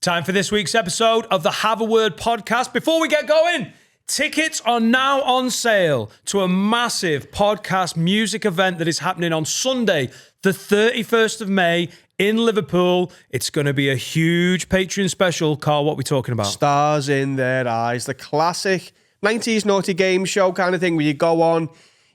Time for this week's episode of the Have a Word podcast. Before we get going, tickets are now on sale to a massive podcast music event that is happening on Sunday, the 31st of May in Liverpool. It's going to be a huge Patreon special. Carl, what are we talking about? Stars in their eyes. The classic 90s naughty game show kind of thing where you go on,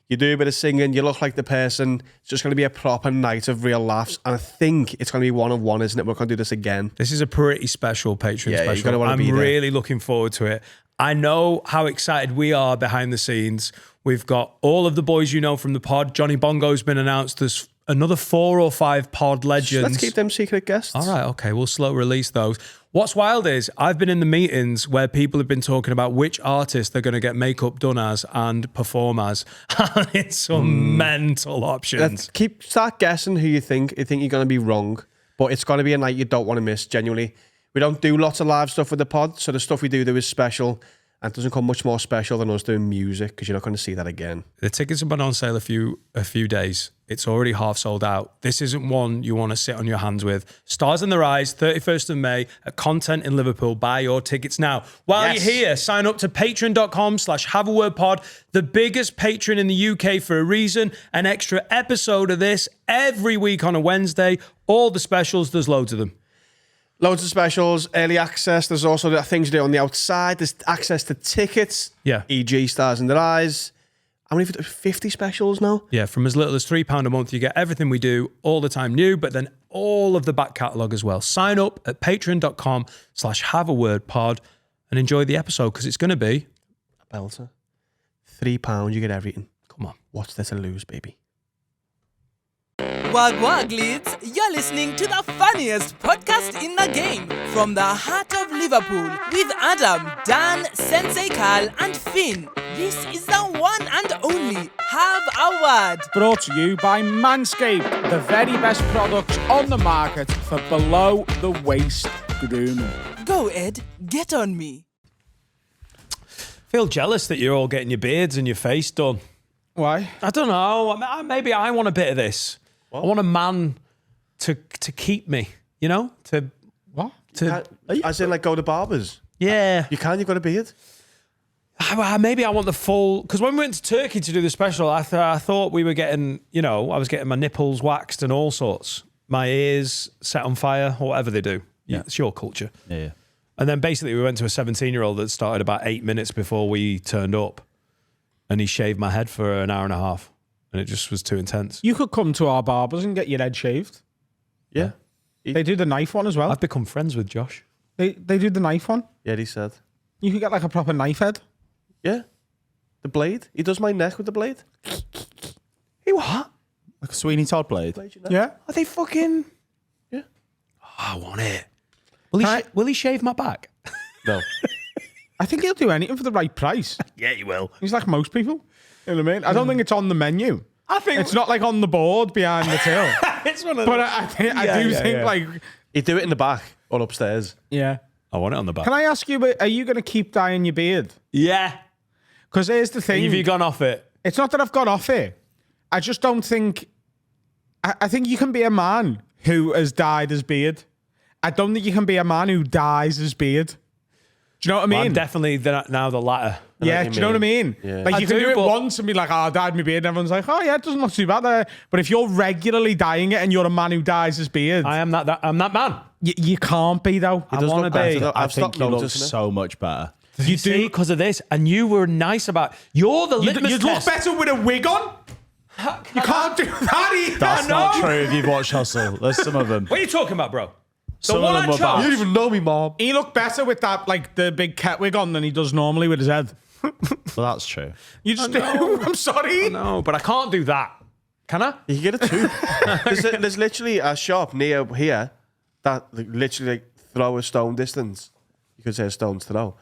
you do a bit of singing, you look like the person. It's just going to be a proper night of real laughs. And I think it's going to be one of one, isn't it? We're going to do this again. This is a pretty special Patreon Yeah, you're special. gonna wanna be I'm there. really looking forward to it. I know how excited we are behind the scenes. We've got all of the boys you know from the pod. Johnny Bongo's been announced. There's another 4 or 5 pod legends. Let's keep them secret guests. All right, okay, we'll slow release those. What's wild is I've been in the meetings where people have been talking about which artist they're going to get makeup done as and perform as. And it's some mental options. Start guessing who you think. You think you're going to be wrong, but it's going to be a night you don't want to miss, genuinely. We don't do lots of live stuff with the pod, so the stuff we do is special, and it doesn't come much more special than us doing music, because you're not going to see that again. The tickets have been on sale a few days. It's already half sold out. This isn't one you want to sit on your hands with. Stars in their eyes, 31st of May at Content in Liverpool. Buy your tickets now. While you're here, sign up to patreon.com/haveawordpod, the biggest Patreon in the UK for a reason. An extra episode of this every week on a Wednesday. All the specials, there's loads of them. Loads of specials, early access. There's also the things you do on the outside. There's access to tickets. Yeah. E.g. Stars in their eyes. How many? 50 specials now? Yeah, from as little as £3 a month, you get everything we do all the time new, but then all of the back catalogue as well. Sign up at patreon.com/haveawordpod and enjoy the episode, because it's going to be A belter. £3, you get everything. Come on. What's there to lose, baby? Wag wag leads, you're listening to the funniest podcast in the game from the heart of Liverpool with Adam, Dan, Sensei Carl and Finn. This is the one and only Have a Word. Brought to you by Manscaped, the very best products on the market for below the waist grooming. Go Ed, get on me. Feel jealous that you're all getting your beards and your face done. Why? I don't know. Maybe I want a bit of this. What? I want a man to keep me, you know? What? As in, like, go to barbers? Yeah. You can, you've got a beard? Maybe I want the full... Because when we went to Turkey to do the special, I thought we were getting, I was getting my nipples waxed and all sorts. My ears set on fire, or whatever they do. Yeah. It's your culture. Yeah. And then basically we went to a 17-year-old that started about 8 minutes before we turned up. And he shaved my head for an hour and a half. And it just was too intense. You could come to our barbers and get your head shaved. Yeah. They do the knife one as well. I've become friends with Josh. They do the knife one. Yeah, he said. You could get like a proper knife head. Yeah. The blade. He does my neck with the blade. Hey, what? Like a Sweeney Todd blade. Yeah. Are they fucking... Yeah. Oh, I want it. Will he shave my back? No. I think he'll do anything for the right price. Yeah, he will. He's like most people. You know what I mean? I don't think it's on the menu. I think... It's not like on the board behind the till. It's one of But I think like... He'd do it in the back or upstairs. Yeah. I want it on the back. Can I ask you, are you going to keep dyeing your beard? Yeah. Because here's the thing. Have you gone off it? It's not that I've got off it. I just don't think... I think you can be a man who has dyed his beard. I don't think you can be a man who dyes his beard. Do you know what I mean? Well, I'm definitely now the latter. Yeah, do you know what I mean? Yeah. Like, I you can do, do it but- once and be like, I dyed my beard, and everyone's like, oh yeah, it doesn't look too bad there. But if you're regularly dyeing it and you're a man who dyes his beard, I'm that man. you can't be, though. He does wanna look better, be. though. I I've think stopped you look noticing it. so much better. You do because of this, and you were nice about. You're the litmus You'd look test. better with a wig on. You can't do that either. That's no. not true if you've watched Hustle. There's some of them. What are you talking about, bro? Some of them were bad. You don't even know me, Mom. He looked better with that, like, the big cat wig on than he does normally with his head. Well, that's true. You just do. I'm sorry. No, but I can't do that. Can I? You can get a tube. there's literally a shop near here that literally like, throw a stone distance. You could say a stone's throw.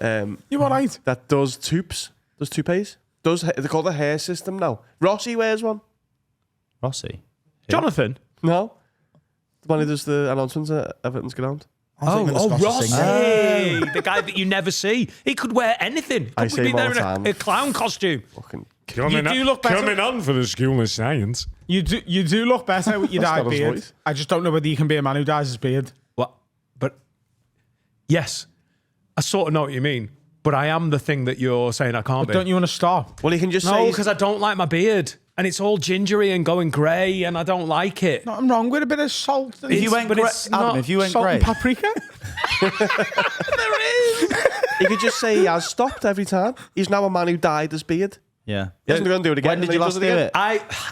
You all right? That does tubes. Does toupees. They call it a hair system now. Rossi wears one. Rossi. Jonathan. No. The one who does the announcements at Everton's ground. Rossi, the guy that you never see. He could wear anything. I Could see be him all there the in time. a clown costume. Fucking You do look better. Coming on for the School of Science. You do look better with your That's dyed not his beard. voice. I just don't know whether you can be a man who dyes his beard. What? But Yes, I sort of know what you mean, but I am the thing that you're saying I can't be. Don't you want to stop? Well, you can just No, say because I don't like my beard, and it's all gingery and going grey, and I don't like it. Nothing wrong with a bit of salt. And If you went but grey, it's Adam, not if you went salt grey, and paprika. you could just say he has stopped every time. He's now a man who dyed his beard. yeah. He isn't going to do it again. When did and you he last does do again. it?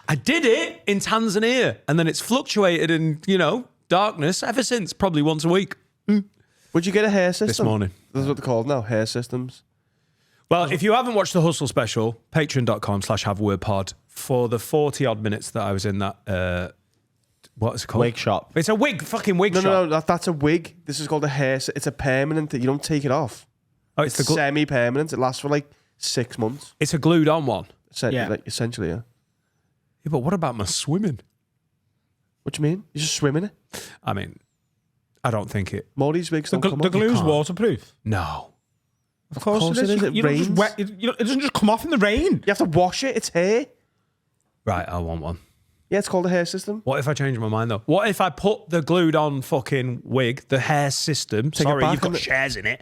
I did it in Tanzania, and then it's fluctuated in darkness ever since, probably once a week. Would you get a hair system? This morning. That's what they're called now, hair systems. Well, if you haven't watched the Hustle special, patreon.com/haveawordpod for the 40 odd minutes that I was in that, what is it called? Wig shop. It's a fucking wig shop. No, that's a wig. This is called a hair. It's a permanent. You don't take it off. Oh, it's It's semi-permanent. It lasts for like 6 months. it's a glued on one. Yeah. Like, essentially, yeah. Yeah, but what about my swimming? What do you mean? You just swim in it. I mean, I don't think it. Maury's wigs The, don't come the off. glue's can't. waterproof. No. Of course, course it is. It You don't just rains. wet, it doesn't just come off in the rain. You have to wash it. It's hair. Right, I want one. Yeah, it's called a hair system. What if I change my mind though? What if I put the glued on fucking wig, the hair system? Take it Sorry, back you've got and- shares in it.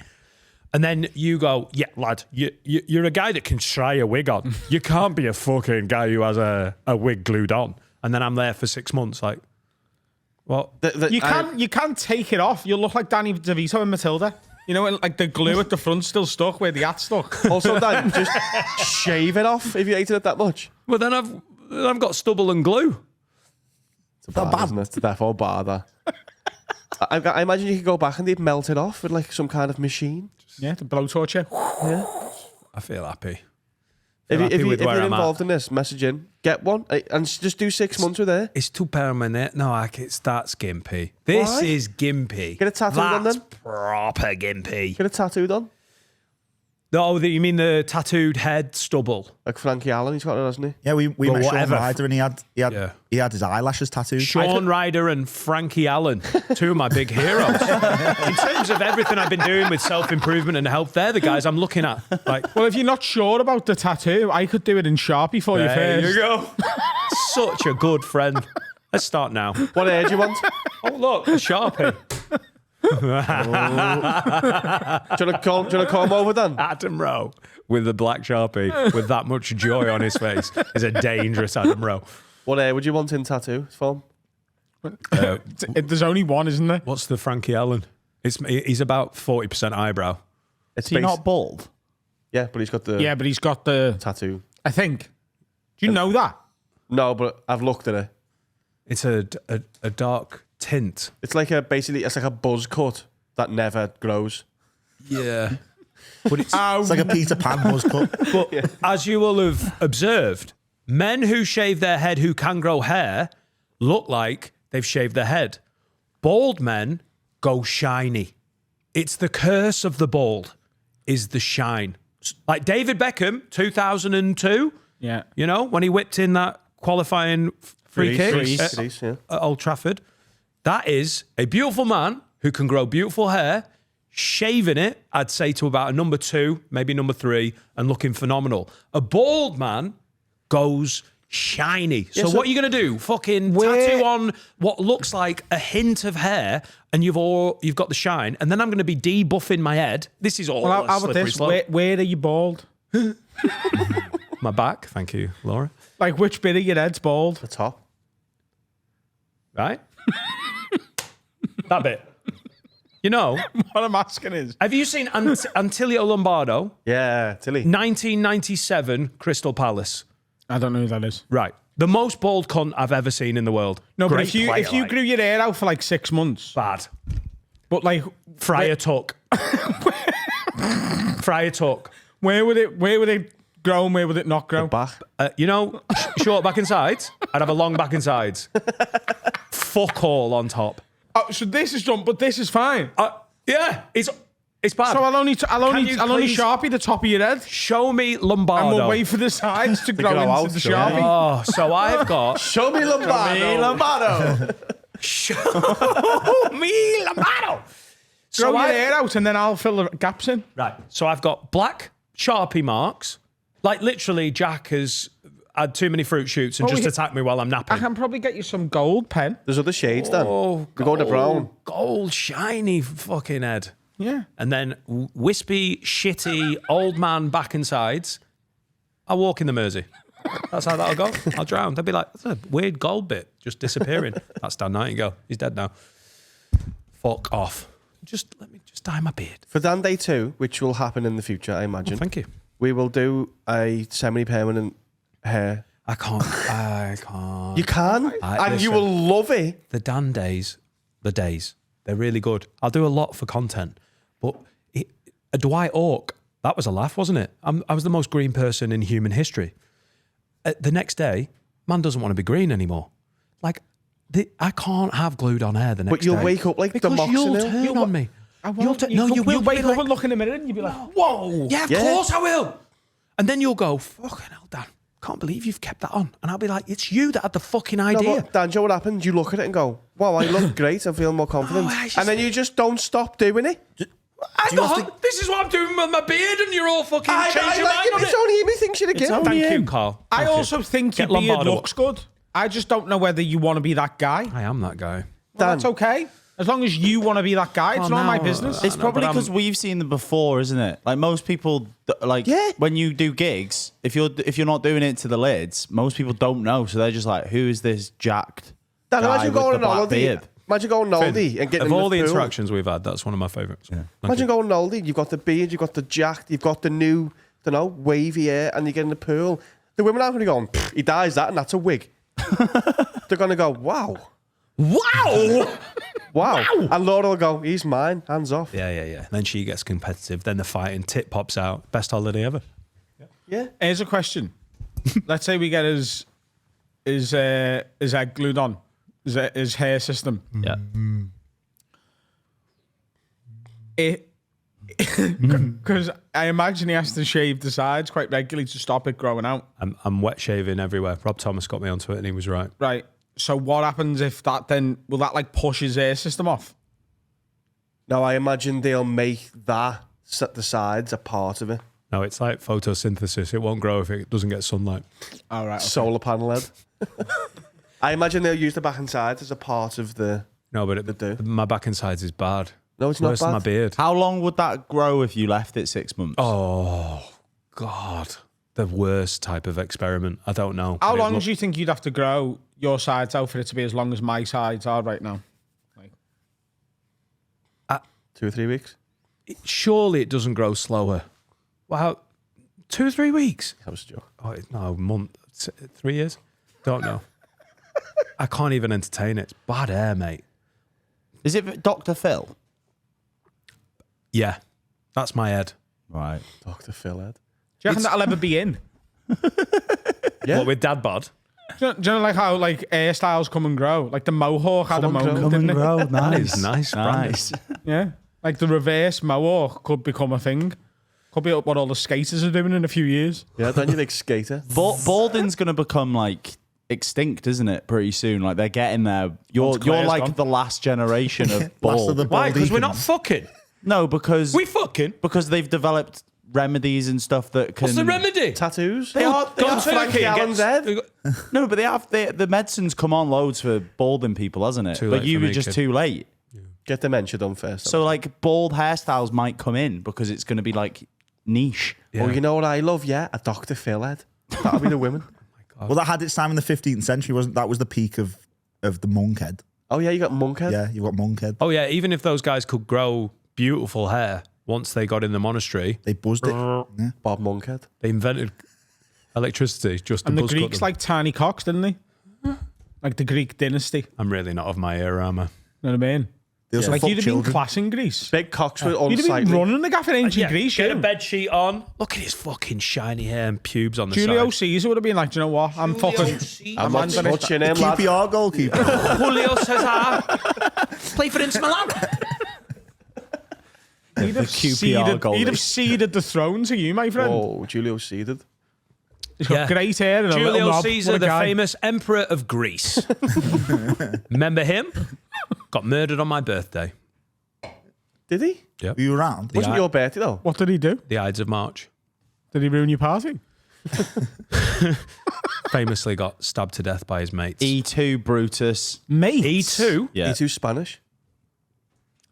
And then you go, yeah, lad, you're a guy that can try a wig on. You can't be a fucking guy who has a wig glued on. And then I'm there for 6 months, like, what? You can take it off. You'll look like Danny DeVito and Matilda. You know, like the glue at the front still stuck where the hat's stuck. Also, Dan, just shave it off if you hated it that much. Well, then I've got stubble and glue. It's bad, isn't it? It's therefore bad. That. I imagine you could go back and they'd melt it off with like some kind of machine. Yeah, the blowtorch you. Yeah. I feel happy. If happy you're with where I'm at. involved in this, message in, get one, and just do 6 months with it. It's too permanent. No, that's gimpy. This Why? is gimpy. Get a tattoo done That's then. proper gimpy. Get a tattoo done, No, you mean the tattooed head stubble? like Frankie Allen. He's got it, hasn't he? Yeah, we Well, met Sean whatever. Ryder and he Yeah. had his eyelashes tattooed. Sean Ryder and Frankie Allen, two of my big heroes. In terms of everything I've been doing with self-improvement and health, they're the guys I'm looking at. Like, Well, if you're not sure about the tattoo, I could do it in Sharpie for you there first. you go. Such a good friend. Let's start now. What hair do you want? Oh, look, a Sharpie. Do you want to come over then? Adam Rowe with the black Sharpie with that much joy on his face is a dangerous Adam Rowe. What hair would you want in tattoo form? There's only one, isn't there? What's the Frankie Allen? He's about 40% eyebrow. It's Is he not bald? Yeah, but he's got the Yeah, but he's got the. tattoo. I think. Do you know that? No, but I've looked at it. It's a dark tint. It's like it's like a buzz cut that never grows. Yeah. But it's It's like a Peter Pan buzz cut. But as you will have observed, men who shave their head who can grow hair look like they've shaved their head. Bald men go shiny. It's the curse of the bald, is the shine. Like David Beckham, 2002, Yeah. you know, when he whipped in that qualifying free kick Grease, yeah. at Old Trafford. That is a beautiful man who can grow beautiful hair, shaving it, I'd say to about a number 2, maybe number 3, and looking phenomenal. A bald man goes shiny. So, so- what are you going to do? Fucking tattoo on what looks like a hint of hair, and you've got the shine, and then I'm going to be debuffing my head. This is all Well, a how about slippery this? slope. Where are you bald? My back, thank you, Laura. Like, which bit of your head's bald? The top. Right? That bit. You know, What I'm asking is. have you seen Antilio Lombardo? Yeah, Tilly. 1997 Crystal Palace. I don't know who that is. Right. The most bald cunt I've ever seen in the world. No, but Great if you player, like. grew your hair out for like 6 months, Bad. but like Friar Tuck. Friar Tuck. where would it grow and where would it not grow? Back. You know, short back and sides. I'd have a long back and sides. Fuck all on top. Oh, so this is done, but this is fine. Yeah, it's bad. So I'll only you please- Sharpie the top of your head, Show me Lombardo. and we'll wait for the sides to grow grow into out, the sure. Sharpie. Oh, so I've got Show me Lombardo. Show me Lombardo. Grow So your I- hair out, and then I'll fill the gaps in. Right. So I've got black Sharpie marks. Like literally, Jack has had too many fruit shoots and just attacked me while I'm I napping. can probably get you some gold pen. There's other shades then. Oh, We're going to brown. Gold shiny fucking head. Yeah. And then wispy, shitty, old man back and sides. I'll walk in the Mersey. That's how that'll go. I'll drown. They'll be like, that's a weird gold bit just disappearing. That's Dan Nightingale. He's dead now. Fuck off. Let me dye my beard. For Dan Day 2, which will happen in the future, I imagine. Thank you. We will do a semi-permanent hair. I can't. You can, and you will love it. The Dan days, they're really good. I'll do a lot for content, but a Dwight Ork, that was a laugh, wasn't it? I was the most green person in human history. The next day, man doesn't want to be green anymore. Like, I can't have glued on hair the next day. But you'll wake up like the because you'll Moxonil. turn on me. You will wake up and look in the mirror and you'll be like, whoa. Yeah, of course I will. And then you'll go, fucking hell, Dan, can't believe you've kept that on. And I'll be like, it's you that had the fucking idea. No, but Dan, do you know what happens? You look at it and go, wow, I look great. I feel more confident. And then you just don't stop doing it. Hang on, this is what I'm doing with my beard and you're all fucking changing your mind on It's it. only him who thinks you're a kid. Thank you, Carl. I Thank you. also think your Get beard Lombardo looks good. I just don't know whether you want to be that guy. I am that guy. Well, Dan. that's okay. As long as you want to be that guy, it's not my business. It's probably but I'm- because we've seen them before, isn't it? Like most people, when you do gigs, if you're not doing it to the lids, most people don't know. So they're just like, who is this jacked Dan, guy imagine with going the on black holiday. beard? Imagine going on holiday and getting Of in all the pool. interactions we've had, that's one of my favourites. Yeah. Imagine going on holiday. You've got the beard, you've got the jacked, you've got the new, wavy hair, and you get in the pool. The women aren't going to go, he dyes that, and that's a wig. They're going to go, wow. Wow! Wow. And Laura will go, he's mine, hands off. Yeah. Then she gets competitive. Then the fighting tit pops out. Best holiday ever. Yeah. Here's a question. Let's say we get his egg glued on, his hair system. Yeah. Because I imagine he has to shave the sides quite regularly to stop it growing out. I'm wet shaving everywhere. Rob Thomas got me onto it and he was right. Right. So what happens if that then, will that like push his hair system off? Now, I imagine they'll make that, set the sides, a part of it. No, it's like photosynthesis. It won't grow if it doesn't get sunlight. All right. Okay. Solar panel head. I imagine they'll use the back and sides as a part of the... No, but do. my back and sides is bad. No, it's not Worse than my bad. beard. How long would that grow if you left it 6 months? Oh, God. The worst type of experiment. I don't know. How But it long look- do you think you'd have to grow your sides out for it to be as long as my sides are right now? 2 or 3 weeks. Surely it doesn't grow slower. Wow. 2 or 3 weeks? That was a joke. Oh, no, a month. 3 years? Don't know. I can't even entertain it. It's bad hair, mate. Is it Dr. Phil? Yeah. That's my head. Right. Dr. Phil head. Do you reckon that'll ever be in? Yeah. What, with dad bod? Do you know like how like hairstyles come and grow? Like the mohawk had a Come and grow. moment, didn't it? Grow. That is nice, Brandon. Nice. Yeah. Like the reverse mohawk could become a thing. Could be what all the skaters are doing in a few years. Yeah, don't you think skater? Balding's going to become like extinct, isn't it? Pretty soon. Like they're getting there. You're Claire's like gone. the last generation of Last bald. of the Why? bald Because we're deacons. not fucking. No, because Because they've developed remedies and stuff that can. what's the remedy? Tattoos? They are. They Go are to Turkey and Allen's get... head. no, but they have the medicine's come on loads for balding people, hasn't it? Too But late you for were me, just kid. too late. Get dementia done first. So like bald hairstyles might come in because it's going to be like niche. Yeah. Oh, you know what I love? Yeah, a Dr. Phil head. That'll be the women. Well, that had its time in the 15th century, wasn't that? Was the peak of the monk head. Oh, yeah, you got monk head. Yeah, you got monk head. Oh, yeah. Even if those guys could grow beautiful hair, once they got in the monastery, They buzzed it. Yeah. Bob Monkhead. they invented electricity just to And the buzz cut Greeks them. like tiny cocks, didn't they? Like the Greek dynasty. I'm really not of my era, am I? You know what I mean? They also Like fucked you'd have been children. class in Greece. Big cocks were You'd have been unsightly. running the gaff in ancient Greece. Get a You. bed sheet on. Look at his fucking shiny hair and pubes on the Julio side. Caesar would have been like, do you know what? I'm fucking. I'm not gonna- touching him, lad. QPR goalkeeper. Julio Cesar. Play for Inter Milan. He'd have, QPR ceded, goalie. he'd have ceded the throne to you, my friend. Oh, Julio seeded. He's got Yeah. great hair and a little Julio knob. Caesar, What a the guy. famous emperor of Greece. Remember him? Got murdered on my birthday. Did he? Were you around? Wasn't your birthday, though? What did he do? The Ides of March. Did he ruin your party? Famously got stabbed to death by his mates. E2 Brutus. Mate. E2? Yeah. He too Spanish.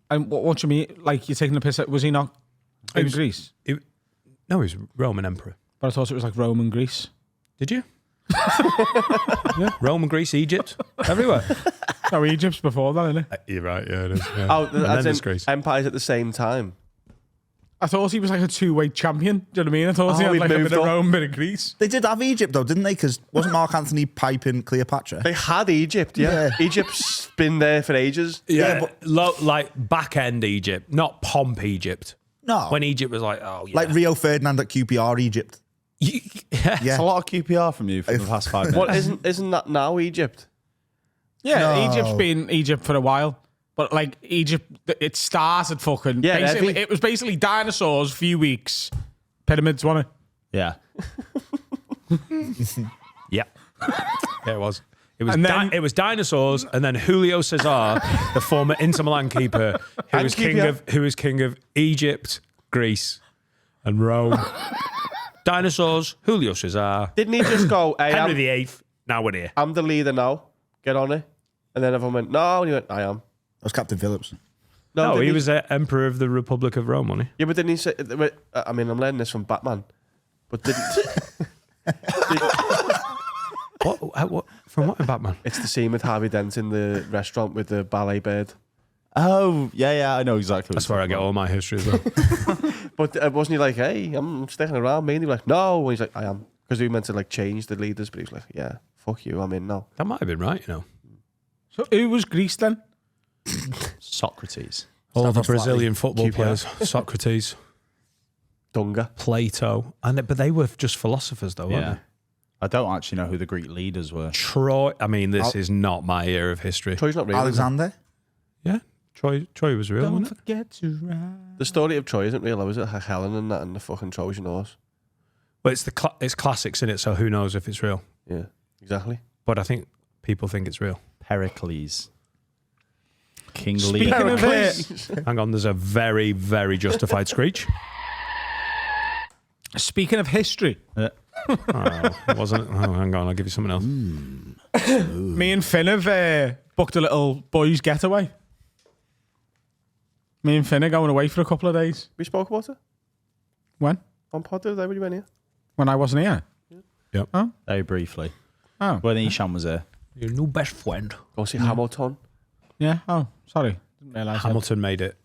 And what do you mean? Like, you're taking the piss out? Was he not in Greece? No, he was Roman emperor. But I thought it was like Roman Greece. Did you? Yeah, Rome, Greece, Egypt, everywhere. No, Egypt's before that, isn't it? You're right, yeah, it is. Yeah. Oh, And then as there's in Greece. empires at the same time. I thought he was like a two-weight champion. Do you know what I mean? I thought he had we've like a moved bit of on. Rome, bit of Greece. They did have Egypt though, didn't they? Because wasn't Mark Anthony piping Cleopatra? They had Egypt, yeah. Egypt's been there for ages. Yeah, like back end Egypt, not pomp Egypt. No. When Egypt was like, oh yeah. Like Rio Ferdinand at QPR Egypt. Yeah. Yeah. It's a lot of QPR from you for the past 5 minutes. What isn't that now Egypt? Yeah, No. Egypt's been Egypt for a while. But like Egypt, it started fucking... Yeah, basically, it was basically dinosaurs, few weeks, pyramids, wasn't it? Yeah. Yeah. Yeah, it was. It was, And then- it was dinosaurs, and then Julio Cesar, the former Inter Milan keeper, who was king of Egypt, Greece, and Rome. Dinosaurs, Julio Cesar, Didn't he just go, hey, Henry VIII. Now we're here. I'm the leader now. Get on it. And then everyone went, no. And he went, I am. That was Captain Phillips. No, didn't he was emperor of the Republic of Rome, wasn't he? Yeah, but didn't he say... I mean, I'm learning this from Batman. But didn't... What? From what in Batman? It's the scene with Harvey Dent in the restaurant with the ballet bird. Oh, yeah, I know exactly. That's where I get all my history as well. But wasn't he like, hey, I'm sticking around? Me? And he was like, no. And he's like, I am. Because he meant to like change the leaders, but he was like, yeah, fuck you, I'm in now. That might have been right, you know. So who was Greece then? Socrates. All the Stanford Brazilian football QPR. players. Socrates, Dunga. Plato. But they were just philosophers though, weren't Yeah. they? I don't actually know who the Greek leaders were. Troy. I mean, this is not my era of history. Troy's not real. is it? Alexander. Yeah. Troy was real, wasn't it? forget to ride. The story of Troy isn't real, though, is it? Like Helen and that and the fucking Trojan horse. But it's classics in it, so who knows if it's real? Yeah, exactly. But I think people think it's real. Pericles. King Speaking Lear. of it, Hang on, there's a very, very justified screech. speaking of history, Oh, wasn't it? Oh, hang on, I'll give you something else. me and Finn have booked a little boys' getaway. Me and Finn are going away for a couple of days. We spoke about it When? on pod the other day when you went here. When I wasn't here. Very briefly. Oh, When Isham was there. Your new best friend. Go see Hamilton. yeah. Oh, sorry. Didn't realise. Hamilton made it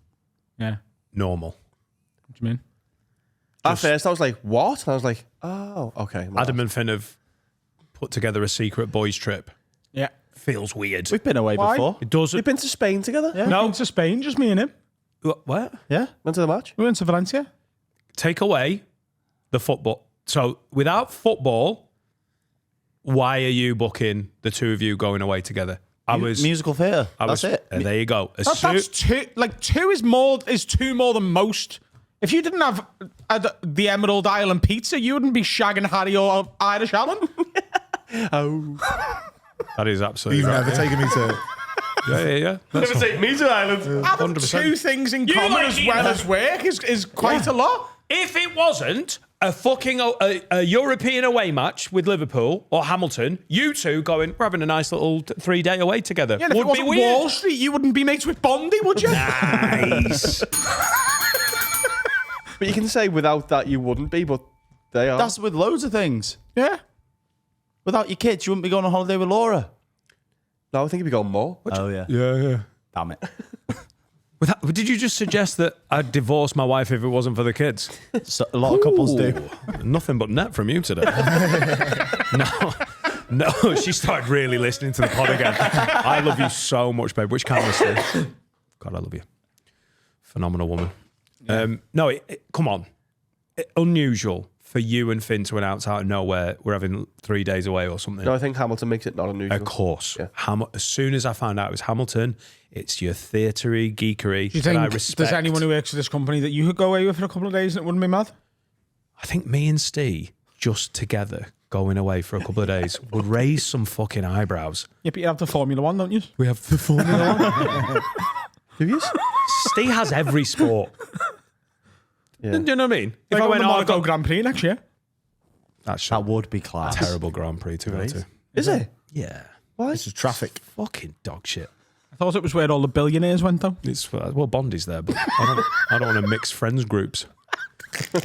Yeah. normal. What do you mean? At first, I was like, what? And I was like, oh, okay. my Adam bad. and Finn have put together a secret boys' trip. Yeah. Feels weird. We've been away Why? before. It doesn't. You've been to Spain together? Yeah. No. Been to Spain, just me and him. What? Yeah. Went to the match? We went to Valencia. Take away the football. So without football, why are you booking the two of you going away together? Musical theatre. That's it. There you go. As That's two. Like two is two more than most. If you didn't have the Emerald Island pizza, you wouldn't be shagging Harry or Irish Allen. that is absolutely You've right. never taken me to. Yeah. That's Never take me to Ireland. Having 100%. two things in You common like as eating well a- as work is quite a lot. If it wasn't a fucking a European away match with Liverpool or Hamilton, you two going, we're having a nice little 3-day away together. Yeah, and if it would be wasn't weird. Wall Street, you wouldn't be mates with Bondi, would you? Nice. But you can say without that you wouldn't be, but they are. That's with loads of things. Yeah. Without your kids, you wouldn't be going on holiday with Laura. No, I think you'd be going more. Oh, yeah. Yeah. Damn it. Did you just suggest that I'd divorce my wife if it wasn't for the kids? So, a lot of couples do. Nothing but net from you today. No, she started really listening to the pod again. I love you so much, babe. Which camera still? God, I love you. Phenomenal woman. No, come on. Unusual for you and Finn to announce out of nowhere we're having 3 days away or something. No, I think Hamilton makes it not unusual. Of course. Yeah. As soon as I found out it was Hamilton, it's your theatery geekery Do you that I think respect. there's anyone who works for this company that you could go away with for a couple of days and it wouldn't be mad? I think me and Steve, just together, going away for a couple of days, would raise some fucking eyebrows. Yeah, but you have the Formula One, don't you? We have the Formula One. Do you? Steve has every sport. Yeah. Do you know what I mean? If I went the "Oh, Monaco Grand Prix next year. That's That would be class. a terrible Grand Prix to go to. Is it? Yeah. Why? This is traffic. Fucking dog shit. I thought it was where all the billionaires went, though. It's well, Bondi's there, but I don't want to mix friends groups.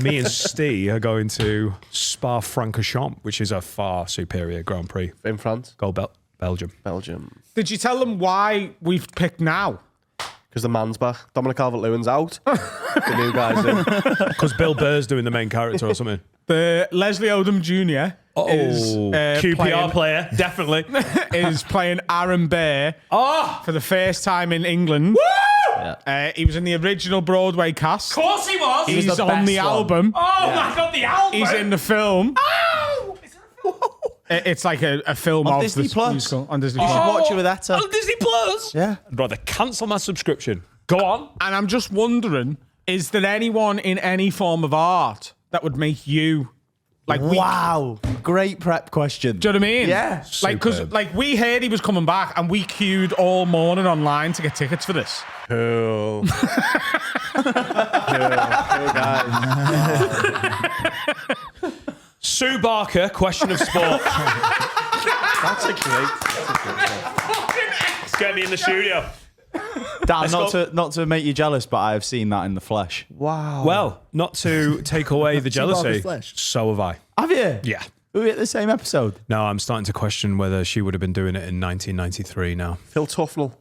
Me and Steve are going to Spa-Francorchamps, which is a far superior Grand Prix. In France? Go Belgium. Belgium. Did you tell them why we've picked now? Because the man's back. Dominic Calvert-Lewin's out. The new guy's in. Because Bill Burr's doing the main character or something. The Leslie Odom Jr. is QPR player, definitely. is playing Aaron Burr for the first time in England. He was in the original Broadway cast. Of course he was. He's the on the best one. album. Oh my God, the album. He's in the film. Oh! It's like a film On of Disney this Plus. musical on Disney You Plus. should watch it with Etta. On Disney Plus. Yeah. I'd rather cancel my subscription. Go on. And I'm just wondering, is there anyone in any form of art that would make you like? Wow. Great prep question. Do you know what I mean? Yeah. Like, because Superb. like we heard he was coming back, and we queued all morning online to get tickets for this. Cool. Cool guys. Sue Barker, question of sport. That's a great Let's get me in the studio. Dan, Let's not to make you jealous, but I have seen that in the flesh. Wow. Well, not to take away the jealousy, Barker's flesh. so have I. Have you? Yeah. Were we at the same episode? No, I'm starting to question whether she would have been doing it in 1993 now. Phil Tufnell.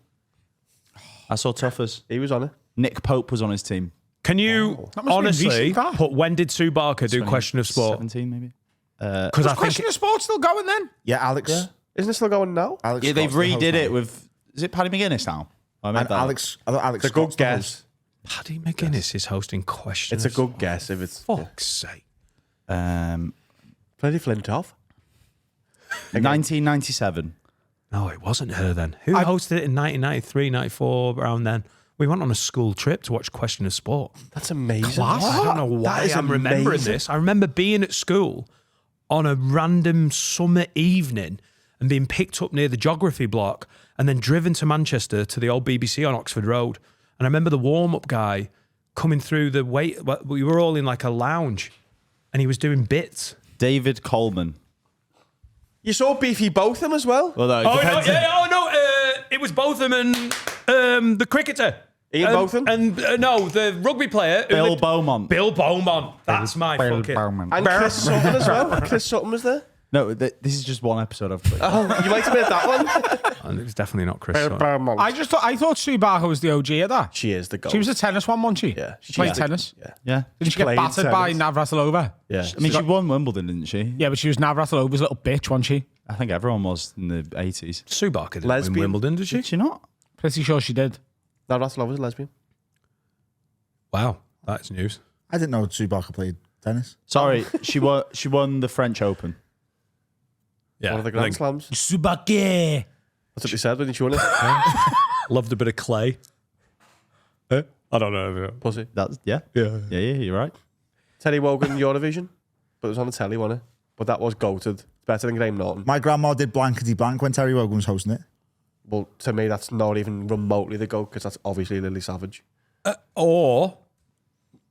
I saw Tuffers. He was on it. Nick Pope was on his team. Can you That must have been honestly recent, that. put when did Sue Barker do question of sport? 17 maybe. Because I think Question of sports still going then? Yeah, Alex. Isn't it still going now? Alex Yeah, they've Scott's the host redid now. it with. Is it Paddy McGuinness now? I made And that up. Alex. I thought Alex. It's a good Scott's the host. guess. Paddy McGuinness is hosting question. It's a of good Sport. guess if it's Fuck's sake. Freddie Flintoff. 1997. No, it wasn't her then. Who hosted it in 1993, 94, around then? We went on a school trip to watch Question of Sport. That's amazing. Class. I don't know why That is I'm remembering amazing. this. I remember being at school on a random summer evening and being picked up near the geography block and then driven to Manchester to the old BBC on Oxford Road. And I remember the warm-up guy coming through the wait. We were all in like a lounge and he was doing bits. David Coleman. You saw Beefy Botham as well. Well, no, it Oh, no, depends. it was Botham and the cricketer. Ian Botham? And no, the rugby player. who Bill lived- Beaumont. Bill Beaumont. That's my fucking... And Chris Sutton as well. Chris Sutton was there. No, this is just one episode I've played. Oh, you might have been at that one. And it was definitely not Chris. Sutton. I thought Sue Barker was the OG of that. She is the goal. She was a tennis one, wasn't she? Yeah. She played She's the- tennis. Yeah. Yeah. Didn't she get played battered by tennis. Navratilova? Yeah. I mean, she won Wimbledon, didn't she? Yeah, but she was Navratilova's little bitch, wasn't she? I think everyone was in the 80s. Sue Barker didn't win Lesbian. Wimbledon, did she? Did she not? Pretty sure she did. No, Ratilova was a lesbian. Wow, that's news. I didn't know Sue Barker played tennis. Sorry, she won the French Open. Yeah, One of the Grand Slams. Sue Barker. That's what they said when she won it. Loved a bit of clay. I don't know. Pussy. That's yeah, you're right. Terry Wogan Eurovision. But it was on the telly, wasn't it? But that was goated. Better than Graham Norton. My grandma did blankety blank when Terry Wogan was hosting it. Well, to me, that's not even remotely the goat because that's obviously Lily Savage. Or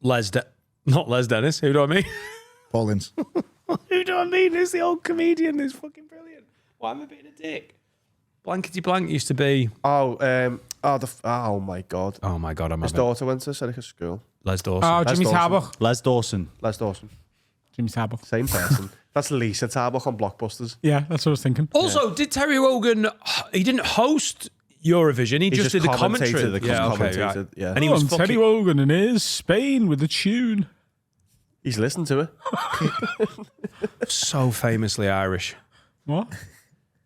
not Les Dennis. Who do I mean? Paul Ince. Who do I mean? Who's the old comedian who's fucking brilliant? Why am I being a dick? Blankety Blank used to be. Oh my God. Oh my God, I'm His having daughter went to Seneca School. Les Dawson. Oh, Jimmy Dawson. Tarbuck. Les Dawson. Les Dawson. Jimmy Tarbuck. Same person. That's Lisa Tarbuck on Blockbusters. Yeah, that's what I was thinking. Also, did Terry Wogan? He didn't host Eurovision. He just did the commentary. commentated the commentated, right. yeah. And he was I'm Teddy fucking, Wogan and here's Spain with the tune. He's listened to it. so famously Irish. What?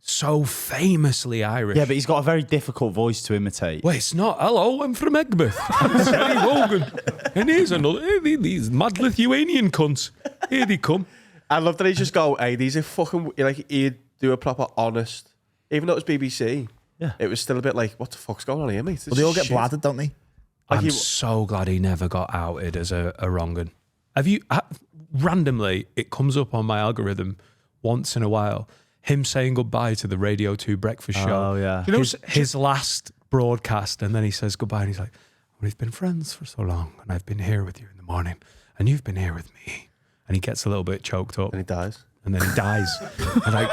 So famously Irish. Yeah, but he's got a very difficult voice to imitate. Wait, it's not. Hello, I'm from Egbert. I'm Terry Wogan. And here's another. These mad Lithuanian cunts. Here they come. I love that he just go, hey, these are fucking, like, he'd do a proper honest, even though it was BBC, Yeah. it was still a bit like, what the fuck's going on here, mate? This Well, they all is get shit. bladdered, don't they? Like I'm so glad he never got outed as a wrong un. Have you, randomly, it comes up on my algorithm once in a while, him saying goodbye to the Radio 2 breakfast show. Oh, yeah. You know, His last broadcast, and then he says goodbye, and he's like, we've been friends for so long, and I've been here with you in the morning, and you've been here with me. And he gets a little bit choked up, And he dies. and then he dies. And like,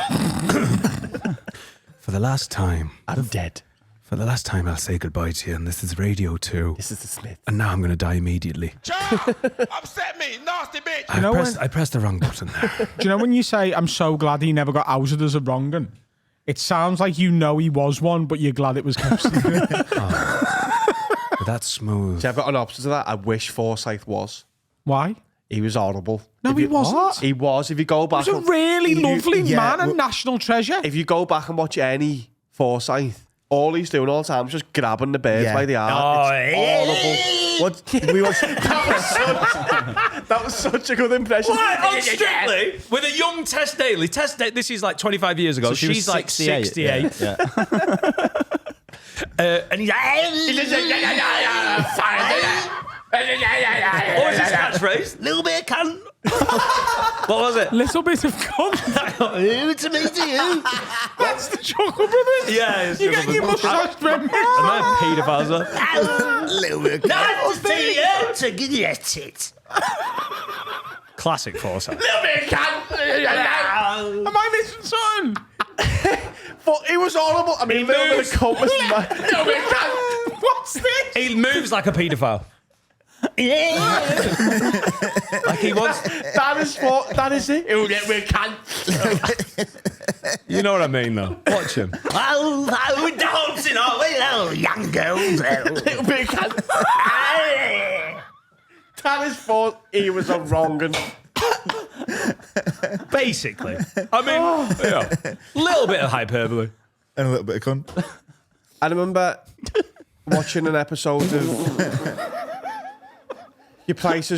for the last time, I'm dead. For the last time, I'll say goodbye to you, and this is Radio 2. This is the Smith. And now I'm going to die immediately. Upset me, nasty bitch. I pressed the wrong button there. Do you know when you say, I'm so glad he never got outed as a wrong 'un? It sounds like you know he was one, but you're glad it was kept secret. But that's smooth. See, I've got an opposite to that. I wish Forsyth was. Why? He was horrible. No, he wasn't. What? He was. If you go back, He was a really lovely yeah, man, a national treasure. if you go back and watch any Forsyth, all he's doing all the time is just grabbing the birds Yeah. by the arm. It's horrible. What did we watch? That was such a good impression. On Strictly, with a young Tess Daly. This is like 25 years ago. So she was She's like 68. 68. Yeah. And he's what was his catchphrase? Little bit of cunt. What was it? Little bit of cunt. It's me to you. That's the Chuckle Brothers. Yeah, it's You get your mustache trimmed. And then paedophiles. Little bit. Nice to see you. To give you a tit. Classic Forsyth. Little bit cunt. Am I missing something? But it was horrible. I mean, He little bit moves. of cunt was mad. Little bit cunt. What's this? He moves like a paedophile. Like he wants. That is it. Little bit cunt. You know what I mean, though. Watch him. Oh, dancing, are we, little young girls? Little bit of cunt. That is for he was a wrong 'un. Basically. I mean, yeah. Little bit of hyperbole. And a little bit of cunt. I remember watching an episode of The Price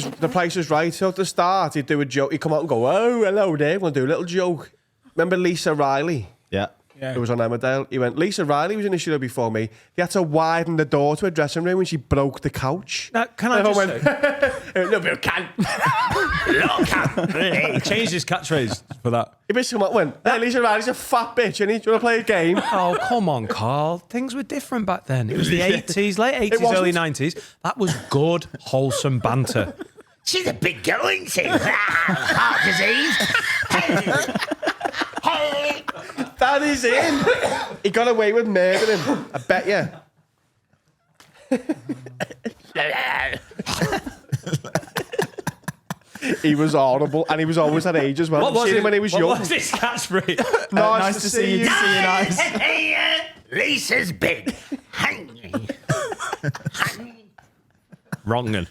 is Right. So at the start, he'd do a joke. He'd come out and go, "Oh, hello there. We'll do a little joke." Remember Lisa Riley? Yeah. Yeah. Who was on Emmerdale? He went, Lisa Riley was in the studio before me. They had to widen the door to her dressing room when she broke the couch. Can I just went, say, a little bit of cunt. he changed his catchphrase for that. He basically come out and went, hey, Lisa Riley's a fat bitch, and do you want to play a game? Oh, come on, Carl. Things were different back then. It was the 80s, late 80s, wasn't. early 90s. That was good, wholesome banter. She's a big girl, isn't she? Heart disease. That is him. He got away with murdering him. I bet you. He was horrible, and he was always that age as well. What was Seen it him when he was what young. was his catchphrase? Nice to see you. Lisa's big. Wrong un.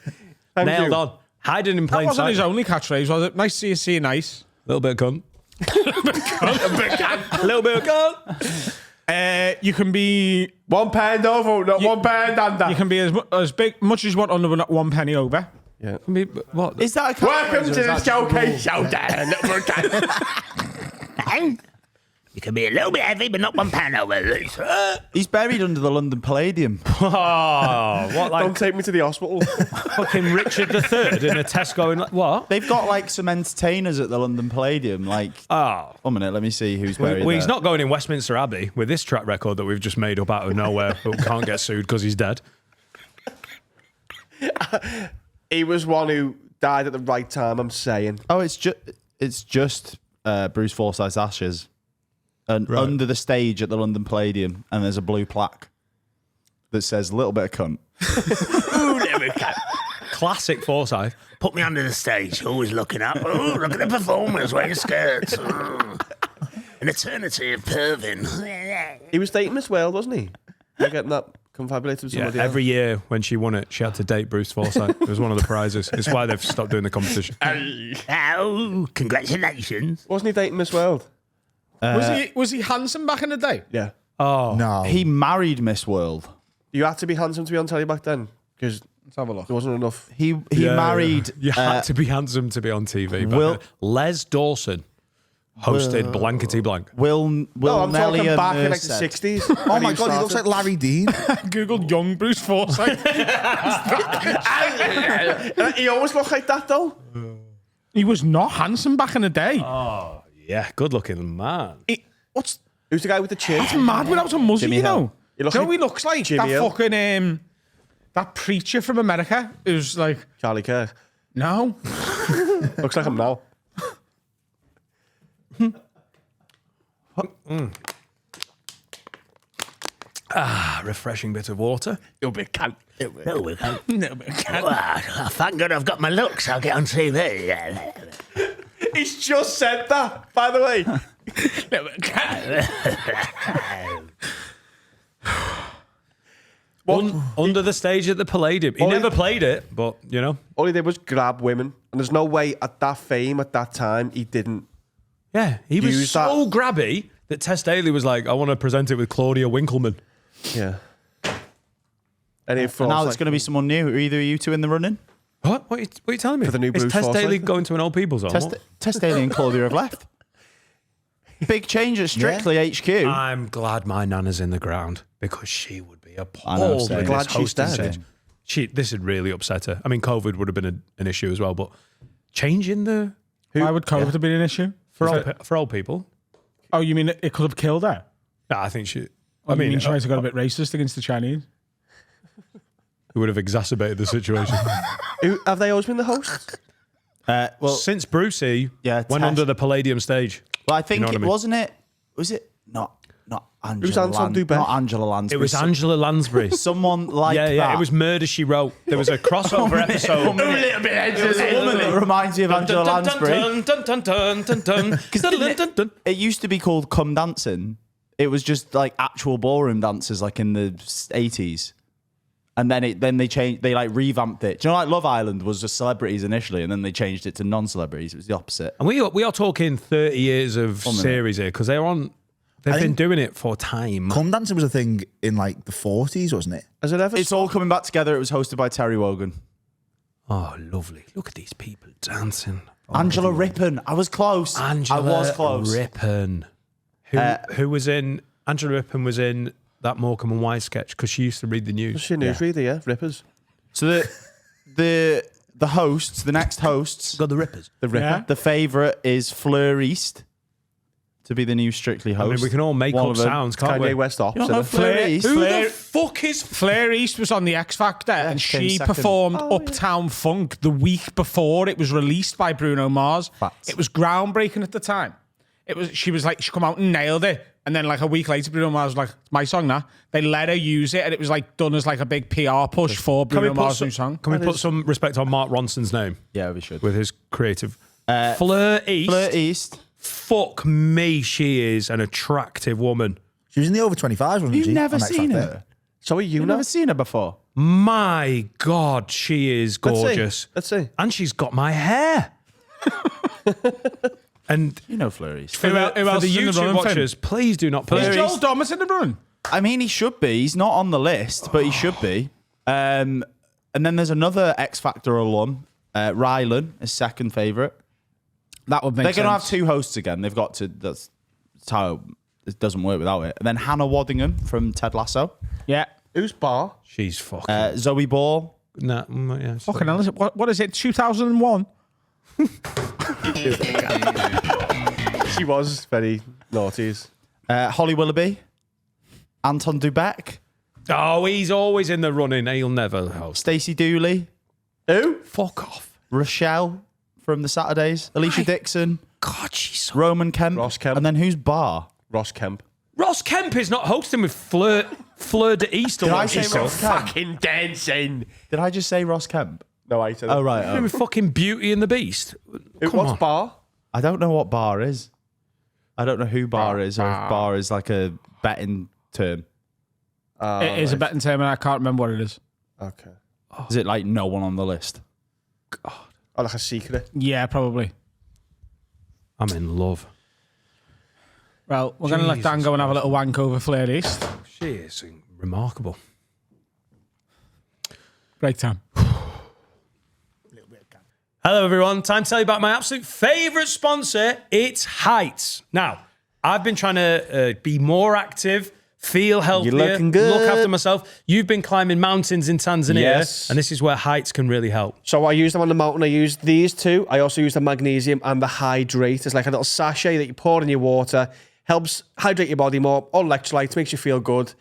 Thank Nailed you. on. Hiding in That plain wasn't sight. his only catchphrase, was it? Nice to see you nice. Little bit of cunt. A little bit of cunt. You can be £1 over, not £1 under. you can be as big much as you want under, but not 1 penny over. Yeah. What? Is that a Welcome to the catchphrase? showcase showdown. Little cunt. You can be a little bit heavy, but not £1 over, Lisa. He's buried under the London Palladium. Oh, what, Don't like take me to the hospital. fucking Richard III in a Tesco in, what? They've got like some entertainers at the London Palladium. Like, Oh. 1 minute, let me see who's buried Well, he's there. not going in Westminster Abbey with this track record that we've just made up out of nowhere, but can't get sued because he's dead. He was one who died at the right time, I'm saying. Oh, it's just Bruce Forsyth's ashes, and under the stage at the London Palladium, and there's a blue plaque that says "little bit of cunt." Ooh, little bit cunt. Classic Forsyth. Put me under the stage, always looking up. Oh, look at the performers wearing skirts. Oh. An eternity of perving. He was dating Miss World, wasn't he? You're getting that confabulated with Yeah, somebody every year when she won it, she had to date Bruce Forsyth. It was one of the prizes. It's why they've stopped doing the competition. Oh, congratulations. else. Wasn't he dating Miss World? Was he handsome back in the day? Yeah. Oh, No. He married Miss World. You had to be handsome to be on telly back then because Let's have a look. there wasn't enough. He yeah. married. You had to be handsome to be on TV. Will- But Les Dawson hosted Blankety Blank. Will No, I'm Nelly talking and back in like Merced. the 60s. Oh my God, he looks like Larry Dean. Googled young Bruce Forsyth. He always looked like that though. He was not handsome back in the day. Yeah, good looking man. What's Who's the guy with the chin? that's mad without a muzzle, Jimmy you know? Hill. He looks Do you know like who he looks like? Jimmy that Hill. fucking that preacher from America who's like, Charlie Kirk. no. Looks like him now. Refreshing bit of water. You'll be cunt. No, we can't. Thank God I've got my looks. I'll get on TV. He's just said that, by the way. Under the stage at the Palladium. He never played it, but, you know. All he did was grab women. And there's no way at that fame, at that time, he didn't. Yeah, he was Use so grabby that Tess Daly was like, I want to present it with Claudia Winkleman. Yeah. And now it's going to be someone new. Are either of you two in the running? What? What are you telling me? For the new Is Bruce Tess Daly Forsyth? going to an old people's home? Tess Daly and Claudia have left. Big change at Strictly HQ. I'm glad my nana's in the ground because she would be I know, appalled same. with Glad this she's hosting dead. stage. This would really upset her. I mean, COVID would have been an issue as well, but changing the Why would COVID have been an issue? for old people. Oh, you mean it could have killed her? Nah, I think she. I mean, trying to got a bit racist against the Chinese. It would have exacerbated the situation. Have they always been the hosts? Well, Since Brucey Yeah, went Tess- under the Palladium stage. well, I think know what it I mean? wasn't it. Was it not Angela? Who's Anton Dubé? Not Angela Lansbury. It was Angela Lansbury. Someone like yeah. that. It was Murder, She Wrote. There was a crossover episode. There's a woman that reminds me of Angela Lansbury. It used to be called Come Dancing. It was just like actual ballroom dancers, like in the 80s. And then they changed. They like revamped it. Do you know, like Love Island was just celebrities initially, and then they changed it to non-celebrities. It was the opposite. And we are talking 30 years of series here because they've been doing it for time. Come Dancing was a thing in like the 40s, wasn't it? Has it ever? It's all coming back together. It was hosted by Terry Wogan. Oh, lovely. Look at these people dancing. Angela Rippon. I was close. Angela I was close. Rippon. Who was in... Angela Rippon was in that Morecambe and Wise sketch because she used to read the news. She a newsreader, yeah. Rippers. So the hosts, the next hosts, Got the Rippers. The Ripper. Yeah. the favourite is Fleur East to be the new Strictly host. I mean, we can all make One up of them. sounds, can't Kanye we? West off. You don't know Fleur East? Who Flair- the fuck is... Flair East was on the X Factor and came she second. performed Uptown Funk the week before it was released by Bruno Mars. Facts. It was groundbreaking at the time. She come out and nailed it. And then like a week later, Bruno Mars was like, it's my song now. They let her use it and it was like done as like a big PR push for Bruno Mars' new song. Can we put some respect on Mark Ronson's name Yeah, we should. with his creative... Fleur East. Fleur East. Fuck me, she is an attractive woman. She was in the over 25s, wasn't You've she? never on X seen Factor? her? So are you You've now? never seen her before? My God, she is Let's see. gorgeous. Let's see. And she's got my hair. And You know Fleur East. for the, who for else the is in the YouTube running, Finn? watchers, please do not Is play. Joel Dommett in the run? I mean, he should be. He's not on the list, but he should be. And then there's another X Factor alum, Rylan, his second favourite. That would make They're sense. going to have two hosts again. They've got to. That's how it doesn't work without it. And then Hannah Waddingham from Ted Lasso, Yeah. Who's Bar? She's fucking. Zoe Ball, Nah, yeah, Fucking hell, is it? What is it? 2001? She was very naughty. Holly Willoughby, Anton Dubek, Oh, he's always in the running. He'll never host. Stacey Dooley, Who? Fuck off. Rochelle from the Saturdays, Alicia Dixon, God, she's so... Roman Kemp, Ross Kemp. and then who's Bar? Ross Kemp. Ross Kemp is not hosting with Fleur de East. Did I say so Ross Kemp? Fucking dancing. Did I just say Ross Kemp? No, I said Oh right. fucking with fucking Beauty and the Beast. Come What's on. Bar? I don't know what Bar is. I don't know who Bar is, or if Bar is like a betting term. It is a betting term and I can't remember what it is. Okay. Is it like no one on the list? Oh, like a secret. Yeah, probably. I'm in love. Well, we're going to let Dan go and have a little wank over Flair East. She is remarkable. Great time. Hello, everyone. Time to tell you about my absolute favourite sponsor. It's Heights. Now, I've been trying to be more active, feel healthier, looking good. look after myself. You've been climbing mountains in Tanzania, Yes. and this is where Heights can really help. So I used them on the mountain. I used these two. I also used the magnesium and the hydrate. It's like a little sachet that you pour in your water. Helps hydrate your body more. All electrolytes, makes you feel good.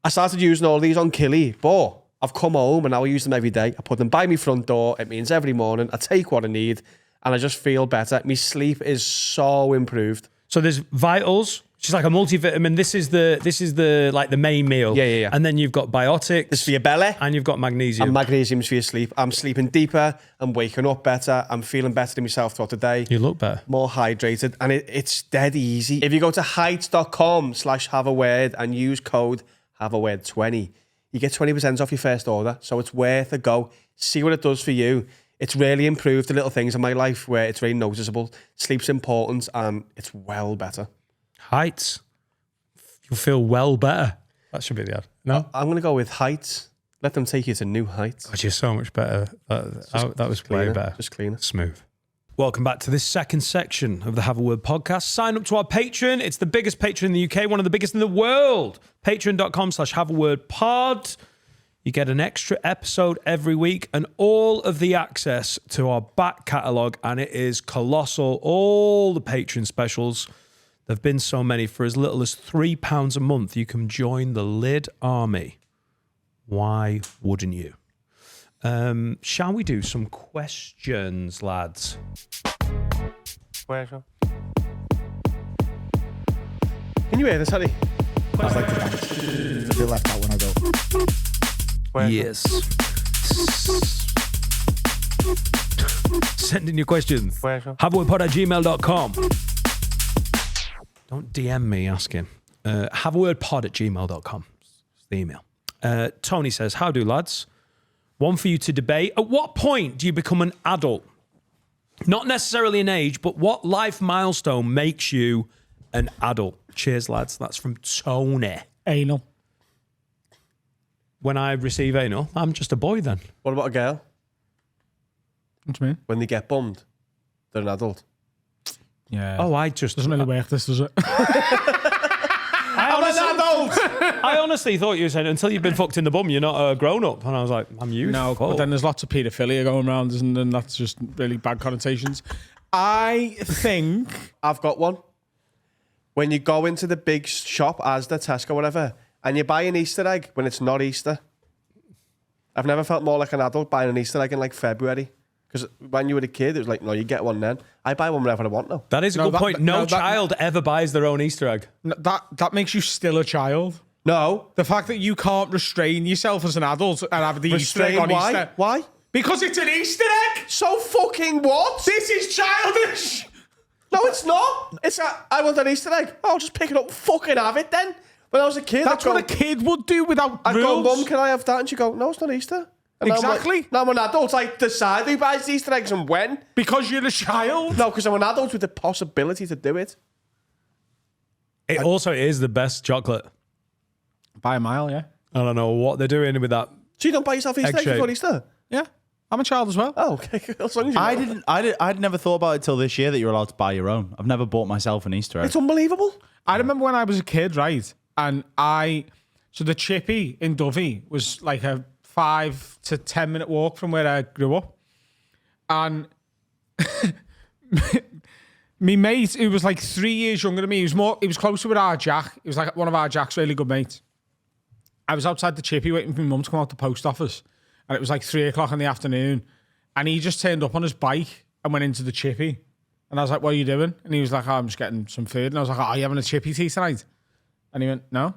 I started using all these on Killy, but I've come home and now I use them every day. I put them by my front door. It means every morning I take what I need and I just feel better. My sleep is so improved. So there's Vitals, She's like a multivitamin. This is the like the main meal. Yeah. And then you've got biotics. This is for your belly. And you've got magnesium. And magnesium's for your sleep. I'm sleeping deeper. I'm waking up better. I'm feeling better than myself throughout the day. You look better. More hydrated. And it's dead easy. If you go to heights.com/haveaword and use code haveaword20, you get 20% off your first order. So it's worth a go. See what it does for you. It's really improved the little things in my life where it's very noticeable. Sleep's important and it's well better. Heights. You'll feel well better. That should be the ad. No? I'm going to go with heights. Let them take you to new heights. God, you're so much better. That was way better. Just cleaner. Smooth. Welcome back to this second section of the Have a Word podcast. Sign up to our Patreon. It's the biggest Patreon in the UK, one of the biggest in the world. Patreon.com/haveawordpod. You get an extra episode every week and all of the access to our back catalogue, and it is colossal. All the Patreon specials. There have been so many. For as little as £3 a month, you can join the Lid Army. Why wouldn't you? Shall we do some questions, lads? Can you hear this, Harry? I like to dance. To the left out when I go. Yes. Send in your questions. haveawordpod@gmail.com. Don't DM me asking. haveawordpod@gmail.com. It's the email. Tony says, how do, lads? One for you to debate. At what point do you become an adult? Not necessarily an age, but what life milestone makes you an adult? Cheers, lads. That's from Tony. Anal. When I receive anal, I'm just a boy then. What about a girl? What do you mean? When they get bummed, they're an adult. Yeah. Oh, I just... Doesn't really work, this, does it? I honestly thought you were saying until you've been fucked in the bum, you're not a grown-up. And I was like, I'm you. No, but then there's lots of paedophilia going around, isn't there? And that's just really bad connotations. I think... I've got one. When you go into the big shop, Asda, Tesco, whatever, and you buy an Easter egg when it's not Easter. I've never felt more like an adult buying an Easter egg in like February. Because when you were a kid, it was like, no, you get one then. I buy one whenever I want now. That is a good point. No child ever buys their own Easter egg. That makes you still a child. No. The fact that you can't restrain yourself as an adult and have the Easter egg on why? Easter. Why? Because it's an Easter egg. So fucking what? This is childish. No, it's not. I want an Easter egg. I'll just pick it up and fucking have it then. When I was a kid, That's what a kid would do without I'd rules. go, Mum, can I have that? And she'd go, no, it's not Easter. And Exactly. Now I'm an adult. I decide who buys the Easter eggs and when. Because you're a child. No, because I'm an adult with the possibility to do it. It also is the best chocolate. By a mile, yeah. I don't know what they're doing with that. So you don't buy yourself Easter eggs shape. before Easter? Yeah. I'm a child as well. Oh, okay. As long as you know. I'd never thought about it till this year that you're allowed to buy your own. I've never bought myself an Easter egg. It's unbelievable. I remember when I was a kid, right? And so the Chippy in Dovey was like a 5 to 10 minute walk from where I grew up. And me mate, who was like 3 years younger than me, he was closer with our Jack. He was like one of our Jack's really good mates. I was outside the Chippy waiting for my mum to come out the post office. And it was like 3 o'clock in the afternoon. And he just turned up on his bike and went into the Chippy. And I was like, what are you doing? And he was like, oh, I'm just getting some food. And I was like, are you having a Chippy tea tonight? And he went, no.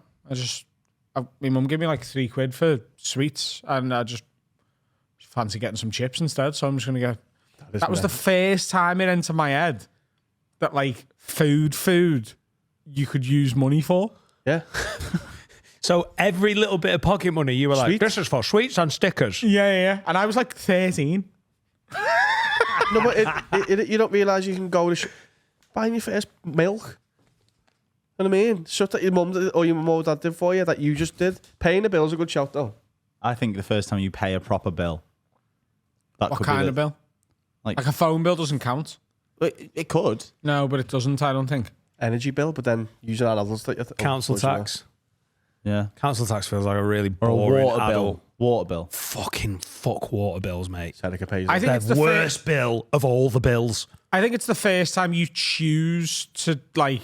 My mum gave me like £3 for sweets. And I just fancy getting some chips instead. So I'm just going to go. That was the first time it entered my head that like food you could use money for. Yeah. So every little bit of pocket money, you were like, this is for sweets and stickers. Yeah. And I was like 13. No, but you don't realise you can go to buying your first milk. You know what I mean? Stuff that your mum or your mum or dad did for you that you just did. Paying the bill's a good shout, though. I think the first time you pay a proper bill. What kind of bill? Like a phone bill doesn't count. It could. No, but it doesn't, I don't think. Energy bill, but then using our adults. Council tax. Yeah. Council tax feels like a really Or a boring water adult. bill. Water bill. Fuck water bills, mate. Seneca pays. I think it's the worst bill of all the bills. I think it's the first time you choose to like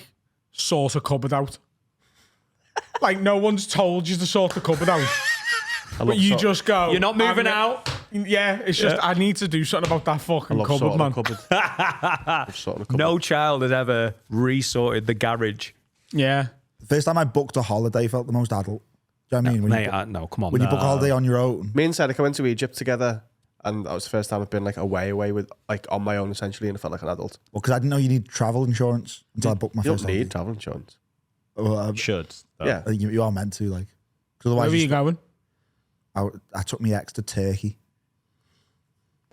sort a cupboard out. Like no one's told you to sort the cupboard out. But you just go. You're not moving out. Yeah, it's just I need to do something about that fucking cupboard, man. Sorting a cupboard. No child has ever resorted the garage. Yeah. The first time I booked a holiday felt the most adult. Do you know what I mean? When Mate, you, no, come on. when you book a holiday on your own. Me and Seneca went to Egypt together, and that was the first time I've been like away with like on my own essentially, and I felt like an adult. Well, because I didn't know you need travel insurance until I booked my You first don't need holiday. travel insurance. Well, Should. Yeah. I think you are meant to, like. Because Where otherwise, were you going? I took my ex to Turkey.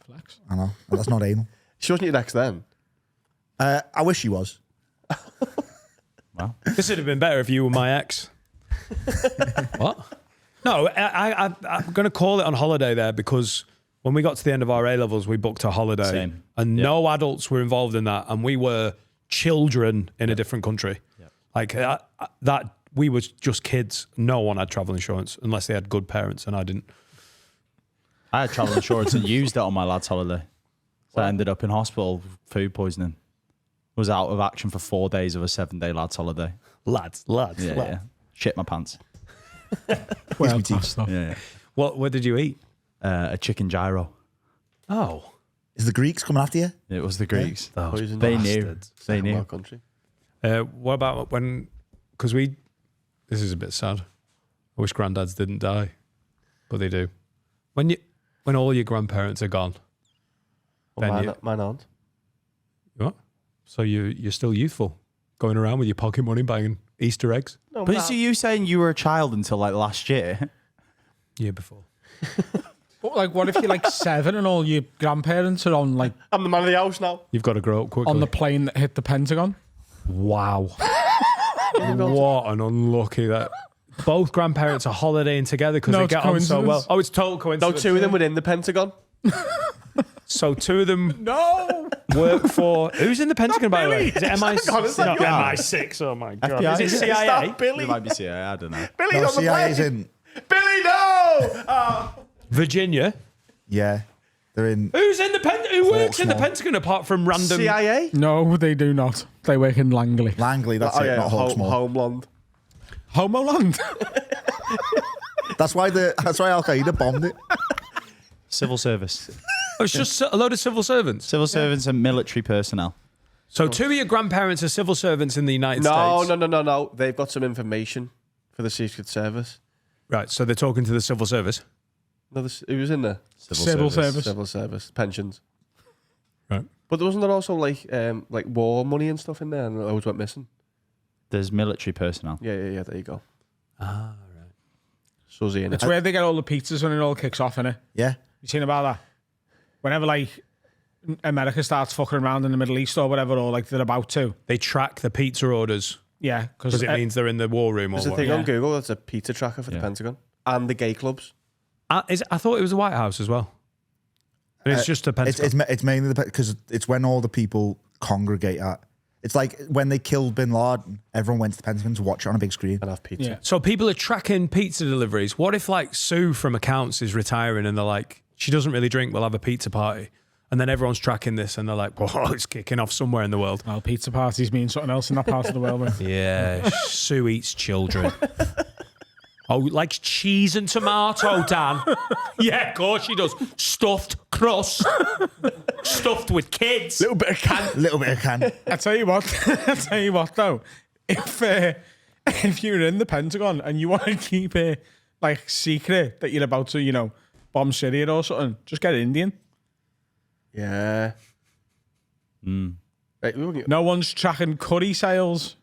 Flex. I know. That's not anal. She wasn't your ex then. I wish she was. This would have been better if you were my ex. What? No, I'm going to call it on holiday there because when we got to the end of our A levels, we booked a holiday, Same. and no adults were involved in that, and we were children in a different country. Like that, we were just kids. No one had travel insurance unless they had good parents, and I didn't. I had travel insurance and used it on my lad's holiday. So I ended up in hospital with food poisoning. Was out of action for 4 days of a 7-day lad's holiday. Lads. Yeah. Shit my pants. Well, me teeth. stuff. Yeah. What did you eat? A chicken gyro. Oh, Is the Greeks coming after you? It was the Greeks. Poison They knew. bastards. They knew. Our country. what about when? Because this is a bit sad. I wish granddads didn't die, but they do. When all your grandparents are gone, Well, then mine aren't. what? So you're still youthful, going around with your pocket money buying Easter eggs. No, But so you saying you were a child until like last year? Year before. But like, what if you're like 7 and all your grandparents are on like I'm the man of the house now. You've got to grow up quickly. on the plane that hit the Pentagon? Wow. What an unlucky that. Both grandparents are holidaying together because No, they it's get on so well. coincidence. Oh, it's total No, coincidence. 2 of them were in the Pentagon. So 2 of them No. work for. Who's in the Pentagon, by the way? Is it MI6? honestly, No, you are. MI6. Oh my god. FBI? Is it Is it CIA? It Billy. might be CIA, I don't know. Billy's No, on the CIA's plane. in. Billy, no! Oh. Virginia. Yeah. They're in. Who's in the Who works in the Hawksmoor. Pentagon apart from random? CIA? No, they do not. They work in Langley. Langley, that's Oh, it, yeah, not Hawksmoor. Homeland. Homeland. That's why Al Qaeda bombed it. Civil service. Oh, it's just a load of civil servants. Civil servants and military personnel. So 2 of your grandparents are civil servants in the United No, States. no. They've got some information for the Secret Service. Right, so they're talking to the civil service. No, who was in there? Civil service. Civil service, pensions. Right. But wasn't there also like war money and stuff in there, and always went missing? There's military personnel. Yeah. There you go. Ah, right. Suzy in it. It's where they get all the pizzas when it all kicks off, innit? Yeah. You seen about that? Whenever like America starts fucking around in the Middle East or whatever, or like they're about to. They track the pizza orders Yeah, because it means they're in the war room or There's a what. thing Yeah. on Google that's a pizza tracker for the Pentagon and the gay clubs. I thought it was the White House as well. And it's just a Pentagon. It's mainly because it's when all the people congregate at. It's like when they killed Bin Laden, everyone went to the Pentagon to watch it on a big screen. And have pizza. Yeah. So people are tracking pizza deliveries. What if like Sue from accounts is retiring and they're like, she doesn't really drink, we'll have a pizza party. And then everyone's tracking this and they're like, whoa, it's kicking off somewhere in the world. Well, pizza parties mean something else in that part of the world. Mate. Yeah, Sue eats children. Oh, likes cheese and tomato, Dan. Yeah, of course she does. Stuffed crust. Stuffed with kids. Little bit of can. Little bit of can. I tell you what though, if you're in the Pentagon and you want to keep it like secret that you're about to, bomb Syria or something, just get Indian. Yeah. Right, we won't- No one's tracking curry sales.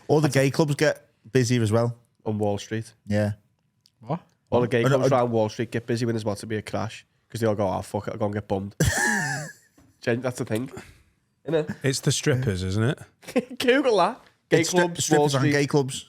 All the gay clubs get busier as well. on Wall Street. Yeah. What? All the gay Oh, no, clubs around Wall Street get busy when there's about to be a crash because they all go, oh, fuck it, I'll go and get bummed. That's the thing. Isn't It's the strippers, isn't it? it? Google that. Gay It's clubs, Wall strippers on Street. gay clubs.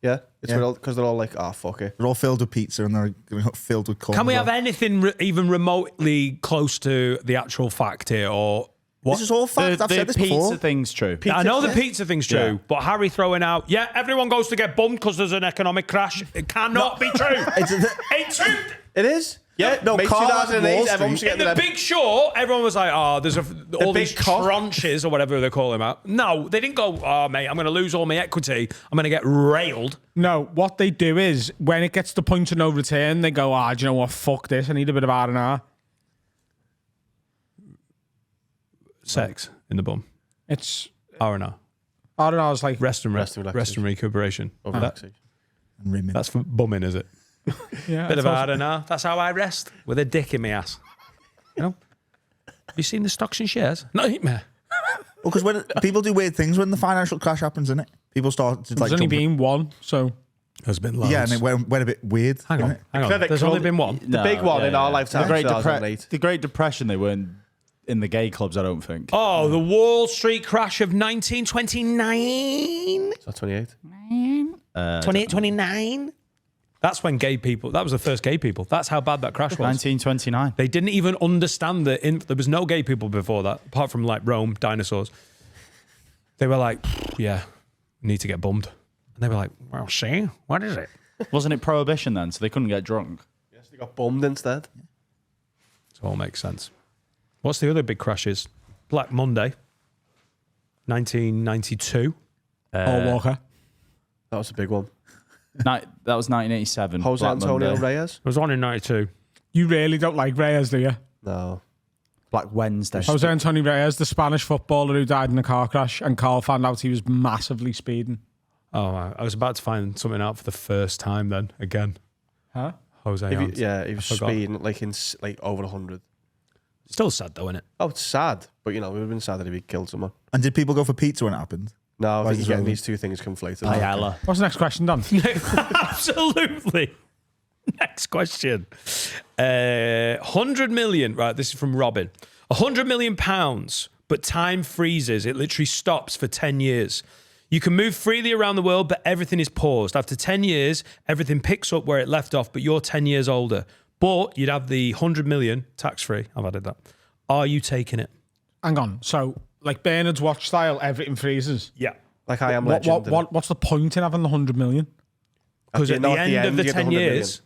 Yeah, it's Yeah. because they're all like, oh, fuck it. They're all filled with pizza and they're filled with corn. Can we as have well. anything even remotely close to the actual fact here, or what? This is all fact. I've said this pizza before. thing's true. I know the pizza thing's true, Yeah. but Harry throwing out, yeah, everyone goes to get bummed because there's an economic crash. It cannot be true. It's true. It is? Yeah, No, May Carl 2008, Wall everyone was Street. In getting the their Big Short, everyone was like, oh, there's all big these cock. tranches or whatever they call them out. No, they didn't go, oh, mate, I'm going to lose all my equity. I'm going to get railed. No, what they do is when it gets to point of no return, they go, do you know what? Fuck this. I need a bit of R&R. sex in the bum. It's R&R. I don't know. I was like Rest and relaxation. recuperation. Relaxation. And rimming. That's for bumming, is it? yeah, Bit I of thought- R&R. That's how I rest, with a dick in my ass. You know? Have you seen the stocks and shares? Nightmare. Well, because when people do weird things when the financial crash happens, innit? People start to like. There's only jump- been one, so There's been loads. yeah, and it went a bit weird. Hang on. didn't it? Hang on. There's only been one. The big one in our lifetime. The Great, 2008. the Great Depression, they weren't in the gay clubs, I don't think. Oh, the Wall Street crash of 1929. Is that 28? 28, 29. That's when gay people, that was the first gay people. That's how bad that crash was. 1929. They didn't even understand that there was no gay people before that, apart from like Rome, dinosaurs. They were like, yeah, we need to get bummed. And they were like, well, see, what is it? Wasn't it prohibition then, so they couldn't get drunk? Yes, they got bummed instead. So it all makes sense. What's the other big crashes? Black Monday, 1992. Paul Walker. That was a big one. That was 1987. Jose Black Antonio Monday. Reyes? It was on in 92. You really don't like Reyes, do you? No. Black Wednesday. Jose Antonio Reyes, the Spanish footballer who died in a car crash, and Carl found out he was massively speeding. Oh, I was about to find something out for the first time then, again. Huh? Jose If Ant. you, yeah, he was forgot. speeding like like over 100. Still sad though, isn't it? Oh, it's sad, but you know, it would have been sad if he killed someone. And did people go for pizza when it happened? No, I Why think is you're it getting relevant? these two things conflated. Ayala. What's the next question, Dan? Absolutely. Next question. 100 million. Right, this is from Robin. 100 million pounds, but time freezes. It literally stops for 10 years. You can move freely around the world, but everything is paused. After 10 years, everything picks up where it left off, but you're 10 years older. But you'd have the 100 million tax-free. I've added that. Are you taking it? Hang on. So, like Bernard's watch style, everything freezes. Yeah. Like I Am What, Legend. what's the point in having the 100 million? Because at the end of the you get 10 100 million. years,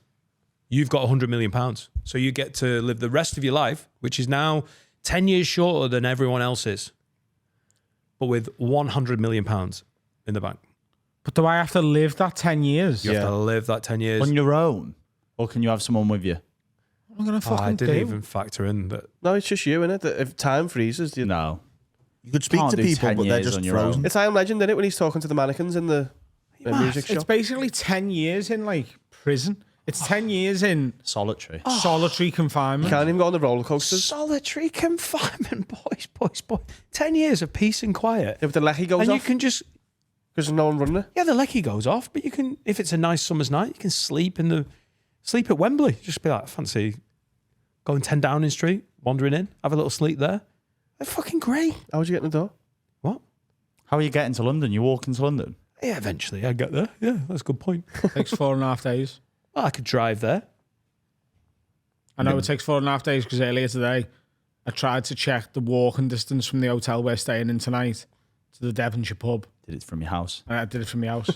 you've got 100 million pounds. So you get to live the rest of your life, which is now 10 years shorter than everyone else's, but with 100 million pounds in the bank. But do I have to live that 10 years? You have to live that 10 years. On your own? Or can you have someone with you? What am I going to Oh, fucking I didn't do? even factor in that. No, it's just you, innit? That if time freezes, you... No. You could speak Can't to do people, 10 but they're years just on your frozen. own. It's I Am Legend, innit? When he's talking to the mannequins in the music It's shop. basically 10 years in like prison. It's 10 years in Solitary. solitary confinement. Can't even go on the roller coasters. Solitary confinement, boys. 10 years of peace and quiet. If the lecky goes And you off, can just, because there's no one running it. yeah, the lecky goes off, but you can, if it's a nice summer's night, you can sleep at Wembley. Just be like, fancy going 10 Downing Street, wandering in, have a little sleep there. They're fucking great. How would you get in the door? What? How are you getting to London? You walk into London? Yeah, eventually I get there. Yeah, that's a good point. Takes 4.5 days. Well, I could drive there. I know it takes 4.5 days because earlier today I tried to check the walking distance from the hotel we're staying in tonight to the Devonshire pub. Did it from your house? And I did it from my house.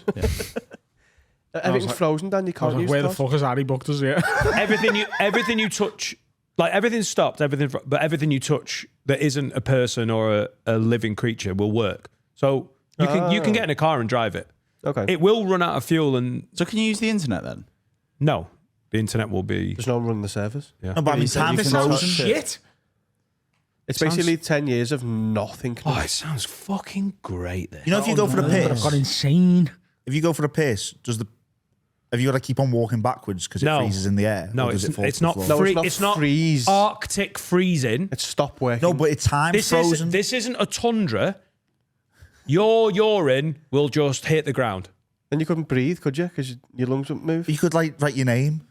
Everything's like- frozen, Dan. You I was can't like, use where the cars. fuck has Harry booked us yet? everything you touch, like everything's stopped, but everything you touch that isn't a person or a living creature will work. So you can get in a car and drive it. Okay. It will run out of fuel, and So can you use the internet then? no, the internet will be. There's no one running the servers. Yeah. No, but I mean, You said time you is can frozen. touch it. Shit. It's basically 10 years of nothing. Oh, it sounds fucking great. There. You know, if you go for the I've piss, got insane. if you go for the piss, have you got to keep on walking backwards because it No. freezes in the air? No, or does it's it fall to it's the not floor? No, free. it's not It's not freeze. Arctic freezing. It's stop working. No, but it's time This frozen. isn't a tundra. Your urine will just hit the ground. Then you couldn't breathe, could you? Because your lungs wouldn't move. You could like write your name.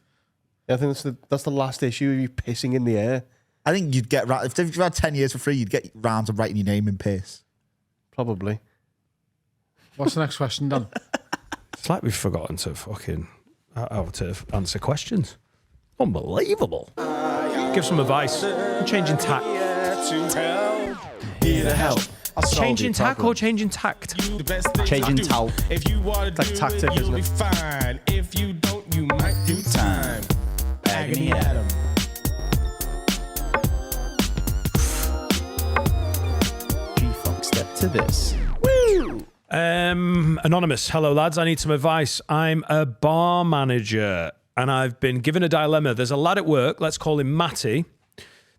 I think that's the last issue of you pissing in the air. I think you'd get if you had 10 years for free, you'd get round to writing your name in piss. Probably. What's the next question, Dan? It's like we've forgotten to fucking how to answer questions. Unbelievable. Give some advice. I'm changing tack. Here to help. Changing tack or changing tact? Changing towel. If you want to Like tactic, you'll isn't be it? fine. If you don't, you might do time. Agony Adam. G-Funk, step to this. Anonymous. Hello, lads. I need some advice. I'm a bar manager and I've been given a dilemma. There's a lad at work, let's call him Matty,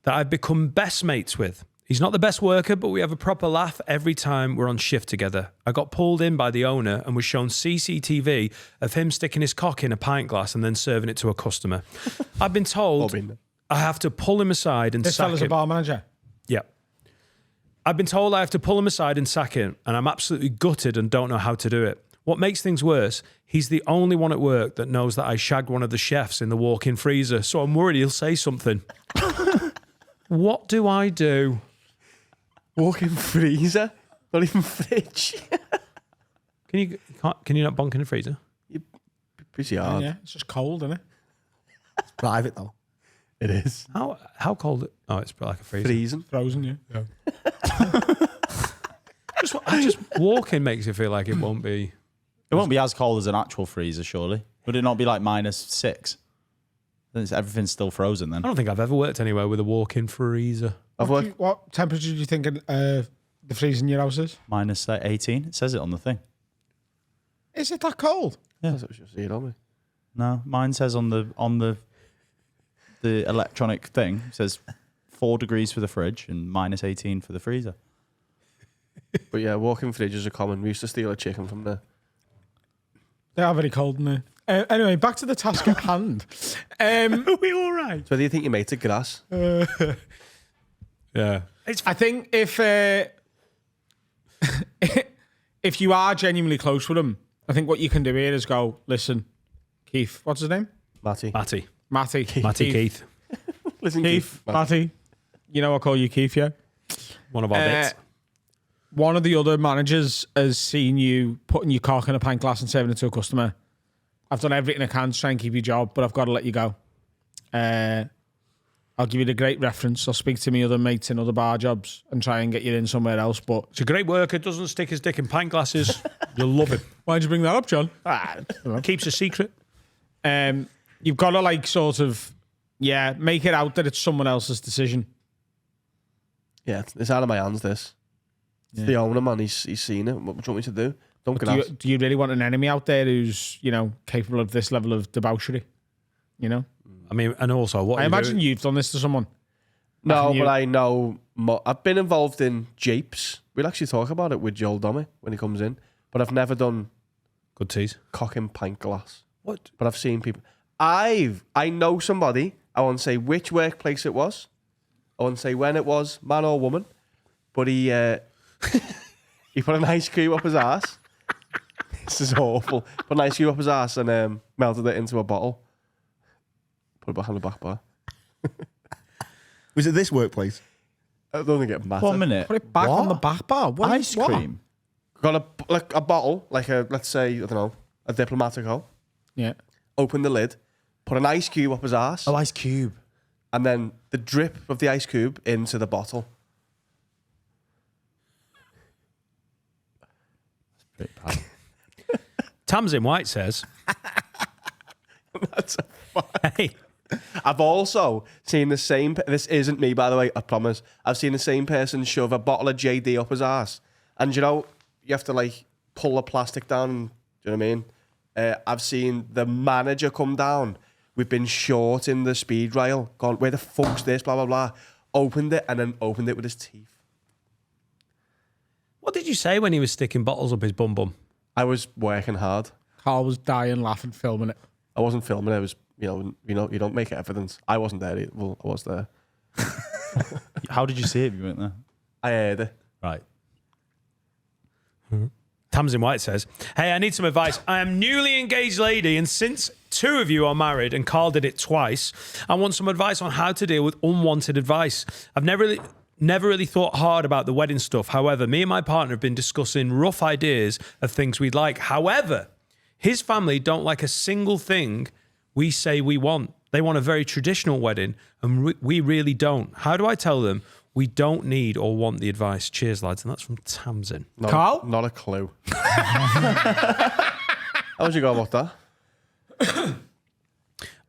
that I've become best mates with. He's not the best worker, but we have a proper laugh every time we're on shift together. I got pulled in by the owner and was shown CCTV of him sticking his cock in a pint glass and then serving it to a customer. I've been told I have to pull him aside and This sack fella's him. a bar manager. Yeah. I've been told I have to pull him aside and sack him, and I'm absolutely gutted and don't know how to do it. What makes things worse, he's the only one at work that knows that I shagged one of the chefs in the walk-in freezer, so I'm worried he'll say something. What do I do? Walk-in freezer? Not even fridge. Can you not bonk in the freezer? Pretty hard. Yeah, it's just cold, isn't it? It's private though. It is. How cold? Oh, it's like a freezer. Freezing. Frozen, yeah. Just walking makes it feel like it won't be. It won't be as cold as an actual freezer, surely. Would it not be like -6? Then everything's still frozen then. I don't think I've ever worked anywhere with a walk-in freezer. What temperature do you think the freeze in your house is? -18. It says it on the thing. Is it that cold? Yeah. That's what you see it on me. No, mine says on the electronic thing, it says 4 degrees for the fridge and -18 for the freezer. But yeah, walk-in fridges are common. We used to steal a chicken from there. They are very cold, aren't they? Anyway, back to the task at hand. Are we all right? So do you think your mate's a grass? Yeah. I think if you are genuinely close with him, I think what you can do here is go, listen, Keith, what's his name? Matty. Matty Keith. Listen, Keith, Matty. You know I call you Keith, yeah? One of our bits. One of the other managers has seen you putting your cock in a pint glass and serving it to a customer. I've done everything I can to try and keep your job, but I've got to let you go. I'll give you the great reference. I'll speak to my other mates in other bar jobs and try and get you in somewhere else. But He's a great worker, doesn't stick his dick in pint glasses. You'll love him. why'd you bring that up, John? Keeps a secret. You've got to make it out that it's someone else's decision. Yeah, it's out of my hands, this. It's the owner, man. He's seen it. What do you want me to do? Don't get asked. Do you really want an enemy out there who's, capable of this level of debauchery? I mean, and also, what I you imagine do- you've done this to someone. No, but I know. I've been involved in japes. We'll actually talk about it with Joel Dommett when he comes in. But I've never done Good tease. cock in pint glass. What? But I've seen people. I know somebody. I won't say which workplace it was. I won't say when it was, man or woman. But he put an ice cube up his ass. This is awful. Put an ice cube up his ass and melted it into a bottle. Put it behind the back bar. Was it this workplace? I don't think it matters. 1 minute. Put it back on the back bar. What? Ice What? cream. Got a bottle, like let's say, I don't know, a Diplomatico. Yeah. Open the lid, put an ice cube up his ass, Oh, ice cube. and then the drip of the ice cube into the bottle. Pretty bad. Tamsin White says, That's a hey, I've also seen the same. This isn't me, by the way. I promise. I've seen the same person shove a bottle of JD up his ass, and you have to pull the plastic down. Do you know what I mean? I've seen the manager come down. We've been short in the speed rail. Gone, where the fuck's this? Blah blah blah. Opened it and then opened it with his teeth. what did you say when he was sticking bottles up his bum bum? I was working hard. Carl was dying laughing, filming it. I wasn't filming. I was, you don't make evidence. I wasn't there. Well, I was there. How did you see it if you weren't there? I heard it. Right. Tamsin White says, hey, I need some advice. I am newly engaged lady, and since 2 of you are married and Carl did it twice, I want some advice on how to deal with unwanted advice. I've never really thought hard about the wedding stuff. However, me and my partner have been discussing rough ideas of things we'd like. However, his family don't like a single thing we say we want. They want a very traditional wedding, and we really don't. How do I tell them we don't need or want the advice? Cheers, lads. And that's from Tamsin. Carl? Not a clue. How would you go about that?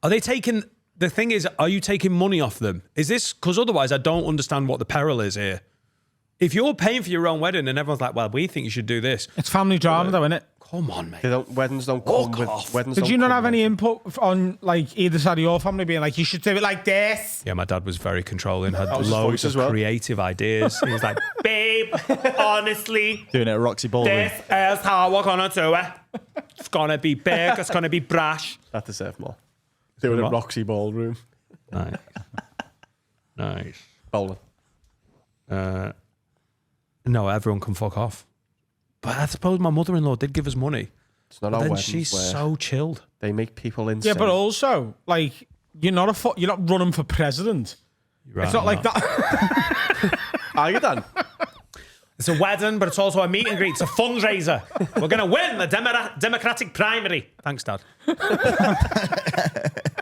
Are they taking... The thing is, are you taking money off them? Is this... Because otherwise, I don't understand what the peril is here. If you're paying for your own wedding and everyone's like, well, we think you should do this. It's family drama, though, isn't it? Come on, mate. Weddings don't come with weddings. Did you not have any input on like either side of your family being like, you should do it like this? Yeah, my dad was very controlling, had was his loads voice of as well. creative ideas. He was like, babe, honestly, Doing it at Roxy Ballroom. this is how we're going to do it. It's going to be big, it's going to be brash. That deserve more. Do it at Roxy Ballroom. Nice. Nice. Bowling. No, everyone can fuck off. But I suppose my mother-in-law did give us money. It's not But our then weddings she's where so chilled. they make people insane. Yeah, but also, like, you're not running for president. Right, It's not like that. Are you done? It's a wedding, but it's also a meet and greet. It's a fundraiser. We're going to win the Democratic primary. Thanks, Dad.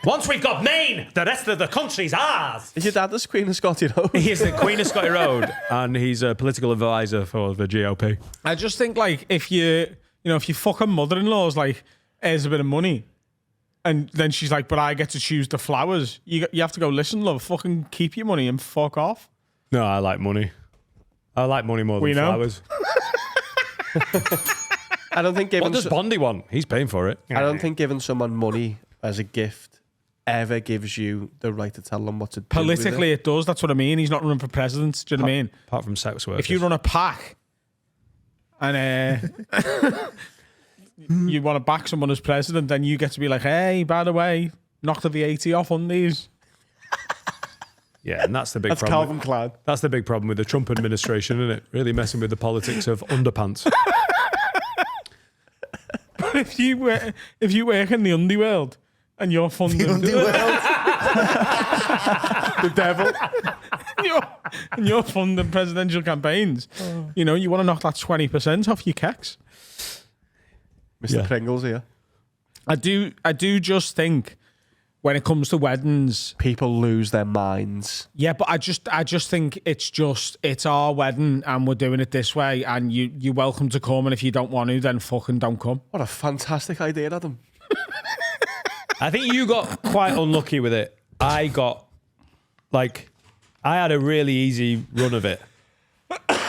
Once we've got Maine, the rest of the country's ours. Is your dad the Queen of Scotty Road? He is the Queen of Scotty Road, and he's a political advisor for the GOP. I just think, like, if your fucking mother-in-law's like, here's a bit of money, and then she's like, but I get to choose the flowers, you have to go, listen, love, fucking keep your money and fuck off. No, I like money. I like money more than flowers. I don't think giving. What does Bondi want? He's paying for it. I don't think giving someone money as a gift ever gives you the right to tell them what to do. Politically, it does. That's what I mean. He's not running for president. Do you know what I mean? Apart from sex workers. If you run a pack and you want to back someone as president, then you get to be like, hey, by the way, knock the VAT off on these. Yeah, and that's the big That's problem. Calvin Klein. That's the big problem with the Trump administration, isn't it? Really messing with the politics of underpants. But if you work in the underworld and you're funding The devil. and you're funding presidential campaigns, you want to knock that 20% off your kecks. Mr. Pringles here. I do just think when it comes to weddings, People lose their minds. yeah, but I just think it's our wedding and we're doing it this way, and you're welcome to come, and if you don't want to, then fucking don't come. What a fantastic idea, Adam. I think you got quite unlucky with it. I had a really easy run of it.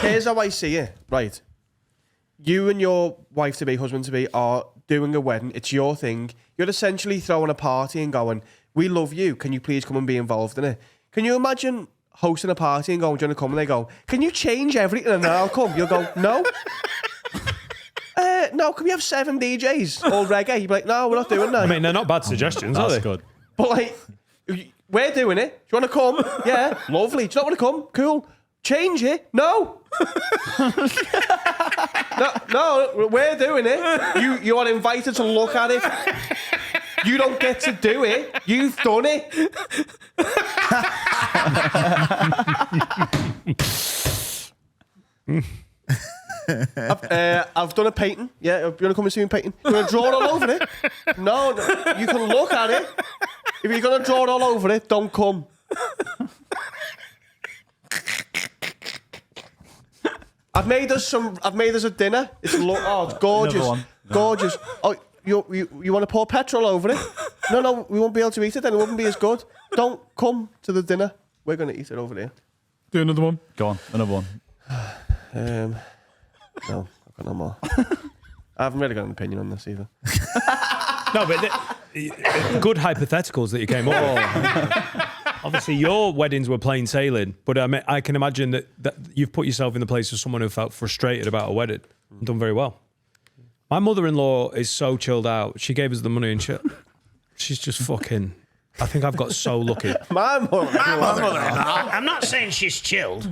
Here's how I see it. Right. You and your wife-to-be, husband-to-be are doing a wedding. It's your thing. You're essentially throwing a party and going, we love you. Can you please come and be involved in it? Can you imagine hosting a party and going, do you want to come? And they go, can you change everything and then I'll come? You'll go, no. No, can we have 7 DJs all reggae? You'd be like, no, we're not doing that. I mean, they're not bad suggestions, are they? That's good. But like, we're doing it. Do you want to come? Yeah, lovely. Do you not want to come? Cool. Change it? No. no, we're doing it. You are invited to look at it. You don't get to do it. You've done it. I've done a painting. Yeah, you want to come and see me painting? You want to draw all over it? No, you can look at it. If you're going to draw all over it, don't come. I've made us a dinner. It's gorgeous. Another one. Gorgeous. Oh, you want to pour petrol over it? No, we won't be able to eat it then. It wouldn't be as good. Don't come to the dinner. We're going to eat it over there. Do another one. Go on, another one. No, I've got no more. I haven't really got an opinion on this either. No, but good hypotheticals that you came up with. Obviously, your weddings were plain sailing, but I can imagine that you've put yourself in the place of someone who felt frustrated about a wedding and done very well. My mother-in-law is so chilled out. She gave us the money and she's just fucking... I think I've got so lucky. My mother-in-law. I'm not saying she's chilled. A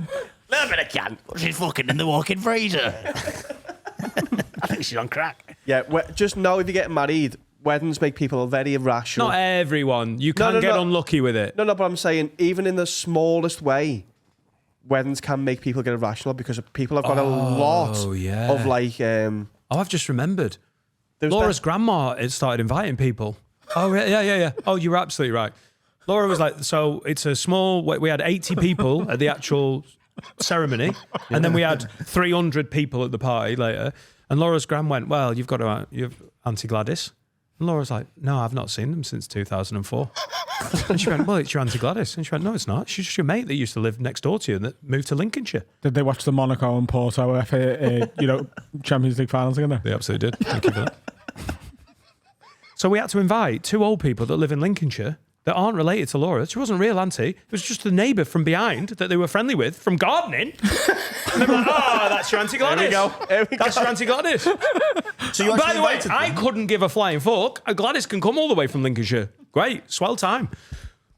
little bit of can, but she's fucking in the walk-in freezer. I think she's on crack. Yeah, just know if you get married, weddings make people very irrational. Not everyone. You can get unlucky with it. No, but I'm saying even in the smallest way, weddings can make people get irrational because people have got a lot of like... I've just remembered. Laura's grandma had started inviting people. Oh, yeah. Oh, you're absolutely right. Laura was like, so it's a small... We had 80 people at the actual ceremony, and then we had 300 people at the party later. And Laura's gran went, well, you've got Auntie Gladys. And Laura's like, no, I've not seen them since 2004. And she went, well, it's your Auntie Gladys. And she went, no, it's not. She's just your mate that used to live next door to you and that moved to Lincolnshire. Did they watch the Monaco and Porto Champions League finals together? They absolutely did. Thank you for that. So we had to invite 2 old people that live in Lincolnshire that aren't related to Laura. She wasn't a real auntie. It was just the neighbour from behind that they were friendly with from gardening. And they were like, oh, that's your Auntie Gladys. That's your Auntie Gladys. So you By the way, invited them? I couldn't give a flying fuck. Gladys can come all the way from Lincolnshire. Great, swell time.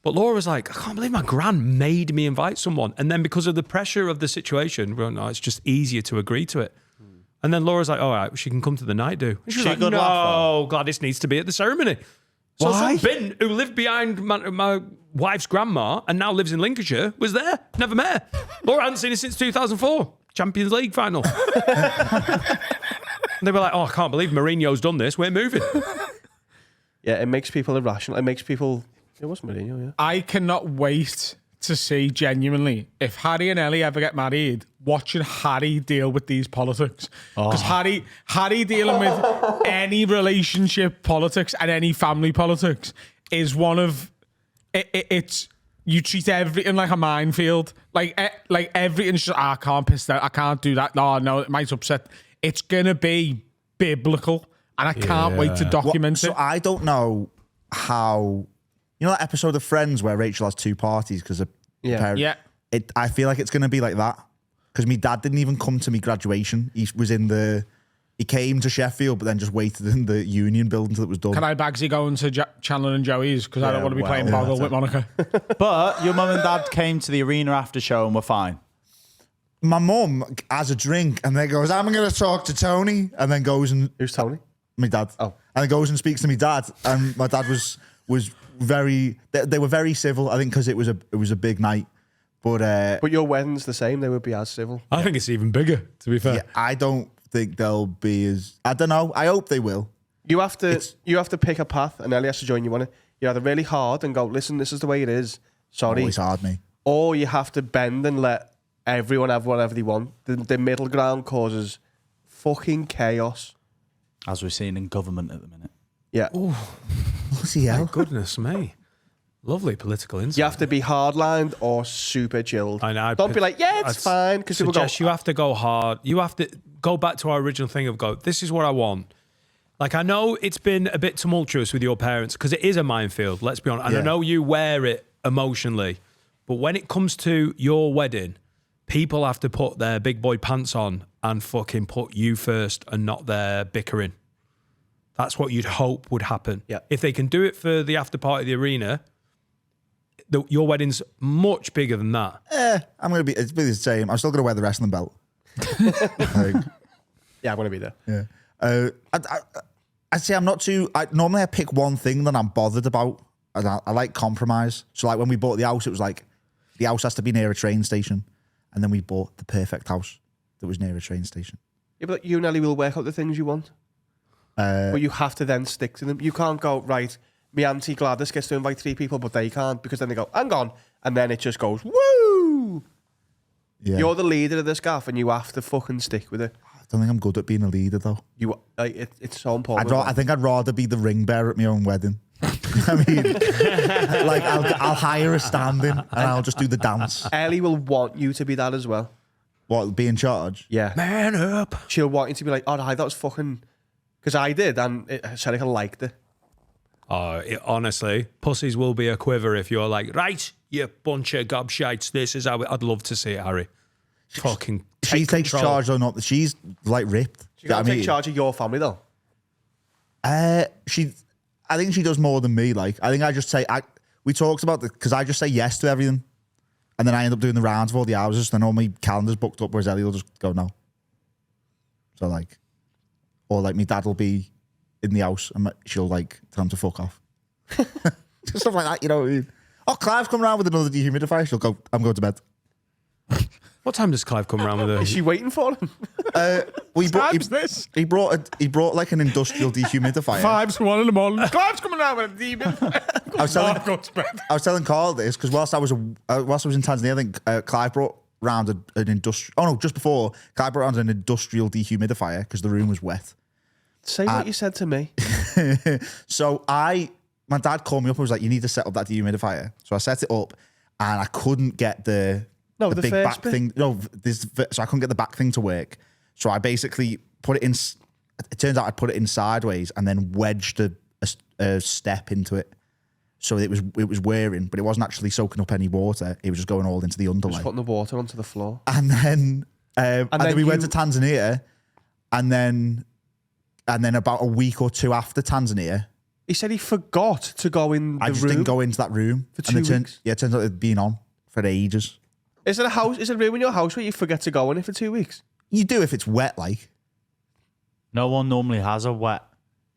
But Laura was like, I can't believe my gran made me invite someone. And then because of the pressure of the situation, well, no, it's just easier to agree to it. And then Laura's like, all right, she can come to the night do. And she was like, good no, Gladys needs to be at the ceremony. So Why? some bin who lived behind my wife's grandma and now lives in Lincolnshire was there. Never met her. Laura hadn't seen her since 2004. Champions League final. And they were like, oh, I can't believe Mourinho's done this. We're moving. Yeah, it makes people irrational. It makes people... It was Mourinho, yeah. I cannot wait to see genuinely if Harry and Ellie ever get married, watching Harry deal with these politics. Because Harry dealing with any relationship politics and any family politics is one of it's you treat everything like a minefield. Like everything's just I can't piss that, I can't do that. No, it might upset. It's gonna be biblical, and I can't wait to document it. So I don't know how. You know that episode of Friends where Rachel has 2 parties because of parents? Yeah. I feel like it's going to be like that because my dad didn't even come to me graduation. He came to Sheffield, but then just waited in the Union building until it was done. Can I Bagsy go into Chandler and Joey's because I don't want to be playing Boggle with Monica? But your mum and dad came to the arena after show and were fine. My mum has a drink and then goes, I'm going to talk to Tony, and then goes and... Who's Tony? My dad. Oh. And then goes and speaks to my dad, and my dad was very... They were very civil, I think, because it was a big night. But your wedding's the same. They would be as civil. I think it's even bigger, to be fair. yeah, I don't think they'll be as... I don't know. I hope they will. You have to pick a path, and Ellie has to join you on it. You're either really hard and go, listen, this is the way it is. Sorry. Always hard, me. Or you have to bend and let everyone have whatever they want. The middle ground causes fucking chaos. As we're seeing in government at the minute. Yeah. Bloody hell. Goodness me. Lovely political insight. You have to be hardlined or super chilled. I know. Don't be like, yeah, it's fine. Because people go, You have to go hard. You have to go back to our original thing of go, this is what I want. Like, I know it's been a bit tumultuous with your parents because it is a minefield, let's be honest. And I know you wear it emotionally. But when it comes to your wedding, people have to put their big boy pants on and fucking put you first and not their bickering. That's what you'd hope would happen. Yeah. If they can do it for the after party of the arena, your wedding's much bigger than that. I'm going to be... It's be the same. I'm still going to wear the wrestling belt. yeah, I'm going to be there. Yeah. I'd say I'm not too... Normally I pick one thing that I'm bothered about. And I like compromise. So like when we bought the house, it was like the house has to be near a train station. And then we bought the perfect house that was near a train station. Yeah, but you and Ellie will work out the things you want. But you have to then stick to them. You can't go, right, my Auntie Gladys gets to invite 3 people, but they can't, because then they go, hang on. And then it just goes, woo! Yeah. You're the leader of this gaff, and you have to fucking stick with it. I don't think I'm good at being a leader, though. It's so important. I think I'd rather be the ring bearer at my own wedding. I mean, like I'll hire a stand-in and I'll just do the dance. Ellie will want you to be that as well. What, be in charge? Yeah. Man up. She'll want you to be like, oh, that was fucking... Because I did, and Seneca liked it. Honestly, pussies will be a quiver if you're like, right, you bunch of gobshites, this is how I'd love to see it, Harry. Fucking She takes charge or not. She's like ripped. She can't take charge of your family, though. I think she does more than me. Like, I think I just say, we talked about because I just say yes to everything. And then I end up doing the rounds of all the houses. Then all my calendar's booked up, whereas Ellie will just go, no. So like, or like my dad will be in the house and she'll like tell him to fuck off. Stuff like that, you know what I mean? Oh, Clive's come around with another dehumidifier. She'll go, I'm going to bed. What time does Clive come around with Is she waiting for him? He brought like an industrial dehumidifier. 5 to 1 in the morning. Clive's coming around with a demon. I was telling Carl this because whilst I was in Tanzania, I think Clive brought round an industrial. Oh no, just before Clive brought round an industrial dehumidifier because the room was wet. Say what you said to me. So my dad called me up and was like, you need to set up that dehumidifier. So I set it up and I couldn't get the big back thing. No, so I couldn't get the back thing to work. So I basically put it in. It turns out I put it in sideways and then wedged a step into it. So it was wearing, but it wasn't actually soaking up any water. It was just going all into the underlay. Just putting the water onto the floor. And then we went to Tanzania, and then about a week or two after Tanzania, he said he forgot to go in the room. I just didn't go into that room for 2 weeks. Yeah, it turns out it'd been on for ages. Is it a room in your house where you forget to go in it for 2 weeks? You do if it's wet, like. No one normally has a wet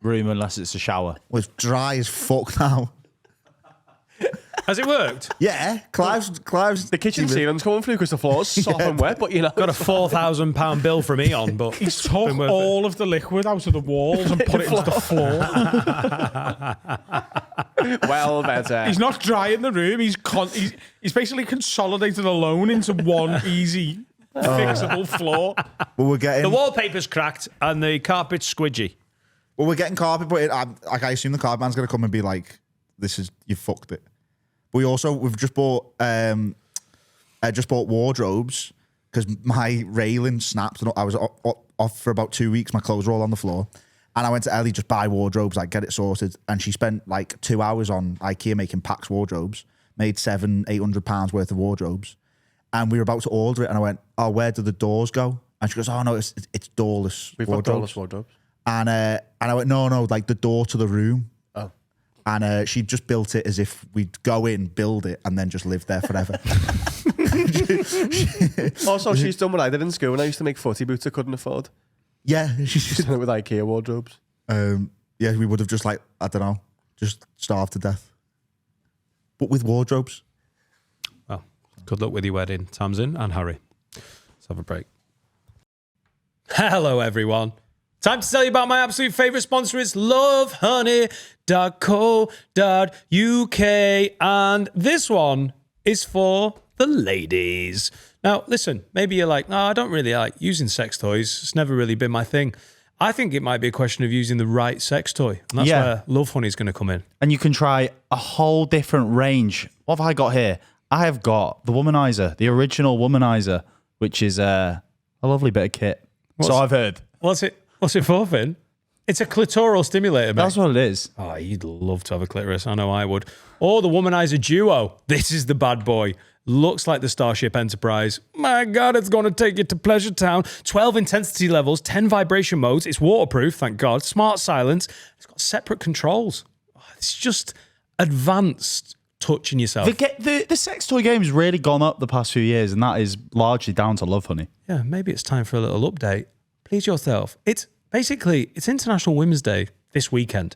room unless it's a shower. Well, it's dry as fuck now. Has it worked? Yeah, Clive's. The kitchen ceiling's coming through because the floor's soft and wet, but you know. Got a £4,000 bill from Eon, but He's took all of the liquid out of the walls and put it into the floor. Well, better. He's not drying the room. He's basically consolidated alone into one easy, fixable floor. Well, we're getting the wallpaper's cracked and the carpet's squidgy. Well, we're getting carpet, but I assume the carpet man's going to come and be like, you fucked it. We've just bought wardrobes because my railing snapped and I was off for about 2 weeks. My clothes were all on the floor. And I went to Ellie, just buy wardrobes, like get it sorted. And she spent like 2 hours on IKEA making Pax wardrobes, made £700-800 worth of wardrobes. And we were about to order it. And I went, oh, where do the doors go? And she goes, oh, no, it's doorless We've wardrobes. got doorless wardrobes. And I went, no, like the door to the room. Oh. And she just built it as if we'd go in, build it, and then just live there forever. Also, she's done what I did in school when I used to make footy boots I couldn't afford. Yeah. She's done it with IKEA wardrobes. Yeah, we would have just like, I don't know, just starved to death. But with wardrobes. Well, good luck with your wedding, Tamsin and Harry. Let's have a break. Hello, everyone. Time to tell you about my absolute favourite sponsor. It's lovehoney.co.uk. And this one is for the ladies. Now, listen, maybe you're like, no, I don't really like using sex toys. It's never really been my thing. I think it might be a question of using the right sex toy. And that's where Love Honey is going to come in. And you can try a whole different range. What have I got here? I have got the Womanizer, the original Womanizer, which is a lovely bit of kit. So I've heard. What's it for, Finn? It's a clitoral stimulator, mate. That's what it is. Oh, you'd love to have a clitoris. I know I would. Or the Womanizer Duo. This is the bad boy. Looks like the Starship Enterprise. My God, it's going to take you to Pleasure Town. 12 intensity levels, 10 vibration modes. It's waterproof, thank God. Smart silence. It's got separate controls. It's just advanced touching yourself. The sex toy game has really gone up the past few years, and that is largely down to Love Honey. Yeah, maybe it's time for a little update. Please yourself. It's International Women's Day this weekend.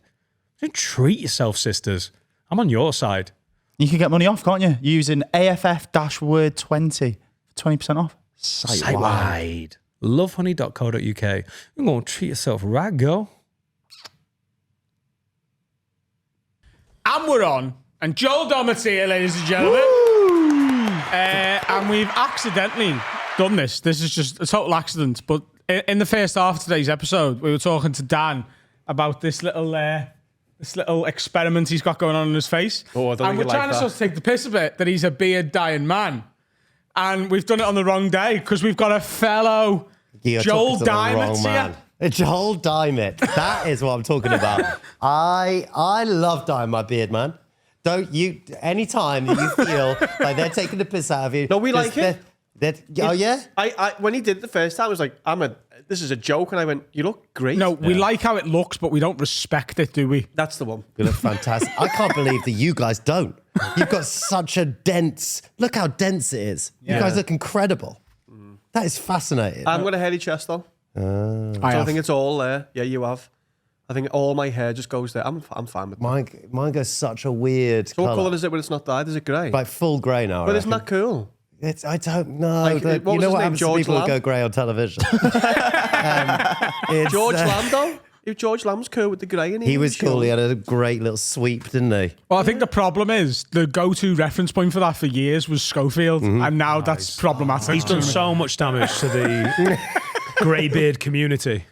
Don't treat yourself, sisters. I'm on your side. You can get money off, can't you? Using AFF-word 20 for 20% off. Site-wide. Lovehoney.co.uk. You're going to treat yourself right, girl. And we're on. And Joel Dommett's here, ladies and gentlemen. And we've accidentally done this. This is just a total accident. But in the first half of today's episode, we were talking to Dan about this little experiment he's got going on in his face. Oh, I don't and think we're trying to sort of take the piss a bit that he's a beard dying man. And we've done it on the wrong day because we've got a fellow Joel Dommett here. Joel Dommett. That is what I'm talking about. I love dyeing my beard, man. Don't you? Anytime that you feel like they're taking the piss out of you. No, we like it. Oh yeah. I when he did it the first time, I was like, this is a joke, and I went, you look great. No, we like how it looks, but we don't respect it, do we? That's the one. You look fantastic. I can't believe that you guys don't. You've got such a dense. Look how dense it is. You guys look incredible. That is fascinating. I've got a hairy chest though. I don't think it's all there. Yeah, you have. I think all my hair just goes there. I'm fine with that. Mine goes such a weird. So what colour is it when it's not dyed? Is it grey? Like full grey now. But isn't that cool? I don't know. Like, you know what happens to people who go grey on television? George Lamb though? If George Lamb's cool with the grey in it. He was cool. He had a great little sweep, didn't he? Well, I think the problem is the go-to reference point for that for years was Schofield, and now that's problematic. He's done so much damage to the greybeard community.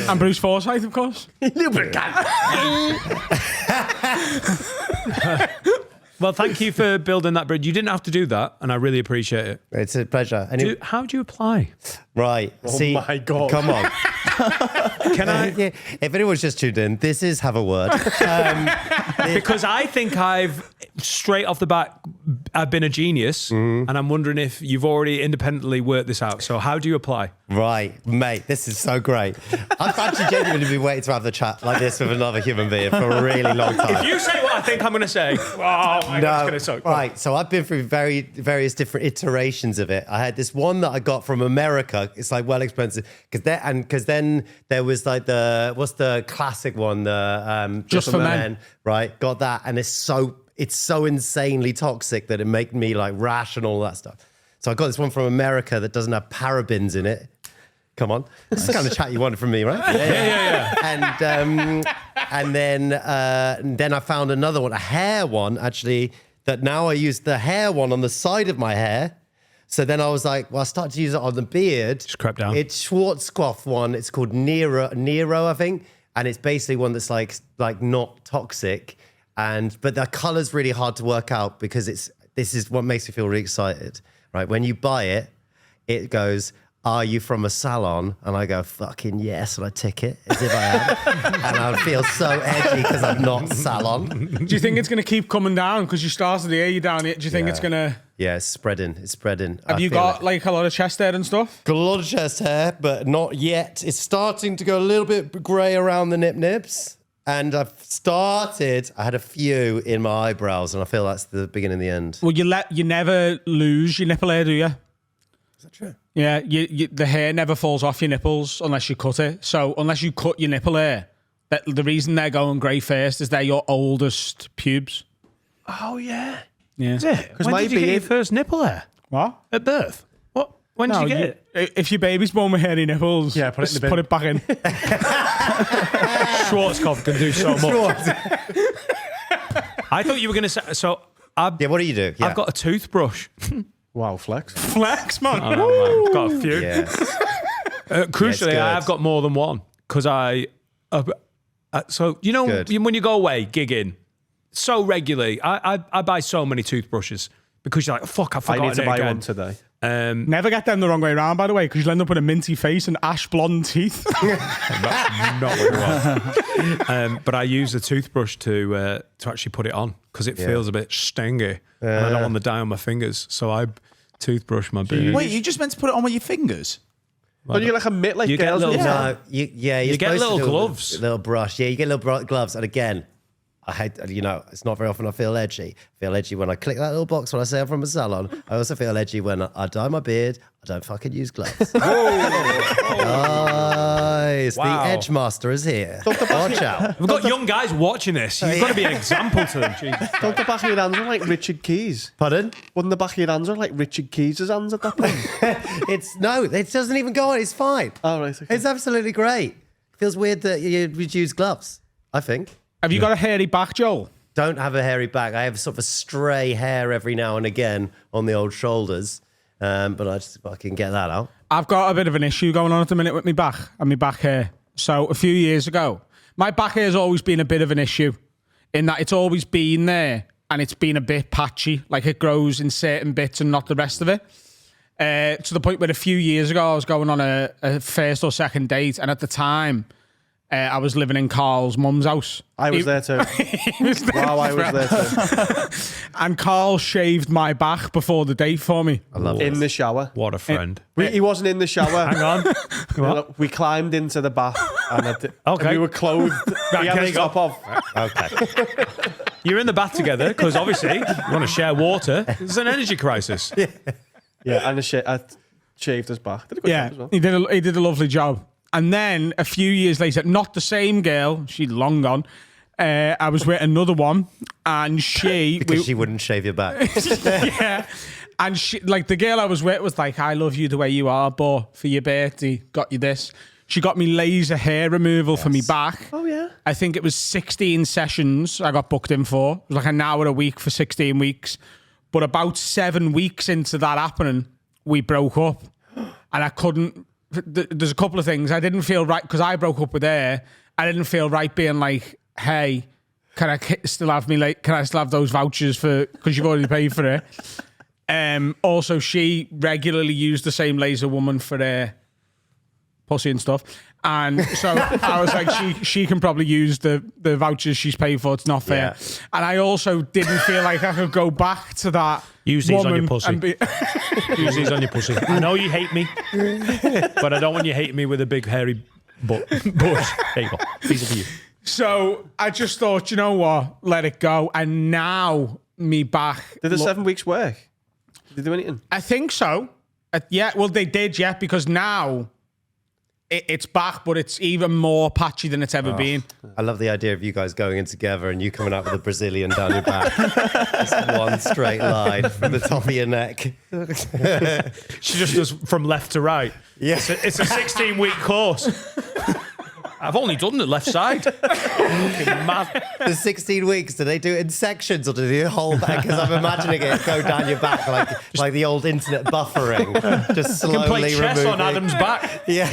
And Bruce Forsyth, of course. Well, thank you for building that bridge. You didn't have to do that, and I really appreciate it. It's a pleasure. How do you apply? Right. See, my God. Come on. Can I? Yeah, if anyone's just tuned in, this is Have a Word. Because I think straight off the bat, I've been a genius, and I'm wondering if you've already independently worked this out. So how do you apply? Right, mate, this is so great. I've actually genuinely been waiting to have the chat like this with another human being for a really long time. If you say what I think I'm going to say, oh my God, it's going to Right, so I've been through various different iterations of it. I had this one that I got from America. It's like well expensive because then there was like what's the classic one? The Just for Men. Right, got that, and it's so insanely toxic that it made me like rash and all that stuff. So I got this one from America that doesn't have parabens in it. Come on, this is the kind of chat you wanted from me, right? Yeah. And then I found another one, a hair one actually. That now I use the hair one on the side of my hair. So then I was like, well, I started to use it on the beard. Just crept down. It's Schwarzkopf one. It's called Nero, I think, and it's basically one that's like not toxic. But the color's really hard to work out because this is what makes me feel really excited, right? When you buy it, it goes, "Are you from a salon?" And I go, "Fucking yes," and I tick it as if I am, and I feel so edgy because I'm not salon. Do you think it's going to keep coming down because you started the air, you down it? Do you think it's going to? Yeah, it's spreading. Have you got like a lot of chest hair and stuff? Got a lot of chest hair, but not yet. It's starting to go a little bit grey around the nips. And I had a few in my eyebrows, and I feel that's the beginning and the end. Well, you never lose your nipple hair, do you? Is that true? Yeah, the hair never falls off your nipples unless you cut it. So unless you cut your nipple hair, the reason they're going grey first is they're your oldest pubes. Oh, yeah. Yeah. Is it? When did you get your first nipple hair? What? At birth? What? When did you get it? If your baby's born with hairy nipples, Yeah, put it in the bin. put it back in. Schwarzkopf can do so much. I thought you were going to say, Yeah, what do you do? Yeah. I've got a toothbrush. Wow, flex. Flex, man. I know, man. I've got a few. Yeah. Crucially, good. I've got more than one because so you know Good. when you go away gigging so regularly, I buy so many toothbrushes because you're like, fuck, I I forgot need to it buy again. one today. Never get them the wrong way around, by the way, because you'll end up with a minty face and ash blonde teeth. Not what we want. But I use a toothbrush to actually put it on because it feels a bit stingy and I don't want the dye on my fingers, so I toothbrush my beard. Wait, you just meant to put it on with your fingers? Don't you get like a mitt like You get girls? little- do? No, you You get supposed to little do gloves. A little brush. Yeah, you get little gloves. And again, I hate, it's not very often I feel edgy. I feel edgy when I click that little box when I say I'm from a salon. I also feel edgy when I dye my beard. I don't fucking use gloves. Nice. Wow. The Edge Master is here. Watch out. We've got young guys watching this. You've got to be an example to them. Jesus. Don't the back of your hands look like Richard Keys? Pardon? Wouldn't the back of your hands look like Richard Keys' hands at that point? It doesn't even go on. It's fine. Oh, right. Okay. It's absolutely great. Feels weird that you would use gloves, I think. Have you got a hairy back, Joel? Don't have a hairy back. I have sort of a stray hair every now and again on the old shoulders, but I just fucking get that out. I've got a bit of an issue going on at the minute with my back and my back hair. So a few years ago, my back hair has always been a bit of an issue in that it's always been there and it's been a bit patchy, like it grows in certain bits and not the rest of it. To the point where a few years ago, I was going on a first or second date, and at the time, I was living in Carl's mum's house. I was there too. Wow, I was there too. And Carl shaved my back before the date for me. I love In it. the shower. What a friend. He wasn't in the shower. Hang on. We climbed into the bath and, Okay. and we were clothed. We had there a you go. top off. Okay. You're in the bath together because obviously you want to share water. It's an energy crisis. Yeah, and I shaved his back. Did a good Yeah, job as well. he did a lovely job. And then a few years later, not the same girl, she'd long gone. I was with another one, and Because she wouldn't shave your back. yeah, and she, like the girl I was with was like, "I love you the way you are, but for your birthday, got you this." She got me laser hair removal for me back. Oh, yeah. I think it was 16 sessions I got booked in for. It was like an hour a week for 16 weeks. But about 7 weeks into that happening, we broke up, and I couldn't there's a couple of things I didn't feel right because I broke up with her. I didn't feel right being like, hey, can I still have those vouchers for because you've already paid for it. Also, she regularly used the same laser woman for her pussy and stuff. And so I was like, she can probably use the vouchers she's paid for. It's not fair. Yeah. And I also didn't feel like I could go back to that. Use these on your pussy. Be- Use these on your pussy. I know you hate me, but I don't want you hating me with a big hairy butt. There you go. These are for you. So I just thought, you know what? Let it go. And now me back. Did the 7 weeks work? Did they do anything? I think so. Yeah, well, they did, yeah, because now it's back, but it's even more patchy than it's ever been. I love the idea of you guys going in together and you coming out with a Brazilian down your back. Just one straight line from the top of your neck. She just does from left to right. Yeah. It's a 16-week course. I've only done the left side. Fucking mad. The 16 weeks, do they do it in sections or do they hold that? Because I'm imagining it go down your back like the old internet buffering. Just slowly You can play chess removing. on Adam's back. Yeah.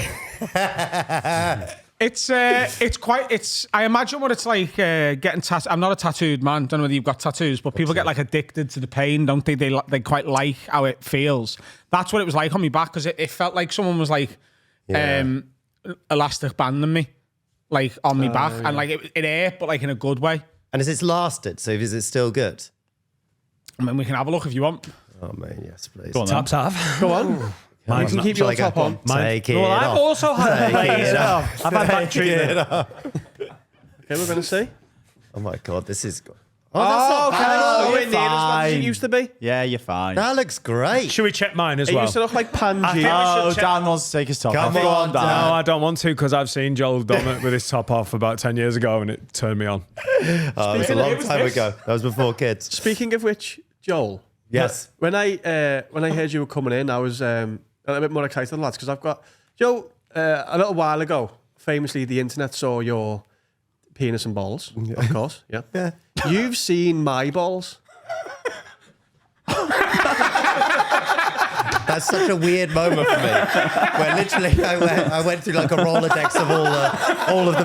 It's I imagine what it's like getting tattooed. I'm not a tattooed man. Don't know whether you've got tattoos, but people get like addicted to the pain, don't they? They quite like how it feels. That's what it was like on my back because it felt like someone was like elastic banding me, like on my back, and like it hurt, but like in a good way. And has it lasted? So is it still good? I mean, we can have a look if you want. Oh, man, yes, please. Go on, then. Taps have. Go on. You can keep your top on. Take it Well, off. I've also had Take it off. I've had back treatment. Okay, we're going to see. Oh, my God, this is... Oh, that's not okay. bad. Oh, you're we're near as bad as it fine. used to be. Yeah, you're fine. That looks great. Should we check mine as It well? used to look like Panji. Oh, check- Dan wants to take his top Come off. on, Go on, Dan. Dan. No, I don't want to because I've seen Joel Dommett with his top off about 10 years ago and it turned me on. It was a long time ago. That was before kids. Speaking of which, Joel. Yes. When I heard you were coming in, I was a little bit more excited than lads because I've got Joe. A little while ago, famously, the internet saw your penis and balls. Of course, yeah. Yeah. You've seen my balls. That's such a weird moment for me. Where literally I went through like a Rolodex of all of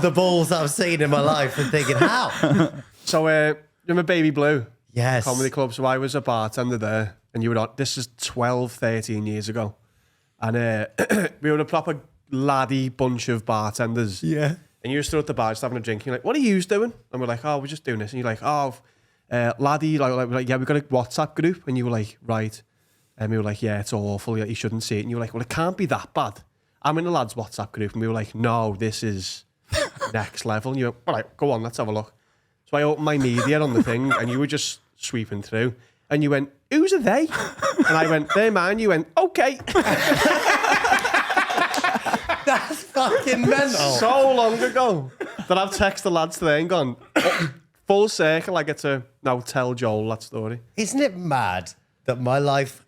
the balls that I've seen in my life and thinking, how? So, remember Baby Blue? Yes. Comedy Club. So I was a bartender there, and you were on. This is 12, 13 years ago, and we were a proper laddie bunch of bartenders. Yeah. And you were stood at the bar just having a drink. And you're like, "What are you doing?" And we're like, "Oh, we're just doing this." And you're like, "Oh, laddie, like, yeah, we've got a WhatsApp group." And you were like, "Right." And we were like, "Yeah, it's awful. You shouldn't see it." And you were like, "Well, it can't be that bad." I'm in the lads' WhatsApp group, and we were like, "No, this is next level." And you were, "All right, go on, let's have a look." So I opened my media on the thing, and you were just sweeping through. And you went, "Whose are they?" And I went, "They're mine." You went, "Okay." That's fucking mental. So long ago that I've texted the lads today and gone, full circle, I get to now tell Joel that story. Isn't it mad that my life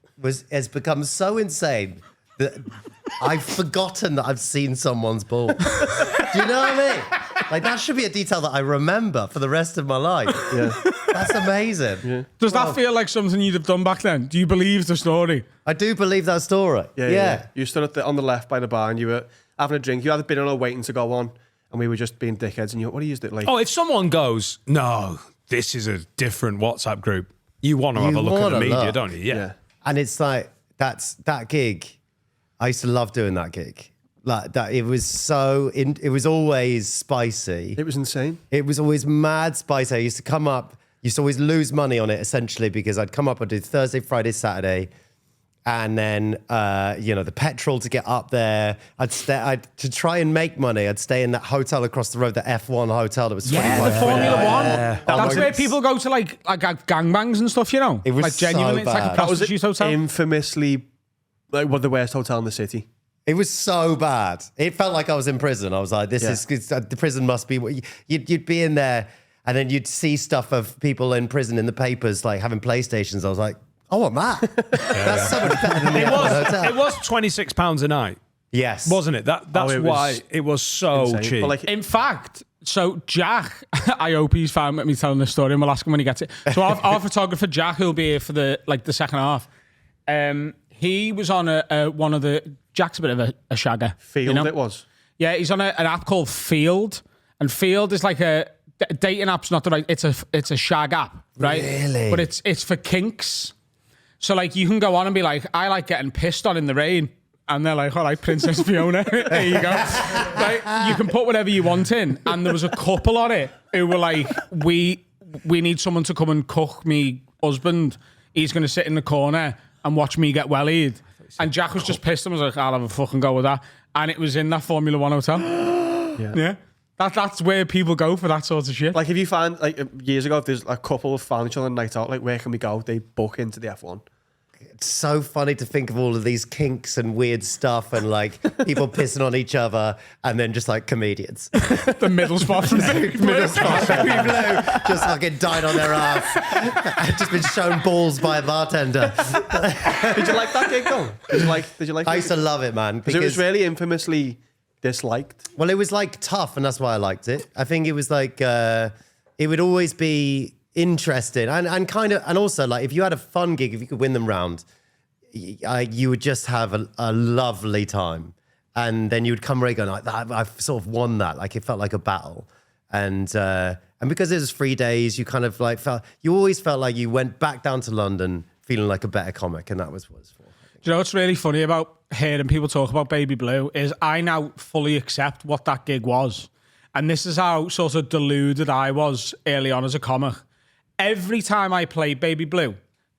has become so insane that I've forgotten that I've seen someone's ball? Do you know what I mean? Like, that should be a detail that I remember for the rest of my life. Yeah. That's amazing. Yeah. Does that feel like something you'd have done back then? Do you believe the story? I do believe that story. Yeah. You stood on the left by the bar and you were having a drink. You had been on waiting to go on, and we were just being dickheads. And you, what do you do? Like, Oh, if someone goes, no, this is a different WhatsApp group, you want to have a look at the media, don't you? Yeah. And it's like, that gig, I used to love doing that gig. Like that, it was it was always spicy. It was insane. It was always mad spicy. I used to come up, used to always lose money on it essentially because I'd come up, I'd do Thursday, Friday, Saturday. And then, the petrol to get up there. To try and make money, I'd stay in that hotel across the road, the F1 hotel that was Yeah, 25 the Formula quid. One. Yeah. That's where people go to like gangbangs and stuff, you know? It was like genuinely, so it's like a bad. That was prostitute hotel. infamously like the worst hotel in the city. It was so bad. It felt like I was in prison. I was like, the prison must be, you'd be in there and then you'd see stuff of people in prison in the papers, like having PlayStations. I was like, I want that. That's so much better than the F1 hotel. It was £26 a night, Yes. wasn't it? That's it was why it was so insane. cheap. But like, In fact, so Jack, I hope he's fine with me telling this story and we'll ask him when he gets it. So our photographer, Jack, who'll be here for the second half, he was on one of the Jack's a bit of a shagger. Field it was. Yeah, he's on an app called Field, and Field is like a dating app's not the right. It's a shag app, right? Really? But it's for kinks. So like you can go on and be like, I like getting pissed on in the rain. And they're like, all right, Princess Fiona, there you go. Like, you can put whatever you want in. And there was a couple on it who were like, we need someone to come and cook me husband. He's going to sit in the corner and watch me get wellied. And Jack was just pissed and was like, I'll have a fucking go with that. And it was in that Formula One hotel. Yeah. That's where people go for that sort of shit. Like if you find, like years ago, if there's a couple of found each other on a night out, like where can we go? They book into the F1. It's so funny to think of all of these kinks and weird stuff and like people pissing on each other and then just like comedians. The middle spot from Middle spot, Baby Blue, just fucking died on their ass. Just been shown balls by a bartender. Did you like that gig though? Did you like I used to love it, man. Because it was really infamously disliked. Well, it was like tough, and that's why I liked it. I think it was like it would always be interesting and kind of, and also like if you had a fun gig, if you could win them round, you would just have a lovely time, and then you would come away going like, I've sort of won that. Like it felt like a battle, and because it was 3 days, you kind of like you always felt like you went back down to London feeling like a better comic, and that was what it was for. Do you know what's really funny about hearing people talk about Baby Blue is I now fully accept what that gig was. And this is how sort of deluded I was early on as a comic. Every time I played Baby Blue,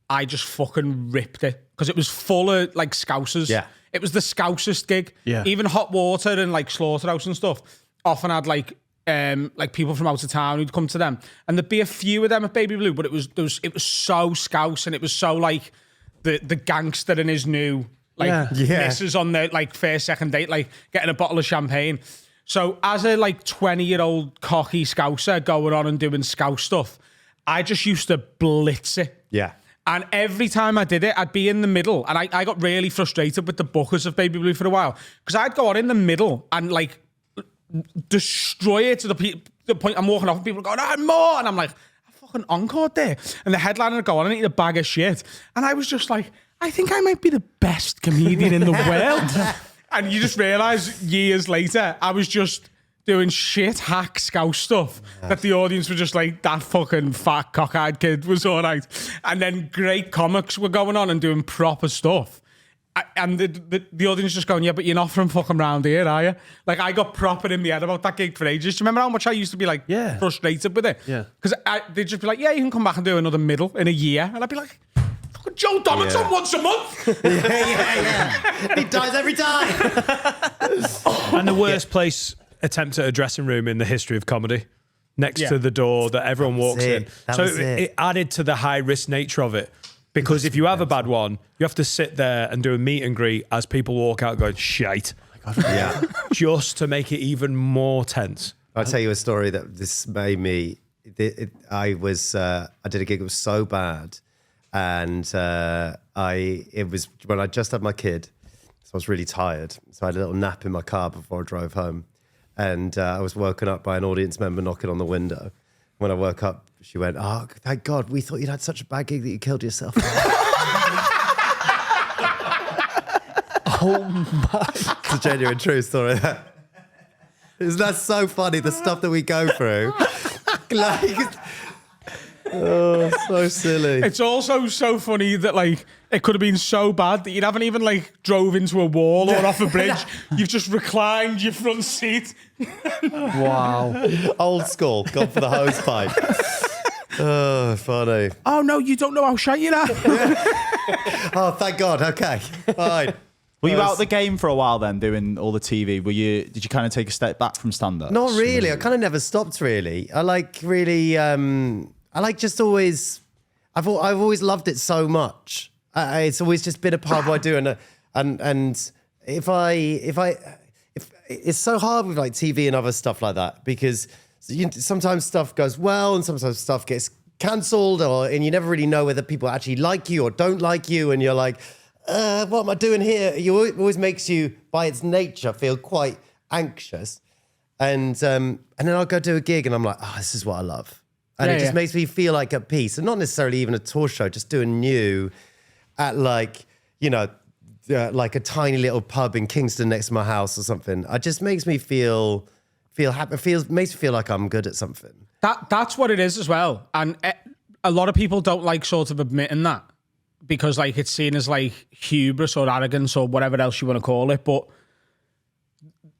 I just fucking ripped it because it was full of like Scousers. Yeah. It was the Scousest gig. Yeah. Even Hot Water and like Slaughterhouse and stuff often had like people from out of town who'd come to them. And there'd be a few of them at Baby Blue, but it was so Scouse and it was so like the gangster in his new like missus on their like first, second date, like getting a bottle of champagne. So as a like 20-year-old cocky Scouser going on and doing Scouse stuff, I just used to blitz it. Yeah. And every time I did it, I'd be in the middle. And I got really frustrated with the bookers of Baby Blue for a while. Because I'd go on in the middle and like destroy it to the point I'm walking off and people are going, more. And I'm like, I fucking encored there. And the headliner would go on and eat a bag of shit. And I was just like, I think I might be the best comedian in the world. And you just realise years later, I was just doing shit hack Scouse stuff that the audience were just like, that fucking fat cockeyed kid was all right. And then great comics were going on and doing proper stuff. And the audience just going, yeah, but you're not from fucking round here, are you? Like, I got proper in my head about that gig for ages. Do you remember how much I used to be like frustrated with it? Yeah. Because they'd just be like, yeah, you can come back and do another middle in a year. And I'd be like, fucking Joe Dommett's on once a month. Yeah. He dies every time. And the worst place attempt at a dressing room in the history of comedy, next to the door that everyone walks in. So it added to the high risk nature of it. Because if you have a bad one, you have to sit there and do a meet and greet as people walk out going, shite. Yeah. Just to make it even more tense. I'll tell you a story that this made me. I did a gig that was so bad, and it was when I just had my kid, so I was really tired. So I had a little nap in my car before I drove home, and I was woken up by an audience member knocking on the window. When I woke up, she went, "Oh, thank God, we thought you'd had such a bad gig that you killed yourself." Oh my! It's a genuine true story. Isn't that so funny? The stuff that we go through, like, oh, so silly. It's also so funny that like it could have been so bad that you haven't even like drove into a wall or off a bridge. You've just reclined your front seat. Wow. Old school. Gone for the hose pipe. Oh, funny. Oh no, you don't know how shy you are. Oh, thank God. Okay, fine. Were you out the game for a while then, doing all the TV? Did you kind of take a step back from stand-up? Not really. I kind of never stopped. Really. I like just always. I've always loved it so much. It's always just been a part of what I do, and if it's so hard with like TV and other stuff like that because sometimes stuff goes well and sometimes stuff gets cancelled, and you never really know whether people actually like you or don't like you, and you're like, what am I doing here? It always makes you, by its nature, feel quite anxious, and then I'll go do a gig and I'm like, oh, this is what I love, and it just makes me feel like at peace, and not necessarily even a tour show, just doing new at like, like a tiny little pub in Kingston next to my house or something. It just makes me feel happy. Makes me feel like I'm good at something. That's what it is as well. And a lot of people don't like sort of admitting that because like it's seen as like hubris or arrogance or whatever else you want to call it. But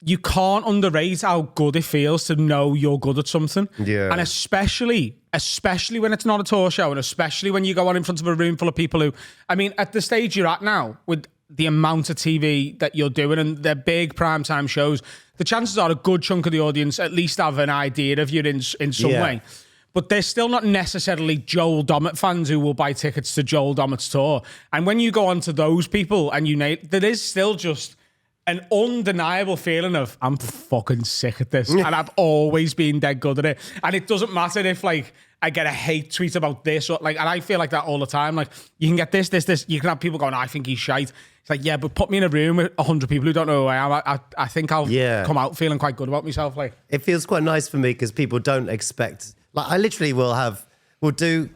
you can't underrate how good it feels to know you're good at something. Yeah. And especially when it's not a tour show and especially when you go on in front of a room full of people who, I mean, at the stage you're at now with the amount of TV that you're doing and they're big primetime shows, the chances are a good chunk of the audience at least have an idea of you in some way. But they're still not necessarily Joel Dommett fans who will buy tickets to Joel Dommett's tour. And when you go on to those people and there is still just an undeniable feeling of, I'm fucking sick at this. And I've always been dead good at it. And it doesn't matter if like I get a hate tweet about this or like, and I feel like that all the time. Like you can get this. You can have people going, I think he's shite. It's like, yeah, but put me in a room with 100 people who don't know who I am. I think I'll come out feeling quite good about myself. Like it feels quite nice for me because people don't expect, like I literally will do,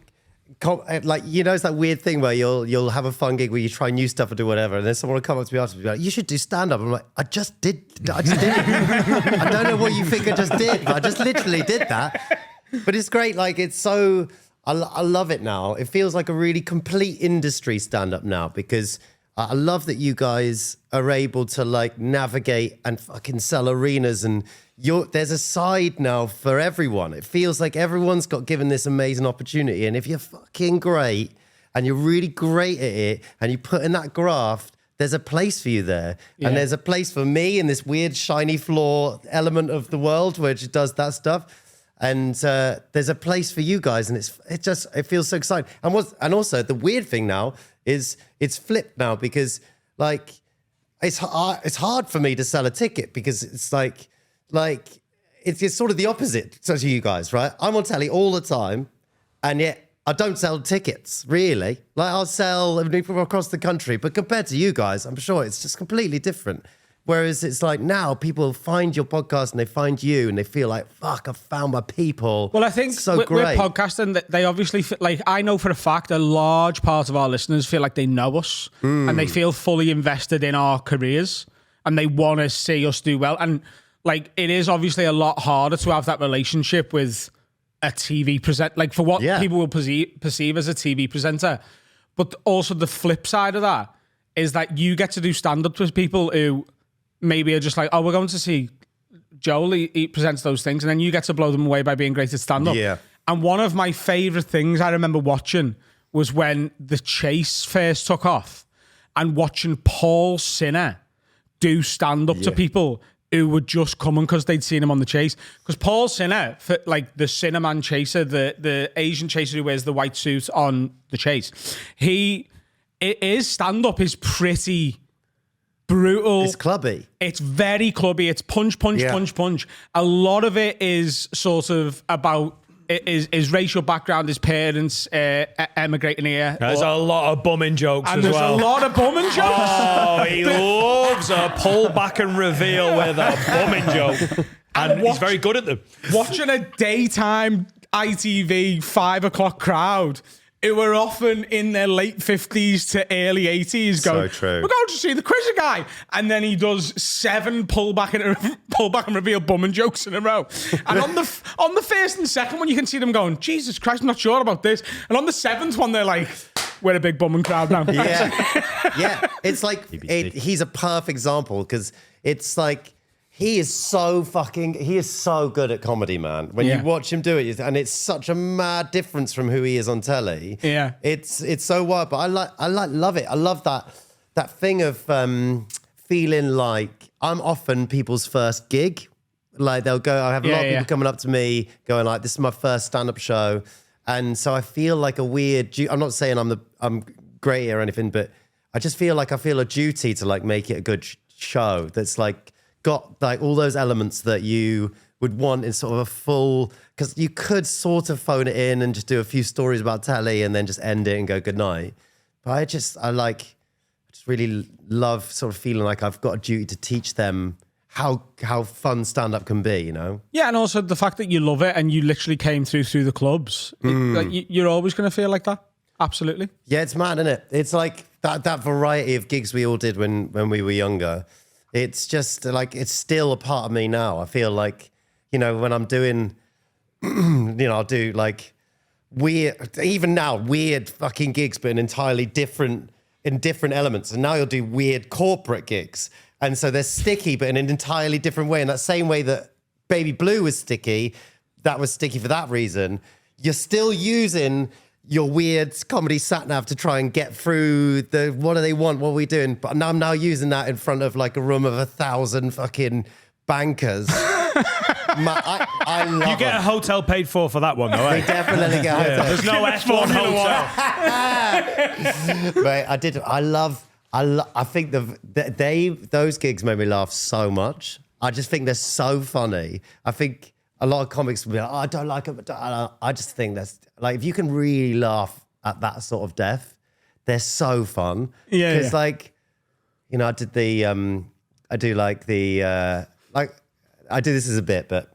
like, you know, it's that weird thing where you'll have a fun gig where you try new stuff or do whatever, and then someone will come up to me after and be like, you should do stand-up. I'm like, I just did it. I don't know what you think I just did, but I just literally did that. But it's great. Like, it's so, I love it now. It feels like a really complete industry stand-up now because I love that you guys are able to like navigate and fucking sell arenas and there's a side now for everyone. It feels like everyone's got given this amazing opportunity. And if you're fucking great and you're really great at it and you put in that graft, there's a place for you there. Yeah. And there's a place for me in this weird shiny floor element of the world which does that stuff. And there's a place for you guys. And it feels so exciting. And also the weird thing now is it's flipped now because like it's hard for me to sell a ticket because it's like it's sort of the opposite to you guys, right? I'm on telly all the time, and yet I don't sell tickets, really. Like I'll sell people across the country, but compared to you guys, I'm sure it's just completely different. Whereas it's like now people find your podcast and they find you and they feel like, fuck, I've found my people. Well, I think so great. With podcasting, they obviously, like I know for a fact a large part of our listeners feel like they know us and they feel fully invested in our careers and they want to see us do well. And like, it is obviously a lot harder to have that relationship with a TV presenter, like for what people will perceive as a TV presenter. But also the flip side of that is that you get to do stand-ups with people who maybe are just like, oh, we're going to see Joel, he presents those things, and then you get to blow them away by being great at stand-up. Yeah. And one of my favourite things I remember watching was when The Chase first took off and watching Paul Sinner do stand-up to people who were just coming because they'd seen him on The Chase. Because Paul Sinner, like the Cinnamon Chaser, the Asian chaser who wears the white suit on The Chase, his stand-up is pretty brutal. It's clubby. It's very clubby. It's punch. A lot of it is sort of about his racial background, his parents emigrating here. There's a lot of bumming jokes and as well. There's a lot of bumming jokes. Oh, he loves a pull back and reveal with a bumming joke. And he's very good at them. Watching a daytime ITV 5 o'clock crowd who were often in their late 50s to early 80s going, so true. We're going to see the Quizzer guy. And then he does 7 pull back and reveal bumming jokes in a row. And on the first and second one, you can see them going, Jesus Christ, I'm not sure about this. And on the 7th one, they're like, we're a big bumming crowd now. Yeah. It's like, he's a perfect example because it's like, he is so good at comedy, man. When you watch him do it, and it's such a mad difference from who he is on telly. Yeah. It's so wild, but I love it. I love that thing of feeling like I'm often people's first gig. Like they'll go, I have a lot of people coming up to me going like, this is my first stand-up show. And so I feel like a weird, I'm not saying I'm great or anything, but I just feel like I feel a duty to like make it a good show that's like, got like all those elements that you would want in sort of a full, because you could sort of phone it in and just do a few stories about telly and then just end it and go good night. But I just really love sort of feeling like I've got a duty to teach them how fun stand-up can be, you know? Yeah, and also the fact that you love it and you literally came through the clubs. Like, you're always going to feel like that. Absolutely. Yeah, it's mad, isn't it? It's like, that variety of gigs we all did when we were younger, it's just like, it's still a part of me now. I feel like, when I'm doing, I'll do like weird, even now, weird fucking gigs, but in different elements. And now you'll do weird corporate gigs. And so they're sticky, but in an entirely different way. In that same way that Baby Blue was sticky, that was sticky for that reason. You're still using your weird comedy sat-nav to try and get through what do they want, what are we doing? But I'm now using that in front of like a room of 1,000 fucking bankers. I love You get a hotel paid for that one, though, They definitely get a hotel. There's no F1 hotel. Mate, I think those gigs made me laugh so much. I just think they're so funny. I think a lot of comics will be like, I don't like it, but I just think that's like, if you can really laugh at that sort of death, they're so fun. Yeah. Because like, I did I do this as a bit, but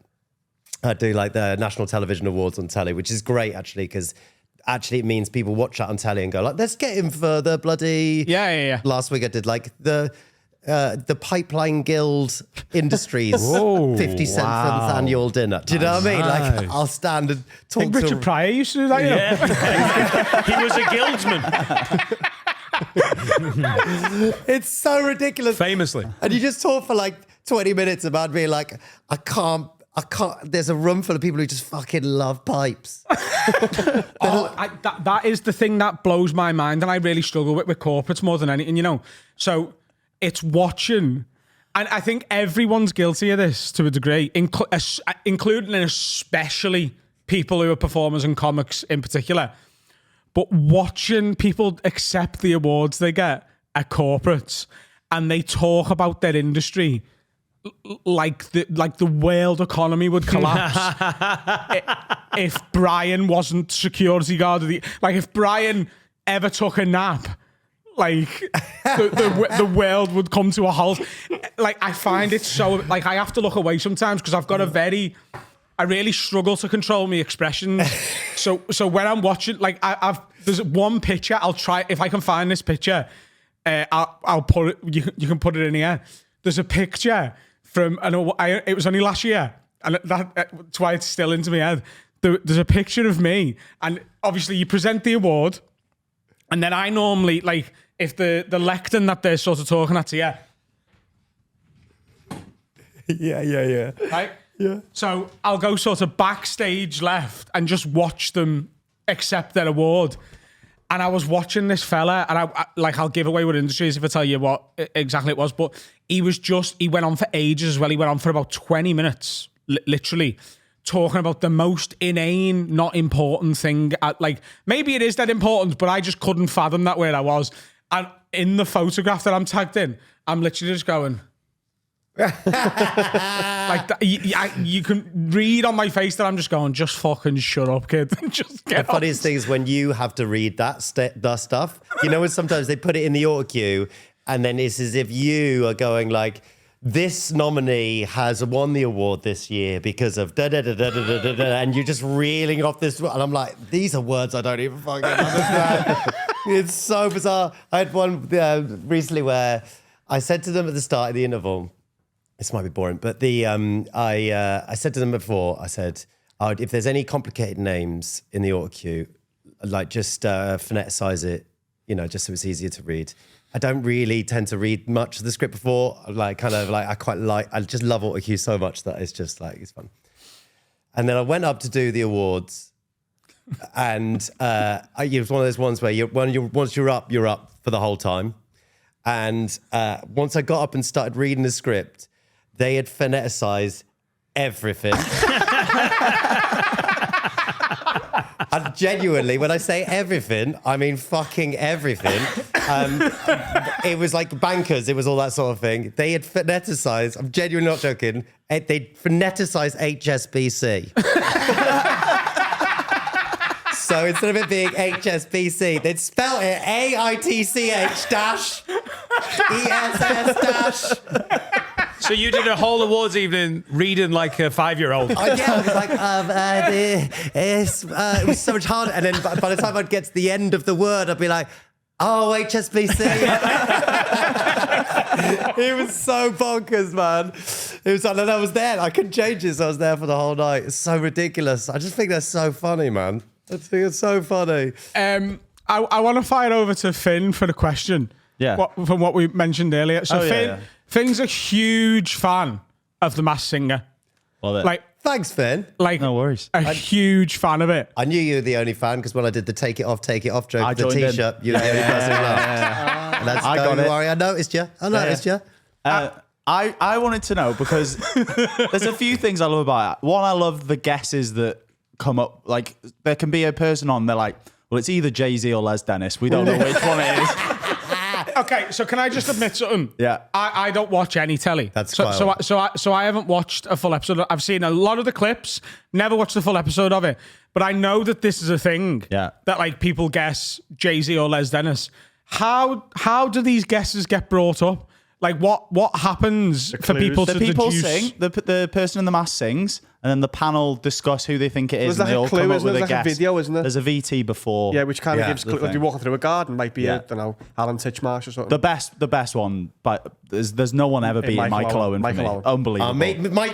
I do like the National Television Awards on telly, which is great actually, because actually it means people watch that on telly and go like, let's get him for the bloody... Yeah. Last week I did like the Pipeline Guild Industries 57th annual dinner. Do you know what I mean? Like, I'll stand and talk I think Richard Pryor used to do that, He was a guildsman. It's so ridiculous. Famously. And you just talk for like 20 minutes about being like, I can't, there's a room full of people who just fucking love pipes. That is the thing that blows my mind, and I really struggle with corporates more than anything, So it's watching, and I think everyone's guilty of this to a degree, including and especially people who are performers and comics in particular. But watching people accept the awards they get at corporates, and they talk about their industry like the world economy would collapse if Brian wasn't security guard of if Brian ever took a nap, like the world would come to a halt. Like, I find it so, like, I have to look away sometimes because I've got I really struggle to control my expressions. So when I'm watching, like, there's one picture, I'll try, if I can find this picture, I'll put it, you can put it in here. There's a picture from, it was only last year, and that's why it's still into my head. There's a picture of me, and obviously you present the award, and then I normally, like, if the lectern that they're sort of talking at, yeah. Yeah. Right? Yeah. So I'll go sort of backstage left and just watch them accept their award. And I was watching this fella, and I'll give away what industry is if I tell you what exactly it was, but he went on for ages as well. He went on for about 20 minutes, literally, talking about the most inane, not important thing. Like, maybe it is that important, but I just couldn't fathom that where I was. And in the photograph that I'm tagged in, I'm literally just going... like that, you can read on my face that I'm just going, just fucking shut up, kid. Just get the funniest thing is when you have to read that stuff, when sometimes they put it in the auto cue and then it's as if you are going like, this nominee has won the award this year because of da-da-da-da-da-da-da, and you're just reeling off this, and I'm like, these are words I don't even fucking understand. It's so bizarre. I had one recently where I said to them at the start of the interval, this might be boring, but I said to them before, I said, if there's any complicated names in the auto cue, like just phoneticize it, just so it's easier to read. I don't really tend to read much of the script before. I just love auto cue so much that it's just like, it's fun. And then I went up to do the awards, and it was one of those ones where once you're up for the whole time. And once I got up and started reading the script, they had phoneticized everything. And genuinely, when I say everything, I mean fucking everything. It was like bankers, it was all that sort of thing. They had phoneticized, I'm genuinely not joking, they'd phoneticized HSBC. So instead of it being HSBC, they'd spell it AITCH-ESS-. So you did a whole awards evening reading like a 5-year-old. Yeah, I was like, it was so much harder. And then by the time I'd get to the end of the word, I'd be like, Oh, HSBC. It was so bonkers, man. It was like, and I was there. I couldn't change it, so I was there for the whole night. It's so ridiculous. I just think they're so funny, man. I think it's so funny. I want to fire over to Finn for the question. Yeah. From what we mentioned earlier. So Oh, Finn, yeah. Finn's a huge fan of The Masked Singer. Love it. Like Thanks, Finn. No worries. A huge fan of it. I knew you were the only fan because when I did the take it off joke I with the joined in. T-shirt, you were the only person who laughed. And that's I got don't it. worry, I noticed you. I wanted to know because there's a few things I love about it. One, I love the guesses that come up. Like, there can be a person on, they're like, well, it's either Jay-Z or Les Dennis. We don't know which one it is. Okay, so can I just admit something? Yeah. I don't watch any telly. That's so, quite so I haven't watched a full episode. I've seen a lot of the clips, never watched the full episode of it. But I know that this is a thing. Yeah. That like people guess Jay-Z or Les Dennis. How do these guesses get brought up? Like what happens for clues. people The to people deduce? sing, the person in the mask sings, and then the panel discuss who they think it is, There's and they like a all clue, come up isn't with there? a There's like a guess. video, isn't there? There's a VT before. Yeah, which kind of Yeah, gives the clues. Like thing. you're walking through a garden, might be, Yeah. I don't know, Alan Titchmarsh or something. The best one, but there's no one ever beating Michael Owen for me. Michael Owen. Unbelievable.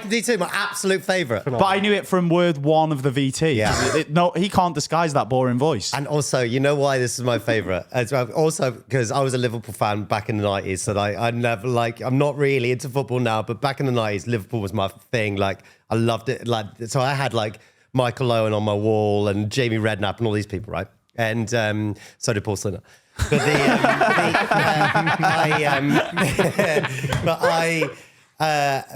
Me too, my absolute favourite. But I knew it from word one of the VT. Yeah. No, he can't disguise that boring voice. And also, you know why this is my favourite? As well, also, because I was a Liverpool fan back in the 90s, so I never, I'm not really into football now, but back in the 90s, Liverpool was my thing. Like, I loved it. Like, so I had, Michael Owen on my wall and Jamie Redknapp and all these people, right? And so did Paul Slinger. But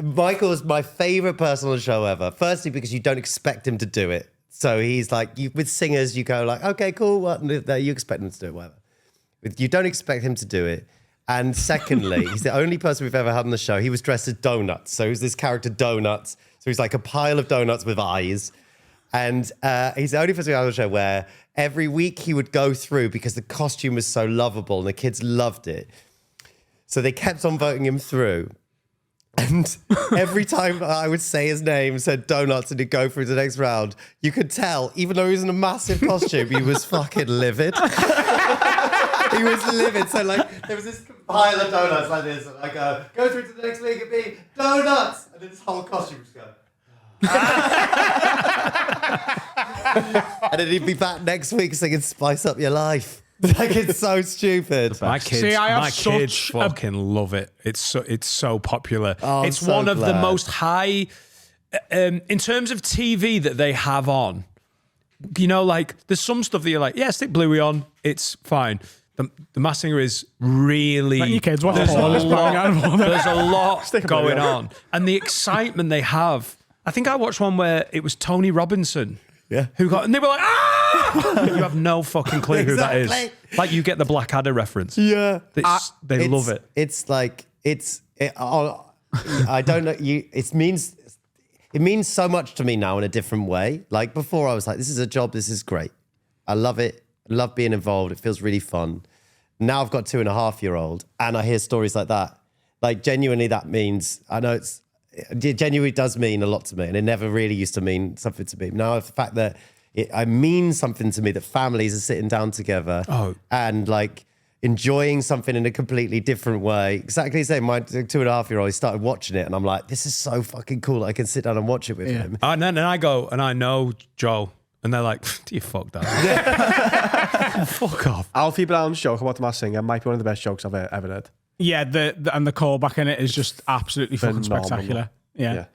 Michael's my favourite person on the show ever. Firstly, because you don't expect him to do it. So he's like, with singers, you go like, okay, cool. What? You expect him to do it, whatever. You don't expect him to do it. And secondly, he's the only person we've ever had on the show. He was dressed as Donuts. So he's this character Donuts. So he's like a pile of donuts with eyes. And he's the only person we've had on the show where every week he would go through because the costume was so lovable and the kids loved it. So they kept on voting him through. And every time I would say his name, said Donuts, and he'd go through the next round, you could tell, even though he was in a massive costume, he was fucking livid. He was livid. So there was this pile of donuts like this, and I go through to the next week and be Donuts, and then this whole costume would just go. And then he'd be back next week singing "Spice Up Your Life." It's so stupid. My kids, See, I have my kids such fucking love it. It's so popular. Oh, I'm it's so one of the glad. most high in terms of TV that they have on. You know, there's some stuff that you're like, yeah, stick Bluey on, it's fine. The Masked Singer is really. Let your kids watch there's porn, a it's bang out of lot, order. there's a lot Bluey going on. on, and the excitement they have. I think I watched one where it was Tony Robinson. Yeah. Who got, and they were like, ah! You have no fucking clue who that is. Exactly. Like you get the Blackadder reference. Yeah. They love it. I don't know. It means so much to me now in a different way. Like before, I was like, this is a job. This is great. I love it. I love being involved. It feels really fun. Now I've got 2.5-year-old and I hear stories like that. Like genuinely, that means, I know it genuinely does mean a lot to me. And it never really used to mean something to me. Now the fact that it means something to me that families are sitting down together and enjoying something in a completely different way. Exactly the same. My 2.5-year-old, he started watching it and I'm like, this is so fucking cool. I can sit down and watch it with him. And then I go and I know Joe, and they're like, "Do you fuck that? Fuck off." Alfie Brown's joke about the Masked Singer might be one of the best jokes I've ever heard. Yeah, and the callback in it is just absolutely fucking Phenomenal. spectacular. Yeah.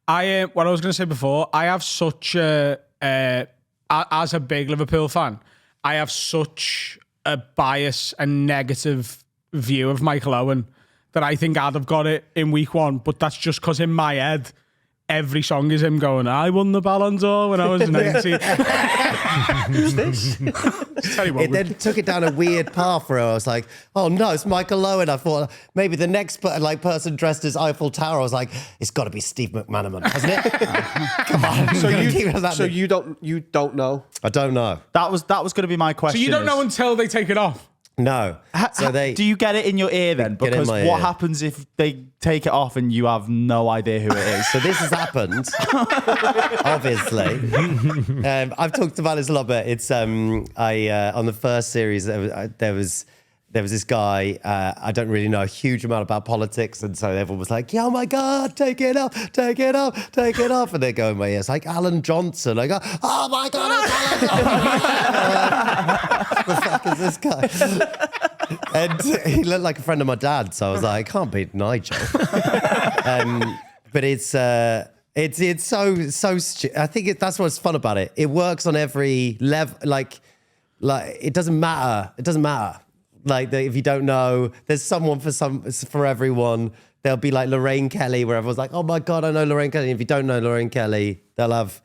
Yeah. What I was going to say before, I have such as a big Liverpool fan, I have such a bias and negative view of Michael Owen that I think I'd have got it in week one, but that's just because in my head, every song is him going, I won the Ballon d'Or when I was 19. Who's this? Tell you what, It then took it down a weird path where I was like, oh no, it's Michael Owen. I thought maybe the next person dressed as Eiffel Tower, I was like, it's got to be Steve McManaman, hasn't it? Come on. So you don't know? I don't know. That was going to be my question. so you don't know until they take it off? No. So Do you get it in your ear then? Get in Because my what ear. happens if they take it off and you have no idea who it is? So this has happened, obviously. I've talked about this a lot, but it's on the first series there was there was this guy, I don't really know a huge amount about politics, and so everyone was like, yeah, oh my God, take it up, take it up, take it up. And they go in my ears, like Alan Johnson. I go, oh my God, it's Alan Johnson. What the fuck is this guy? And he looked like a friend of my dad, so I was like, I can't beat Nigel. But it's so I think that's what's fun about it. It works on every level. Like it doesn't matter. It doesn't matter. Like if you don't know, there's someone for everyone. There'll be like Lorraine Kelly, where everyone's like, oh my God, I know Lorraine Kelly. And if you don't know Lorraine Kelly, you'll have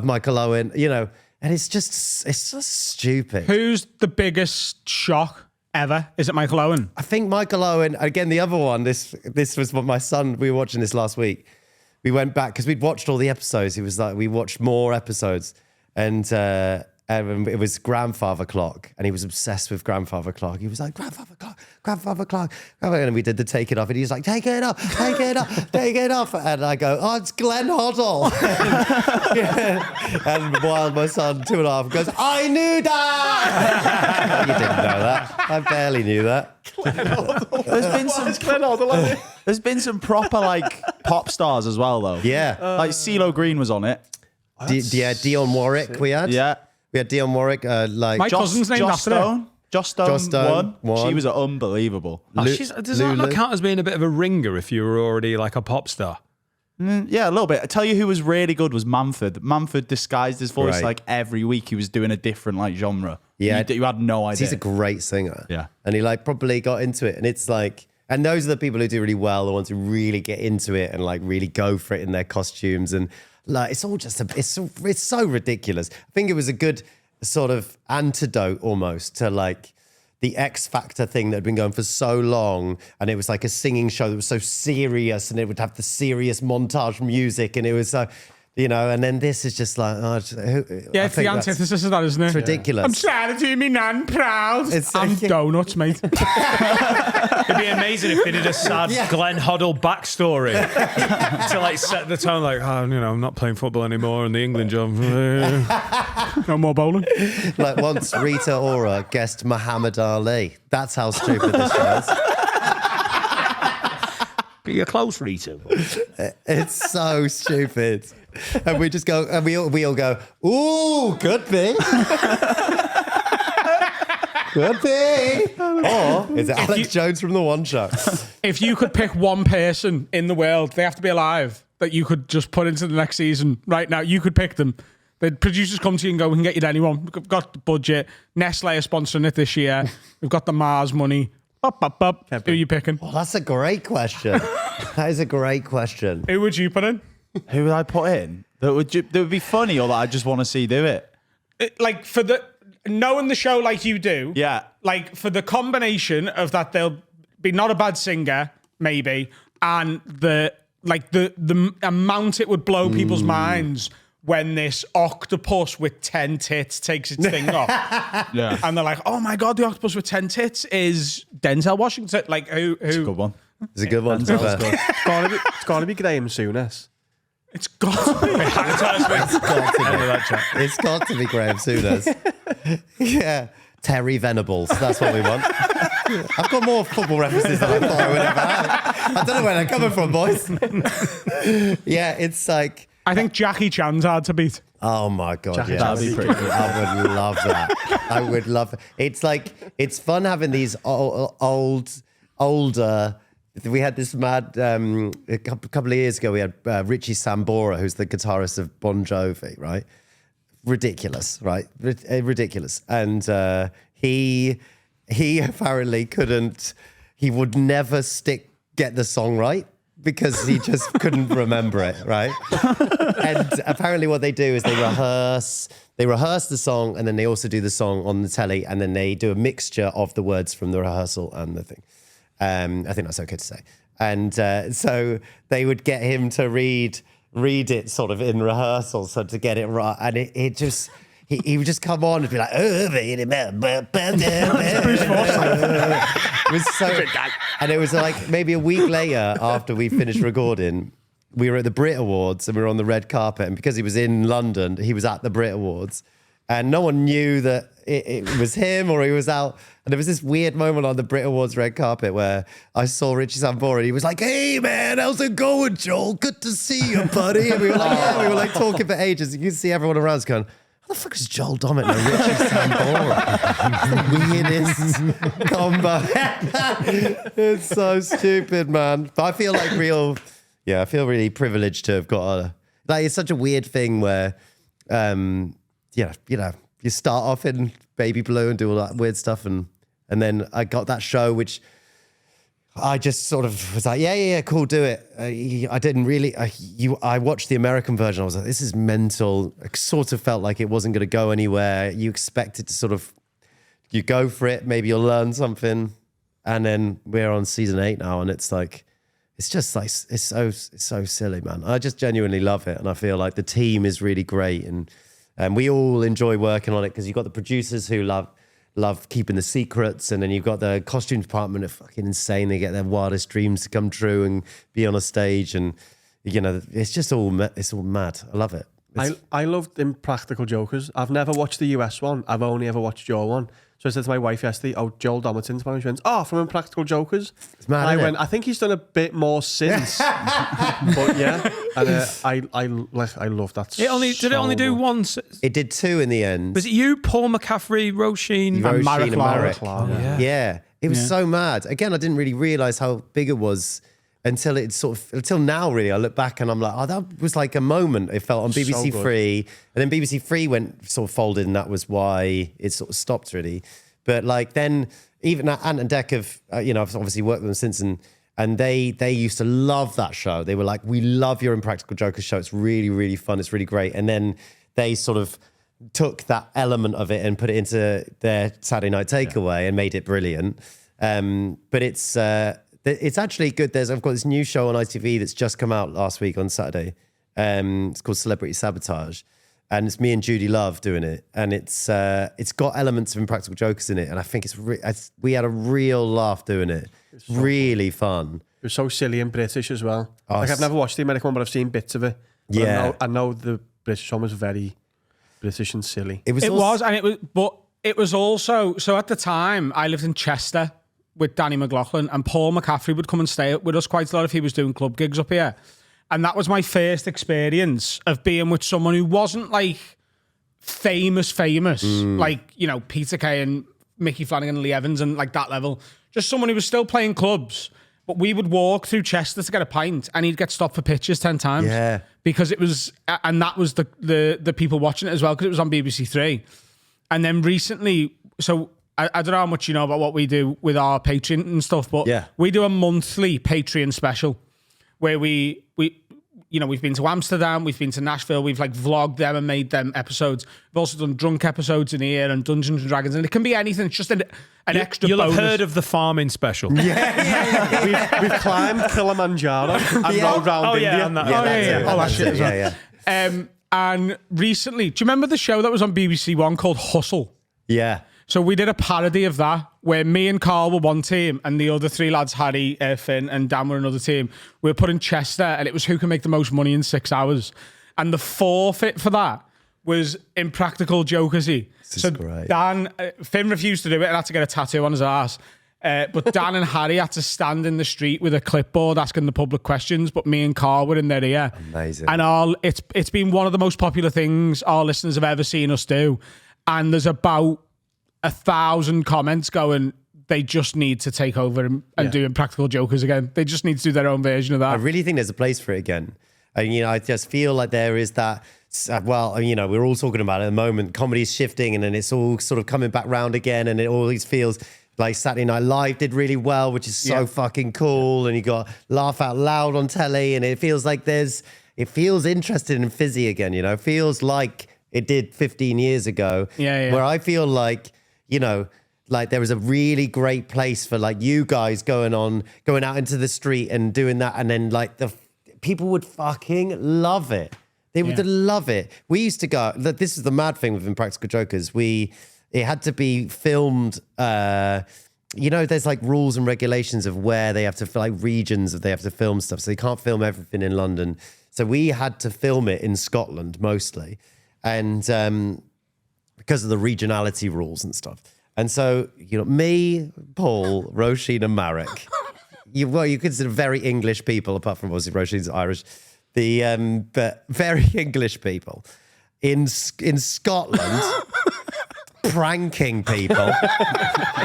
Michael Owen, you know. And it's just stupid. Who's the biggest shock ever? Is it Michael Owen? I think Michael Owen, again, the other one, this was what my son, we were watching this last week. We went back, because we'd watched all the episodes. He was like, we watched more episodes. And it was Grandfather Clock. And he was obsessed with Grandfather Clock. He was like, Grandfather Clock, Grandfather Clock. And we did the take it off. And he was like, take it off, take it off, take it off. And I go, oh, it's Glenn Hoddle. And while my son, 2.5, goes, I knew that. You didn't know that. I barely knew that. There's been some proper like pop stars as well, though. Yeah. Like CeeLo Green was on it. Dionne Warwick we had. Yeah. We had Dionne Warwick, like... My cousin's named after her. Joss Stone won. She was unbelievable. Does that not count as being a bit of a ringer if you were already like a pop star? Yeah, a little bit. I tell you who was really good was Manford. Manford disguised his voice Right. like every week. He was doing a different like genre. Yeah. You had no idea. He's a great singer. Yeah. And he like probably got into it. And it's like... And those are the people who do really well, the ones who really get into it and like really go for it in their costumes. And like, it's all just, it's so ridiculous. I think it was a good sort of antidote almost to like the X Factor thing that had been going for so long. And it was like a singing show that was so serious, and it would have the serious montage music. And it was so, you know, and then this is just like, It's the antithesis of that, isn't it? It's ridiculous. I'm trying to do me nan proud. I'm like- donuts, mate. It'd be amazing if they did a sad Glenn Hoddle backstory to like set the tone, like, oh, you know, I'm not playing football anymore in the England job. No more bowling. Like once Rita Ora guessed Muhammad Ali. That's how stupid this was. You're close, Rita. It's so stupid. And we just go, and we all go, ooh, could be. Could be. Or is it Alex Jones from The One Show? If you could pick one person in the world, they have to be alive, that you could just put into the next season right now, you could pick them. The producers come to you and go, we can get you to anyone. We've got the budget. Nestle are sponsoring it this year. We've got the Mars money. Who are you picking? Well, that's a great question. That is a great question. Who would you put in? Who would I put in? That would be funny, or that I just want to see do it. Like for the knowing the show like you do, Yeah. Like for the combination of that, they'll be not a bad singer, maybe, and the amount it would blow people's minds when this octopus with 10 tits takes its thing off. Yeah. And they're like, oh my God, the octopus with 10 tits is Denzel Washington. Like, who? It's a good one. It's a good one. To be fair. It's got to be Graham Souness. It's got to be. It's got to be Graham Souness. Yeah. Terry Venables. That's what we want. I've got more football references than I thought I would ever have. I don't know where they're coming from, boys. Yeah, it's like... I think Jackie Chan's hard to beat. Oh my God, yeah. That'd be pretty good. I would love that. I would love it. It's like, it's fun having these older... We had this mad, a couple of years ago, we had Richie Sambora, who's the guitarist of Bon Jovi, right? Ridiculous, right? Ridiculous. And he apparently couldn't, he would never get the song right because he just couldn't remember it, right? And apparently what they do is they rehearse the song, and then they also do the song on the telly, and then they do a mixture of the words from the rehearsal and the thing. I think that's okay to say. And so they would get him to read it sort of in rehearsal, so to get it right. And it just, he would just come on and be like, it was so, and it was like maybe a week later after we finished recording, we were at the Brit Awards and we were on the red carpet. And because he was in London, he was at the Brit Awards. and no one knew that it was him or he was out. And there was this weird moment on the Brit Awards red carpet where I saw Richie Sambora and he was like, "Hey man, how's it going, Joel? Good to see you, buddy." And we were like, yeah, we were like talking for ages. You can see everyone around us going, "How the fuck is Joel Dommett and Richie Sambora?" The weirdest combo. It's so stupid, man. But I feel like I feel really privileged to have got it's such a weird thing where, you start off in Baby Blue and do all that weird stuff. And then I got that show, which I just sort of was like, yeah, cool, do it. I didn't really, I watched the American version. I was like, this is mental. I sort of felt like it wasn't going to go anywhere. You expected to sort of, you go for it, maybe you'll learn something. And then we're on season 8 now, and it's like, it's just like, it's so silly, man. I just genuinely love it. And I feel like the team is really great. And we all enjoy working on it because you've got the producers who love keeping the secrets, and then you've got the costume department are fucking insane. They get their wildest dreams to come true and be on a stage, and it's just it's all mad. I love it. I loved Impractical Jokers. I've never watched the US one. I've only ever watched your one. So I said to my wife yesterday, Joel Dommett's one. She went, from Impractical Jokers. It's mad, and I went, I think he's done a bit more since. But yeah, and I love that. Did it only do once? It did 2 in the end. Was it you, Paul McCaffrey, Roisin, and Marek? Yeah, it was so mad. Again, I didn't really realise how big it was until now, really. I look back and I'm like, that was like a moment. It felt on BBC Three, and then BBC Three went sort of folded, and that was why it sort of stopped, really. But like then, even Ant and Dec have, I've obviously worked with them since, and they used to love that show. They were like, "We love your Impractical Jokers show. It's really, really fun. It's really great." And then they sort of took that element of it and put it into their Saturday Night Takeaway and made it brilliant. But it's actually good. I've got this new show on ITV that's just come out last week on Saturday. It's called Celebrity Sabotage, and it's me and Judy Love doing it. And it's got elements of Impractical Jokers in it, and I think we had a real laugh doing it. It's really fun. It was so silly and British as well. I've never watched the American one, but I've seen bits of it. But yeah, I know the British one was very British and silly. It was also, so at the time I lived in Chester with Danny McLaughlin, and Paul McCaffrey would come and stay with us quite a lot if he was doing club gigs up here. And that was my first experience of being with someone who wasn't like famous, like, Peter Kay and Mickey Flanagan and Lee Evans and like that level. Just someone who was still playing clubs. But we would walk through Chester to get a pint, and he'd get stopped for pictures 10 times. Yeah. Because it was, and that was the people watching it as well, because it was on BBC Three. And then recently, so I don't know how much you know about what we do with our Patreon and stuff, but we do a monthly Patreon special where we've been to Amsterdam, we've been to Nashville, we've like vlogged them and made them episodes. We've also done drunk episodes in here and Dungeons and Dragons, and it can be anything. It's just an extra You'll bonus. have heard of the farming special. We've climbed Kilimanjaro and rode around India. That shit as well. And recently, do you remember the show that was on BBC One called Hustle? Yeah. So we did a parody of that where me and Carl were one team and the other 3 lads, Harry, Finn and Dan, were another team. We were put in Chester, and it was who can make the most money in 6 hours. And the forfeit for that was Impractical Jokersy. So great. Dan, Finn refused to do it and had to get a tattoo on his ass. But Dan and Harry had to stand in the street with a clipboard asking the public questions, but me and Carl were in their ear. Amazing. And it's been one of the most popular things our listeners have ever seen us do. And there's about 1,000 comments going, they just need to take over and do Impractical Jokers again. They just need to do their own version of that. I really think there's a place for it again. And, I just feel like there is that, we're all talking about it at the moment. Comedy's shifting, and then it's all sort of coming back round again, and it always feels like Saturday Night Live did really well, which is so fucking cool. And you got Laugh Out Loud on telly, and it feels like it feels interesting and fizzy again, It feels like it did 15 years ago. Where I feel like, like there was a really great place for like you guys going out into the street and doing that, and then like the people would fucking love it. They would love it. We used to go. This is the mad thing with Impractical Jokers. It had to be filmed. There's like rules and regulations of where they have to, like regions that they have to film stuff. So they can't film everything in London. So we had to film it in Scotland mostly, and because of the regionality rules and stuff. And so, me, Paul, Roisin and Marek, you consider very English people, apart from obviously Roisin's Irish, but very English people in Scotland pranking people.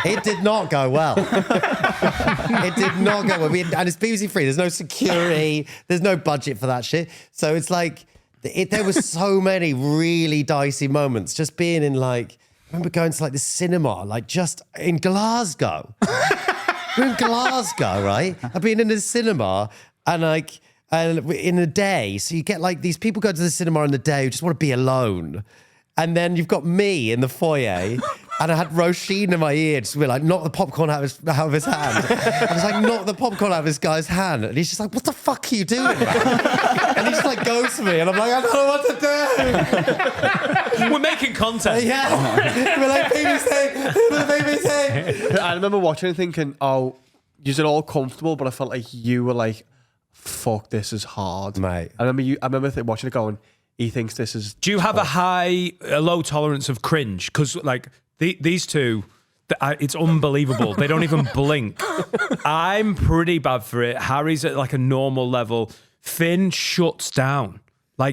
It did not go well. It did not go well. And it's BBC Three. There's no security. There's no budget for that shit. So it's like, there was so many really dicey moments. Just being in I remember going to the cinema, just in Glasgow. We're in Glasgow, right? I've been in the cinema and in a day. So you get these people go to the cinema in the day who just want to be alone. And then you've got me in the foyer, and I had Roisin in my ear, just be knock the popcorn out of his hand. I was knock the popcorn out of this guy's hand. And he's just what the fuck are you doing, man? And he just goes to me, and I'm I don't know what to do. We're making content. Yeah. We're BBC. I remember watching and thinking, oh, you're all comfortable, but I felt like you were fuck, this is hard. Mate. I remember watching it going, he thinks this is... Do you have a low tolerance of cringe? Because these two, it's unbelievable. They don't even blink. I'm pretty bad for it. Harry's at a normal level. Finn shuts down.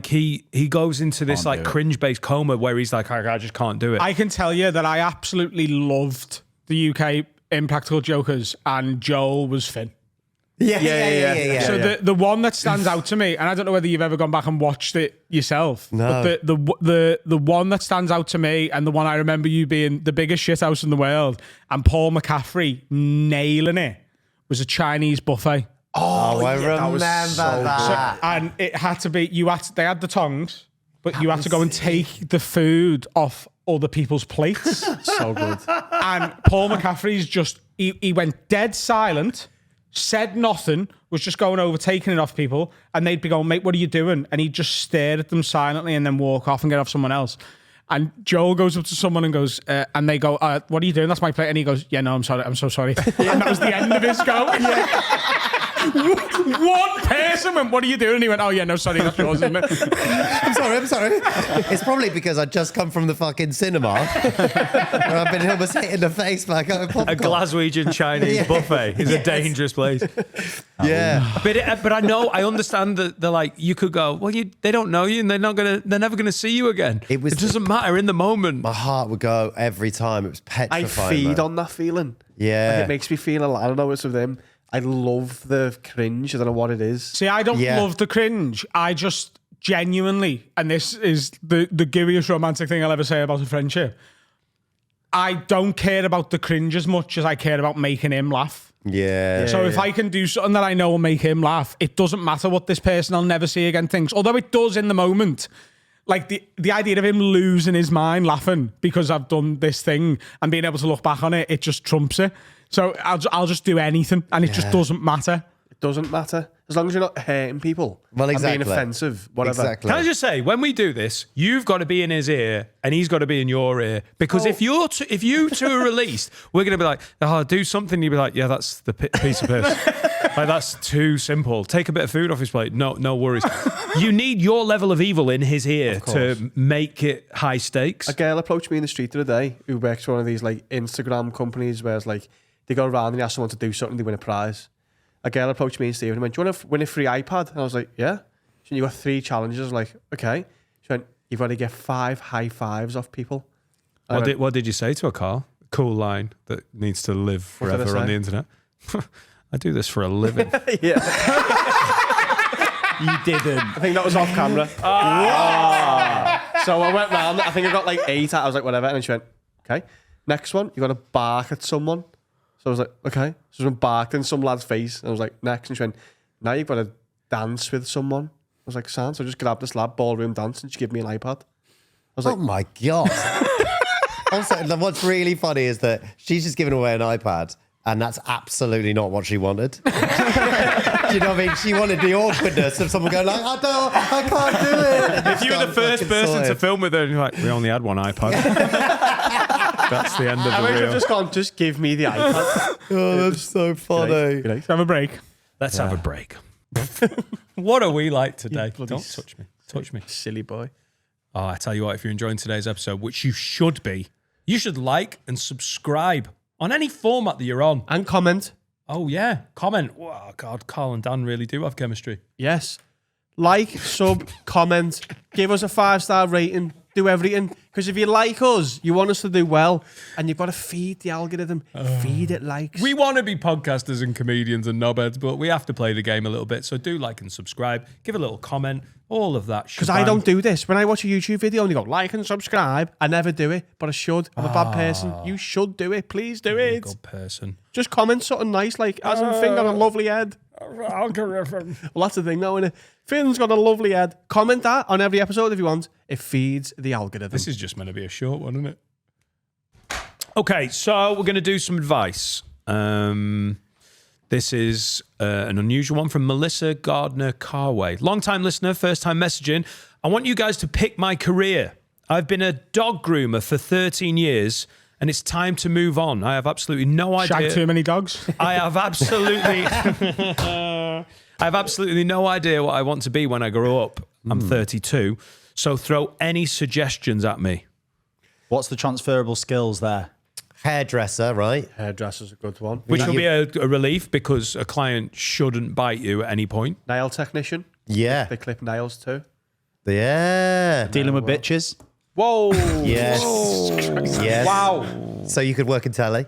He goes into this cringe-based coma where he's I just can't do it. I can tell you that I absolutely loved the UK Impractical Jokers, and Joel was Finn. Yeah. So the one that stands out to me, and I don't know whether you've ever gone back and watched it yourself, no. But the one that stands out to me, and the one I remember you being the biggest shithouse in the world, and Paul McCaffrey nailing it, was a Chinese buffet. Oh, I remember that was so that. So, and it had to be they had the tongs, but you had to go and take the food off other people's plates. So good. And Paul McCaffrey's just he went dead silent. Said nothing, was just going over, taking it off people, and they'd be going, mate, what are you doing? And he'd just stare at them silently and then walk off and get off someone else. And Joel goes up to someone and goes, and they go, what are you doing? That's my plate. And he goes, yeah, no, I'm sorry. I'm so sorry. And that was the end of his go. One person went, what are you doing? And he went, oh, yeah, no, sorry, that's yours, isn't it? I'm sorry. It's probably because I just come from the fucking cinema where I've been almost hit in the face by a Glaswegian Chinese buffet is a dangerous place. Yeah. But I understand that they're you could go, well, they don't know you and they're never going to see you again. It doesn't matter in the moment. My heart would go every time. It was petrifying. I feed on that feeling. Yeah. It makes me feel I don't know what's with them. I love the cringe. I don't know what it is. See, I don't love the cringe. I just genuinely, and this is the gooeyest romantic thing I'll ever say about a friendship, I don't care about the cringe as much as I care about making him laugh. Yeah. So if I can do something that I know will make him laugh, it doesn't matter what this person I'll never see again thinks. Although it does in the moment. The idea of him losing his mind laughing because I've done this thing and being able to look back on it, it just trumps it. So I'll just do anything, and it just doesn't matter. It doesn't matter. As long as you're not hurting people. Well, exactly. And being offensive, whatever. Exactly. Can I just say, when we do this, you've got to be in his ear and he's got to be in your ear. Because if you two are released, we're going to be like, oh, do something. You'll be like, yeah, that's the piece of piss. That's too simple. Take a bit of food off his plate. No worries. You need your level of evil in his ear to make it high stakes. A girl approached me in the street the other day who works for one of these Instagram companies where it's they go around and they ask someone to do something, they win a prize. A girl approached me and Stephen and went, do you want to win a free iPad? And I was like, yeah. She went, you got 3 challenges. I was like, okay. She went, you've got to get 5 high fives off people. What did you say to her, Carl? Cool line that needs to live forever on the internet. I do this for a living. Yeah. You didn't. I think that was off camera. So I went round. I think I got 8. I was like, whatever. And then she went, okay. Next one, you got to bark at someone. So I was like, okay. So someone barked in some lad's face. And I was like, next. And she went, now you've got to dance with someone. I was like, sound. So I just grabbed this lad, ballroom dance, and she gave me an iPad. I was like, oh my God. Also, what's really funny is that she's just giving away an iPad, and that's absolutely not what she wanted. Do you know what I mean? She wanted the awkwardness of someone going I can't do it. If you were the first person to film with her and you're like, we only had one iPad. That's the end of the reel. I've just gone, just give me the iPad. Oh, that's so funny. Let's have a break. Let's have a break. What are we like today? bloody Don't touch me. Touch me. Silly boy. Oh, I tell you what, if you're enjoying today's episode, which you should be, you should like and subscribe on any format that you're on. And comment. Oh, yeah. Comment. Oh, God, Carl and Dan really do have chemistry. Yes. Like, sub, comment, give us a 5-star rating, do everything. Because if you like us, you want us to do well, and you've got to feed the algorithm. Feed it likes. We want to be podcasters and comedians and knobheads, but we have to play the game a little bit. So do like and subscribe, give a little comment, all of that. Because I don't do this. When I watch a YouTube video and you go, like and subscribe, I never do it, but I should. I'm a bad person. You should do it. Please do it. Good person. Just comment something nice, like, as in Finn got a lovely head. Algorithm. Well, that's the thing now, innit? Finn's got a lovely head. Comment that on every episode if you want. It feeds the algorithm. This is just meant to be a short one, isn't it? Okay, so we're going to do some advice. This is an unusual one from Melissa Gardner Carway. Long-time listener, first-time messaging. I want you guys to pick my career. I've been a dog groomer for 13 years, and it's time to move on. I have absolutely no idea. Shag too many dogs? I have absolutely no idea what I want to be when I grow up. I'm 32, so throw any suggestions at me. What's the transferable skills there? Hairdresser, right? Hairdresser's a good one. Which will be a relief because a client shouldn't bite you at any point. Nail technician. Yeah. They clip nails too. Yeah. Dealing with bitches? Whoa. Yes. Yes. Wow. So you could work in telly.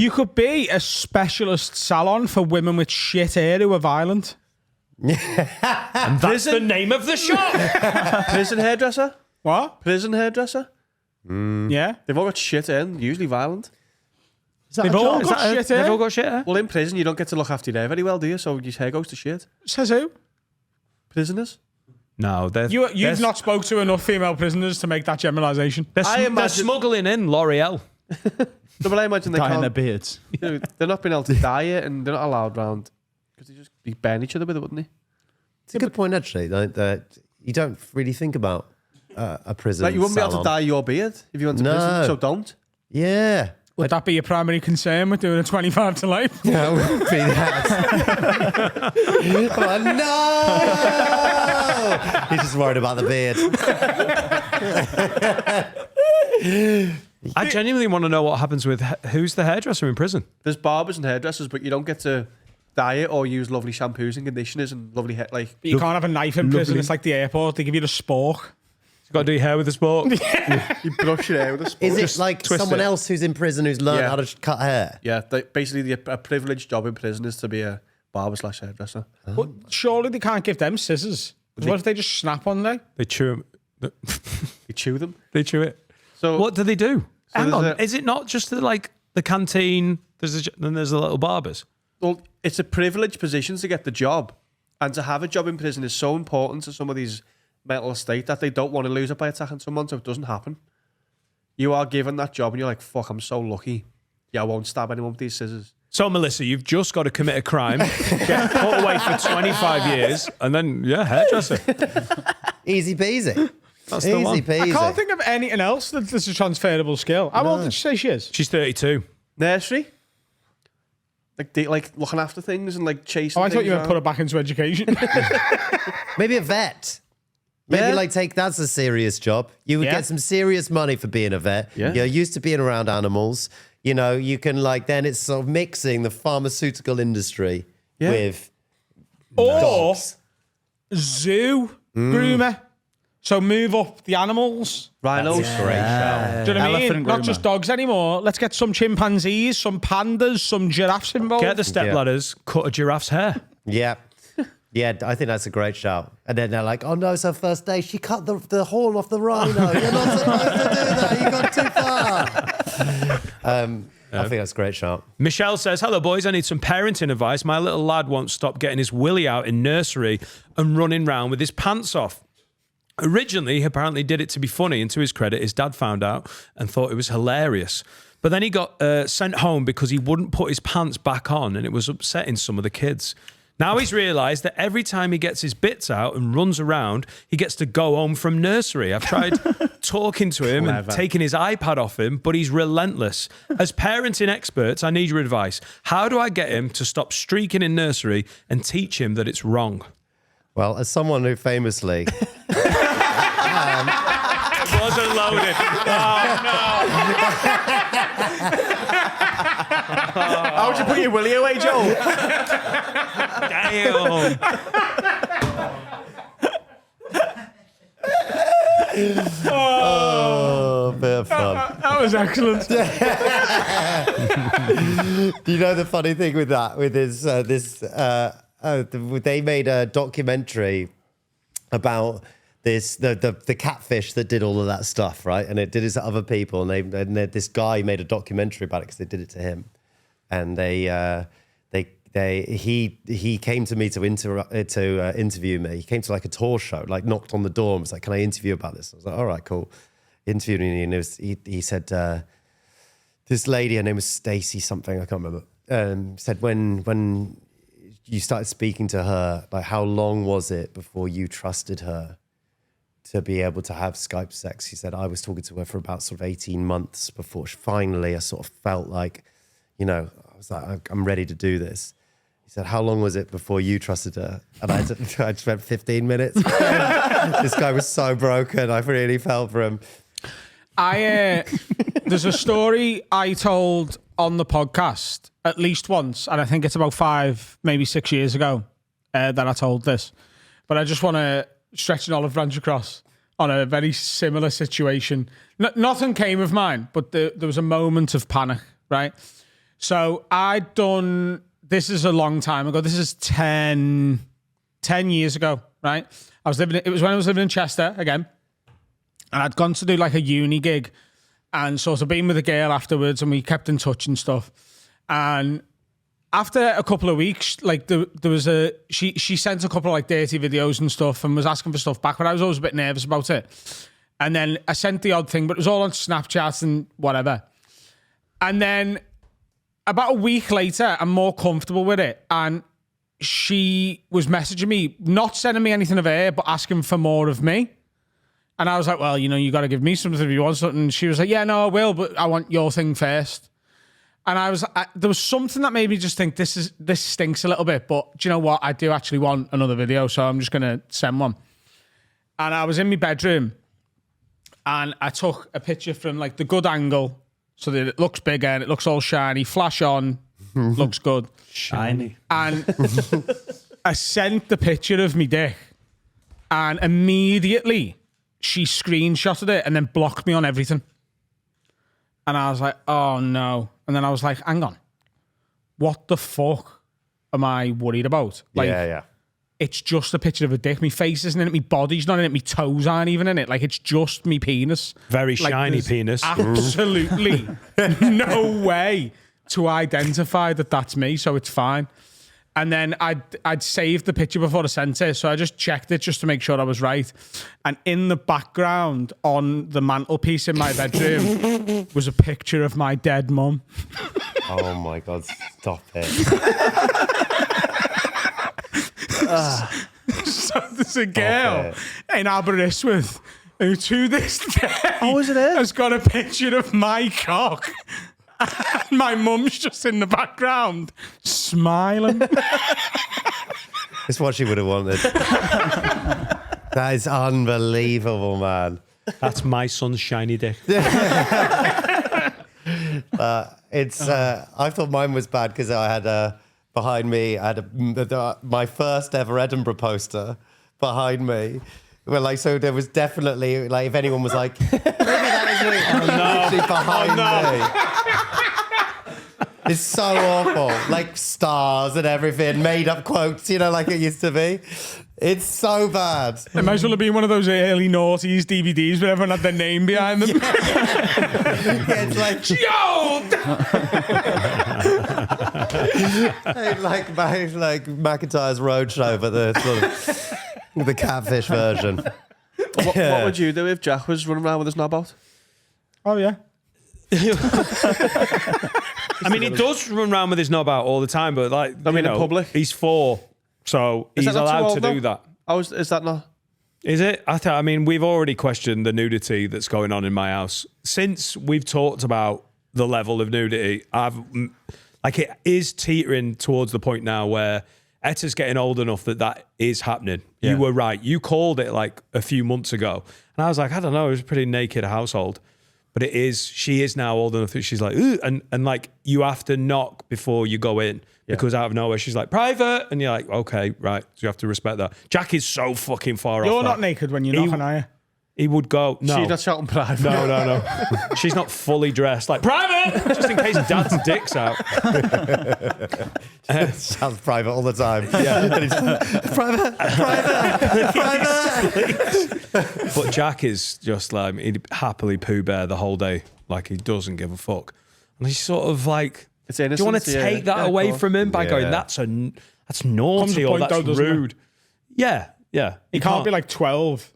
You could be a specialist salon for women with shit hair who are violent. And that's the name of the shop. Prison hairdresser. What? Prison hairdresser. Yeah. They've all got shit in, usually violent. They've all got shit They've hair. all got shit hair. Well, in prison, you don't get to look after your hair very well, do you? So your hair goes to shit. Says who? Prisoners. No, You've not spoke to enough female prisoners to make that generalisation. They're smuggling in L'Oreal. No, but I imagine they Dyeing their can't. beards. They're not being able to dye it, and they're not allowed round because they just be burn each other with it, wouldn't they? It's a good point, actually. That you don't really think about a prison. Like you wouldn't be able to salon. dye your beard if you went to No. prison, so don't. Yeah. Would that be your primary concern with doing a 25 to life? That would be that. Oh, no! He's just worried about the beard. I genuinely want to know what happens with who's the hairdresser in prison. There's barbers and hairdressers, but you don't get to dye it or use lovely shampoos and conditioners and lovely hair. Like You can't have a knife in prison. It's like the airport. They give you the spork. You've got to do your hair with a spork. you brush your hair with a spoon. Is it like twist someone it. else who's in prison who's learned Yeah. how to cut hair? Yeah, basically a privileged job in prison is to be a barber/hairdresser. But surely they can't give them scissors. What if they just snap one day? They chew them. You chew them. They chew it. So What do they do? Hang there's on. Is it not just like the canteen? Then there's the little barbers. Well, it's a privileged position to get the job, and to have a job in prison is so important to some of these mental state that they don't want to lose it by attacking someone, so it doesn't happen. You are given that job, and you're like, "Fuck, I'm so lucky. Yeah, I won't stab anyone with these scissors." So, Melissa, you've just got to commit a crime, get put away for 25 years, and then, hairdresser. Easy peasy. That's the one. Easy peasy. I can't think of anything else that's a transferable skill. How old did you say she is? She's 32. Nursery, like looking after things and like chasing. Oh, I thought you things were put her back into education. Maybe a vet. Maybe Yeah. that's a serious job. You would Yeah. get some serious money for being a vet. Yeah. You're used to being around animals. You know, you can then it's sort of mixing the pharmaceutical industry Yeah. with Or dogs. zoo groomer. So move up the animals. Rhinos. That's a great shout. Do you know what I mean? Elephant Not groomer. just dogs anymore. Let's get some chimpanzees, some pandas, some giraffes involved. Get the step ladders, cut a giraffe's hair. Yeah. Yeah, I think that's a great shout. And then they're like, oh no, it's her first day. She cut the horn off the rhino. You're not supposed to do that. You got too far. I think that's a great shout. Michelle says, hello, boys. I need some parenting advice. My little lad won't stop getting his willy out in nursery and running round with his pants off. Originally, he apparently did it to be funny, and to his credit, his dad found out and thought it was hilarious. But then he got sent home because he wouldn't put his pants back on, and it was upsetting some of the kids. Now he's realised that every time he gets his bits out and runs around, he gets to go home from nursery. I've tried talking to him and taking his iPad off him, but he's relentless. As parenting experts, I need your advice. How do I get him to stop streaking in nursery and teach him that it's wrong? Well, as someone who famously It wasn't loaded. How would you put your willy away, Joe? Damn. Oh, bit of fun. That was excellent. You know the funny thing with that, with they made a documentary about the catfish that did all of that stuff, right? And it did it to other people, and this guy made a documentary about it because they did it to him, and he came to me to interview me. He came to like a tour show, like knocked on the door and was like, "Can I interview about this?" I was like, "All right, cool." Interviewed me, and he said, this lady, her name was Stacy something, I can't remember, said when you started speaking to her, like how long was it before you trusted her to be able to have Skype sex? He said, I was talking to her for about sort of 18 months before finally I sort of felt like, I was like, I'm ready to do this. He said, how long was it before you trusted her? And I spent 15 minutes. This guy was so broken. I really felt for him. There's a story I told on the podcast at least once, and I think it's about 5, maybe 6 years ago that I told this. But I just want to stretch an olive branch across on a very similar situation. Nothing came of mine, but there was a moment of panic, right? So this is a long time ago. This is 10 years ago, right? It was when I was living in Chester again. And I'd gone to do like a uni gig and sort of been with a girl afterwards, and we kept in touch and stuff. And after a couple of weeks, like there was she sent a couple of like dirty videos and stuff and was asking for stuff back, but I was always a bit nervous about it. And then I sent the odd thing, but it was all on Snapchat and whatever. And then about a week later, I'm more comfortable with it. And she was messaging me, not sending me anything of her, but asking for more of me. And I was like, well, you got to give me something if you want something. And she was like, yeah, no, I will, but I want your thing first. And there was something that made me just think this stinks a little bit, but do you know what? I do actually want another video, so I'm just going to send one. And I was in my bedroom and I took a picture from like the good angle so that it looks bigger and it looks all shiny, flash on, looks good. Shiny. And I sent the picture of me dick and immediately she screenshotted it and then blocked me on everything. And I was like, oh no. And then I was like, hang on. What the fuck am I worried about? Like, yeah. It's just a picture of a dick. My face isn't in it. My body's not in it. My toes aren't even in it. Like, it's just me penis. Very Like, shiny there's penis. Absolutely no way to identify that that's me. So it's fine. And then I'd saved the picture before I sent it, so I just checked it just to make sure I was right. And in the background on the mantelpiece in my bedroom was a picture of my dead mum. Oh my God, stop it. So there's a girl in Aberystwyth who to this day has got a picture of my cock. And my mum's just in the background smiling. It's what she would have wanted. That is unbelievable, man. That's my son's shiny dick. I thought mine was bad because I had behind me, I had my first ever Edinburgh poster behind me. Well, like, so there was definitely, like, if anyone was like, maybe that was me, literally behind me. It's so awful. Like stars and everything, made up quotes, like it used to be. It's so bad. It might as well have been one of those early noughties DVDs where everyone had their name behind them. Yeah, it's like, yo! like McIntyre's Roadshow, but the sort of the catfish version. What would you do if Jack was running around with his knob out? Oh, yeah. I mean, he does run around with his knob out all the time, but in public? He's 4, so he's allowed to do that. Is that not? Is it? I mean, we've already questioned the nudity that's going on in my house. Since we've talked about the level of nudity, it is teetering towards the point now where Etta's getting old enough that is happening. You were right. You called it like a few months ago. And I was like, I don't know, it was a pretty naked household. But she is now old enough that she's like, ooh, and like you have to knock before you go in. Because out of nowhere, she's like, private. And you're like, okay, right. So you have to respect that. Jack is so fucking far off. You're not naked when you're knocking, are you? He would go, no. She's not shouting private. No. She's not fully dressed. Like, private! Just in case dad's dick's out. Sounds private all the time. Yeah. private. But Jack is just like, he'd happily poo bear the whole day. Like, he doesn't give a fuck. And he's sort of like, It's do you want to innocence, take that away from him by going, that's naughty or point, that's though, doesn't it? rude? Yeah. He can't be like 12.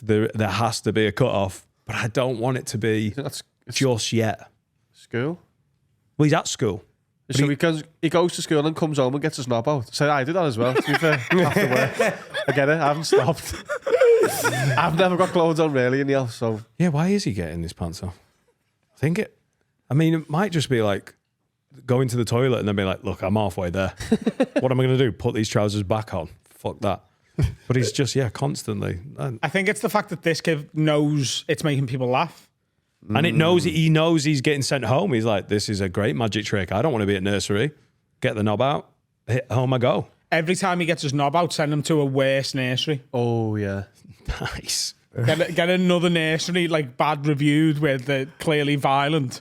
There has to be a cut-off, but I don't want it to be That's just yet. school. Well, he's at school. So he goes to school and comes home and gets his knob out. So I did that as well, to be fair. After work. I get it. I haven't stopped. I've never got clothes on really in the house, so... Yeah, why is he getting his pants off? I mean, it might just be like going to the toilet and then be like, look, I'm halfway there. What am I going to do? Put these trousers back on? Fuck that. But he's just, constantly. I think it's the fact that this kid knows it's making people laugh. And he knows he's getting sent home. He's like, this is a great magic trick. I don't want to be at nursery. Get the knob out. Hit home I go. Every time he gets his knob out, send him to a worse nursery. Oh, yeah. Nice. Get another nursery, like bad reviewed, where they're clearly violent.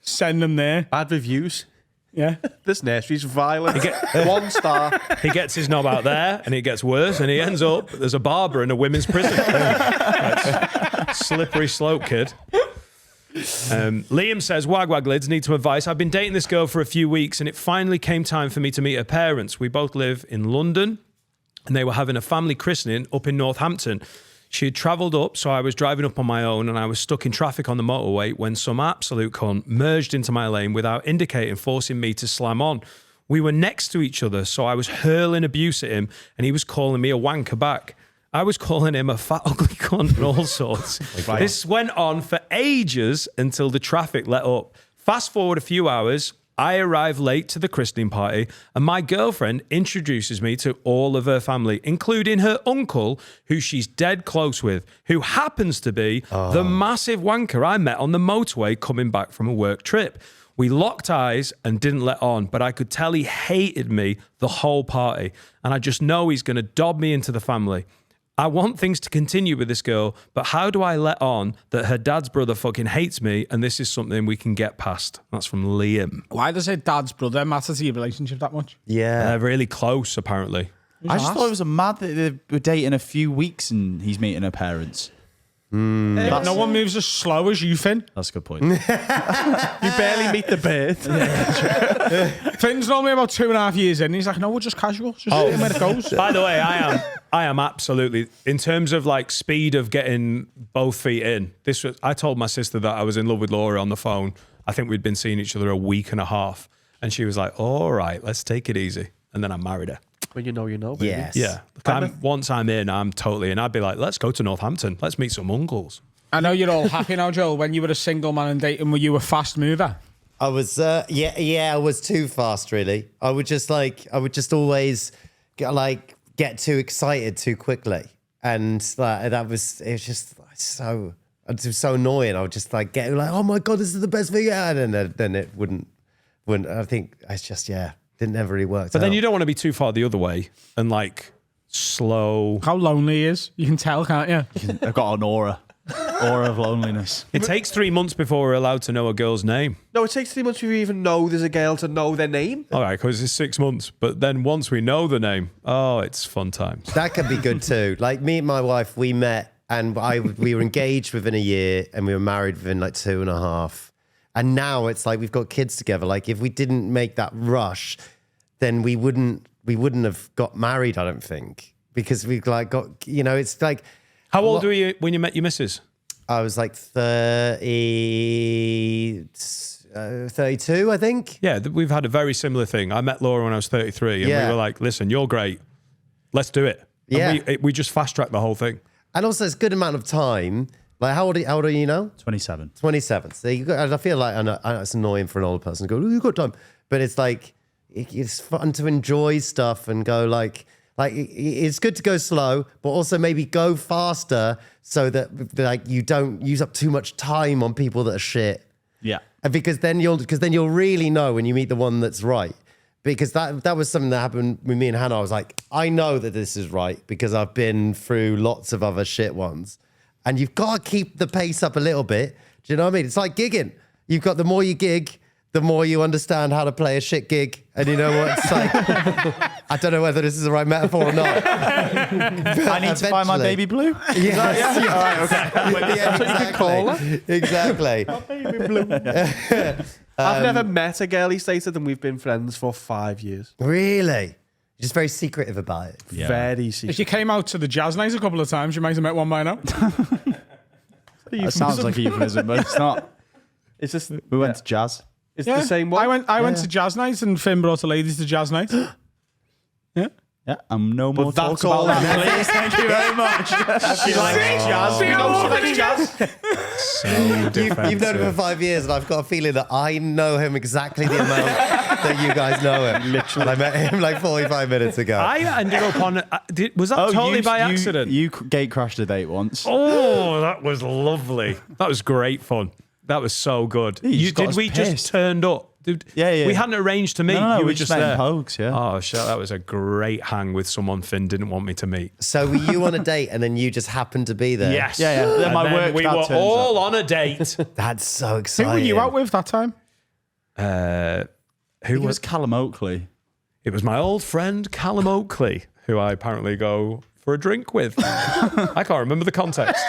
Send them there. Bad reviews. Yeah. This nursery's violent. 1 star. He gets his knob out there and it gets worse and he ends up, there's a barber in a women's prison. That's slippery slope, kid. Liam says, Wag lids, need some advice. I've been dating this girl for a few weeks and it finally came time for me to meet her parents. We both live in London and they were having a family christening up in Northampton. She had travelled up, so I was driving up on my own and I was stuck in traffic on the motorway when some absolute cunt merged into my lane without indicating, forcing me to slam on. We were next to each other, so I was hurling abuse at him and he was calling me a wanker back. I was calling him a fat, ugly cunt and all sorts. This went on for ages until the traffic let up. Fast forward a few hours, I arrive late to the christening party and my girlfriend introduces me to all of her family, including her uncle, who she's dead close with, who happens to be the massive wanker I met on the motorway coming back from a work trip. We locked eyes and didn't let on, but I could tell he hated me the whole party. And I just know he's going to dob me into the family. I want things to continue with this girl, but how do I let on that her dad's brother fucking hates me and this is something we can get past? That's from Liam. Why does her dad's brother matter to your relationship that much? Yeah. They're really close, apparently. I just thought it was a mad that they were dating a few weeks and he's meeting her parents. No one moves as slow as you, Finn. That's a good point. You barely meet the bird. Finn's normally about 2.5 years in. He's like, no, we're just casual. Just seeing where it goes. By the way, I am absolutely, in terms of like speed of getting both feet in, I told my sister that I was in love with Laura on the phone. I think we'd been seeing each other a week and a half. And she was like, all right, let's take it easy. And then I married her. When you know, baby. Yes. Yeah. Once I'm in, I'm totally in. I'd be like, let's go to Northampton. Let's meet some uncles. I know you're all happy now, Joel. When you were a single man and dating, were you a fast mover? I was, I was too fast, really. I would just always get too excited too quickly. And it was just so annoying. I would just get like, oh my God, this is the best thing. And then it wouldn't, I think it's just, didn't ever really work. But then you don't want to be too far the other way and like slow. How lonely he is. You can tell, can't you? I've got an aura of loneliness. It takes 3 months before we're allowed to know a girl's name. No, it takes 3 months before you even know there's a girl to know their name. All right, because it's 6 months. But then once we know the name, it's fun times. That can be good too. Like me and my wife, we met and we were engaged within a year and we were married within 2.5. And now it's like we've got kids together. Like if we didn't make that rush, then we wouldn't have got married, I don't think. Because we've got, it's like... How old were you when you met your missus? I was 32, I think. Yeah, we've had a very similar thing. I met Laura when I was 33 and we were like, listen, you're great. Let's do it. And we just fast-tracked the whole thing. And also it's a good amount of time. Like, how old are you now? 27. 27. So I feel like, I know it's annoying for an older person to go, you've got time. But it's like, it's fun to enjoy stuff and go like it's good to go slow, but also maybe go faster so that like you don't use up too much time on people that are shit. Yeah. And because then you'll really know when you meet the one that's right. Because that was something that happened with me and Hannah. I was like, I know that this is right because I've been through lots of other shit ones. And you've got to keep the pace up a little bit. Do you know what I mean? It's like gigging. You've got the more you gig, the more you understand how to play a shit gig. And you know what it's like? I don't know whether this is the right metaphor or not. I need to find my baby blue. Yes. All right, okay. Yeah, exactly. Baby blue. I've never met a girl, he stated, and we've been friends for 5 years. Really? You're just very secretive about it. Very secret. If you came out to the jazz night a couple of times, you might have met one by now. That sounds like a euphemism, but it's not. It's just We went to jazz. It's the same one. I went to jazz night, and Finn brought the ladies to jazz night. Yeah. Yeah, no more that's talk about all that, please. Thank you very much. She likes jazz. We know she likes jazz. You've known him for 5 years, and I've got a feeling that I know him exactly the amount that you guys know him. Literally. And I met him like 45 minutes ago. I ended up on. Was that totally by accident? You gate crashed a date once. Oh, that was lovely. That was great fun. That was so good. Just got Did us we pissed. just turned up? Dude, Yeah. We hadn't arranged to meet. No, you we were just met in there. Pogues, yeah. Oh, shit. That was a great hang with someone Finn didn't want me to meet. So were you on a date, and then you just happened to be there? Yes. Yeah. Then And my then work we dad were turns all up. on a date. That's so Who exciting. were you out with that time? Who was Callum Oakley? It was my old friend Callum Oakley, who I apparently go for a drink with. I can't remember the context.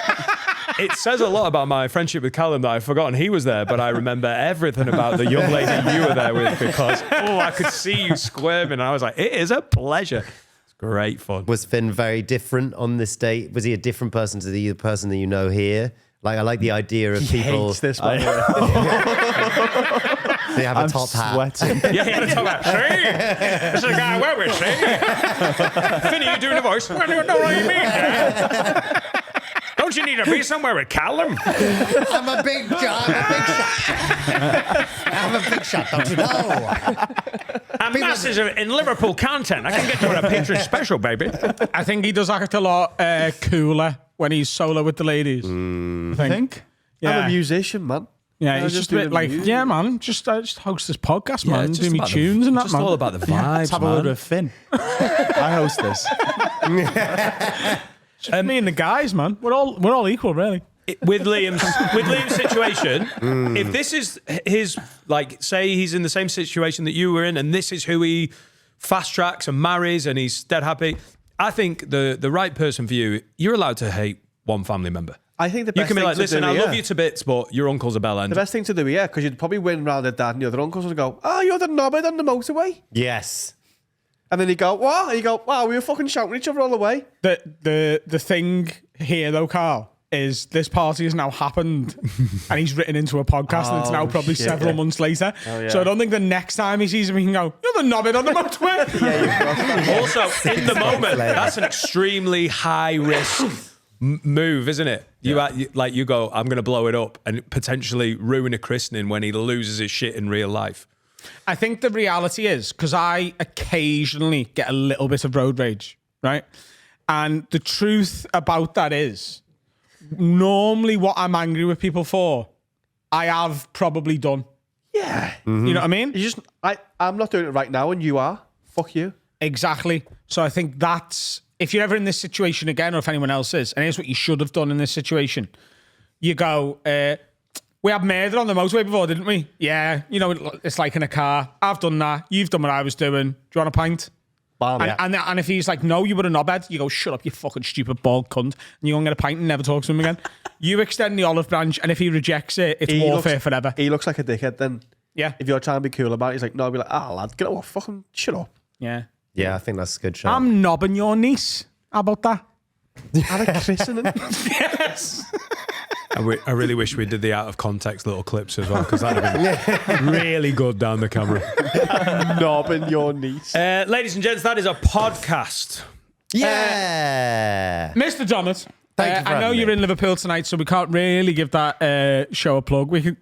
It says a lot about my friendship with Callum that I've forgotten he was there, but I remember everything about the young lady you were there with because, I could see you squirming. And I was like, it is a pleasure. It's great fun. Was Finn very different on this date? Was he a different person to the person that you know here? Like, I like the idea of people. Hates this one. They have a I'm top hat. sweating. Yeah, he had to talk about, see? This is the guy we're with, see? Finn, are you doing a voice? What do you know what you mean? Don't you need to be somewhere with Callum? I'm a big shot. I'm a big shot, don't you know? I'm masses in Liverpool content. I can get you on a Patreon special, baby. I think he does act a lot cooler when he's solo with the ladies. I think. Yeah. I'm a musician, man. Yeah, I he's just just a bit do the like, music. yeah, man, just host this podcast, man, it's do just me about the- tunes and that, just man. all about the Let's vibes, have a word man. with Finn. I host this. Just me and the guys, man. We're all equal, really. With Liam's situation, if this is his, like, say he's in the same situation that you were in, and this is who he fast tracks and marries, and he's dead happy, I think the right person for you, you're allowed to hate one family member. I think the You best can be thing like, to listen, do, I yeah. love you to bits, but your uncle's a bell end. The best thing to do, yeah, because you'd probably win round at dad and the other uncles would go, oh, you're the knobhead on the motorway. Yes. And then you go, what? And you go, wow, we were fucking shouting at each other all the way. The thing here, though, Carl, is this party has now happened and he's written into a podcast and it's now probably shit, several yeah. months later. yeah. So I don't think the next time he sees him, he can go, you're the knobhead on the motorway. Also, in the moment, that's an extremely high risk move, isn't it? You go, I'm going to blow it up and potentially ruin a christening when he loses his shit in real life. I think the reality is, because I occasionally get a little bit of road rage, right? And the truth about that is, normally what I'm angry with people for, I have probably done. Yeah. You know what I mean? You just, I'm not doing it right now and you are. Fuck you. Exactly. So I think that's, if you're ever in this situation again, or if anyone else is, and here's what you should have done in this situation. You go, we had murder on the motorway before, didn't we? Yeah. You know, it's like in a car. I've done that. You've done what I was doing. Do you want a pint? Bam. And if he's like, no, you were a knobhead, you go, shut up, you fucking stupid bald cunt. And you go and get a pint and never talk to him again. You extend the olive branch, and if he rejects it, it's warfare forever. He looks like a dickhead then. Yeah. If you're trying to be cool about it, he's like, no, I'll be like, lad, get off, fucking shut up. Yeah. Yeah, I think that's a good shot. I'm knobbing your niece. How about that? Had a christening. Yes. I really wish we did the out of context little clips as well, because that'd have been really good down the camera. Knobbing your niece. Ladies and gents, that is a podcast. Yeah. Mr. Dommett, Thank you for I know having you're me. in Liverpool tonight, so we can't really give that show a plug. We can,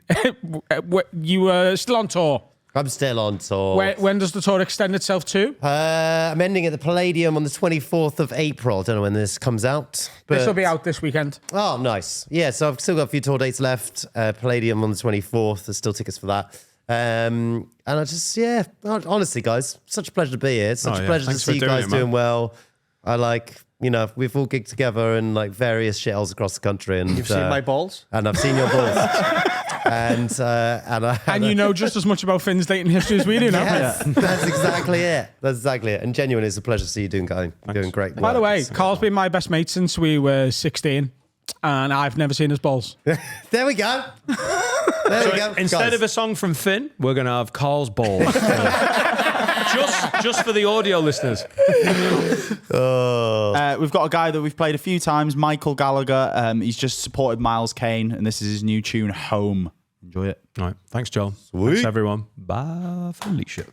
you were still on tour I'm still on tour. When does the tour extend itself to? I'm ending at the Palladium on the 24th of April. I don't know when this comes out. This will be out this weekend. Oh, nice. Yeah, so I've still got a few tour dates left. Palladium on the 24th. There's still tickets for that. And I just, honestly, guys, such a pleasure to be here. It's such a pleasure to see you guys doing well. I we've all gigged together in like various shitholes across the country. And You've seen my balls? And I've seen your balls. And you know just as much about Finn's dating history as we do now. Yes, that's exactly it. And genuinely, it's a pleasure to see you doing great work. By the way, Carl's been my best mate since we were 16, and I've never seen his balls. There we go. There we go. Instead of a song from Finn, we're going to have Carl's balls. just for the audio listeners. We've got a guy that we've played a few times, Michael Gallagher. He's just supported Miles Kane, and this is his new tune, Home. Enjoy it. All right. Thanks, Joel. Sweet. Thanks, everyone. Bye, Felicia.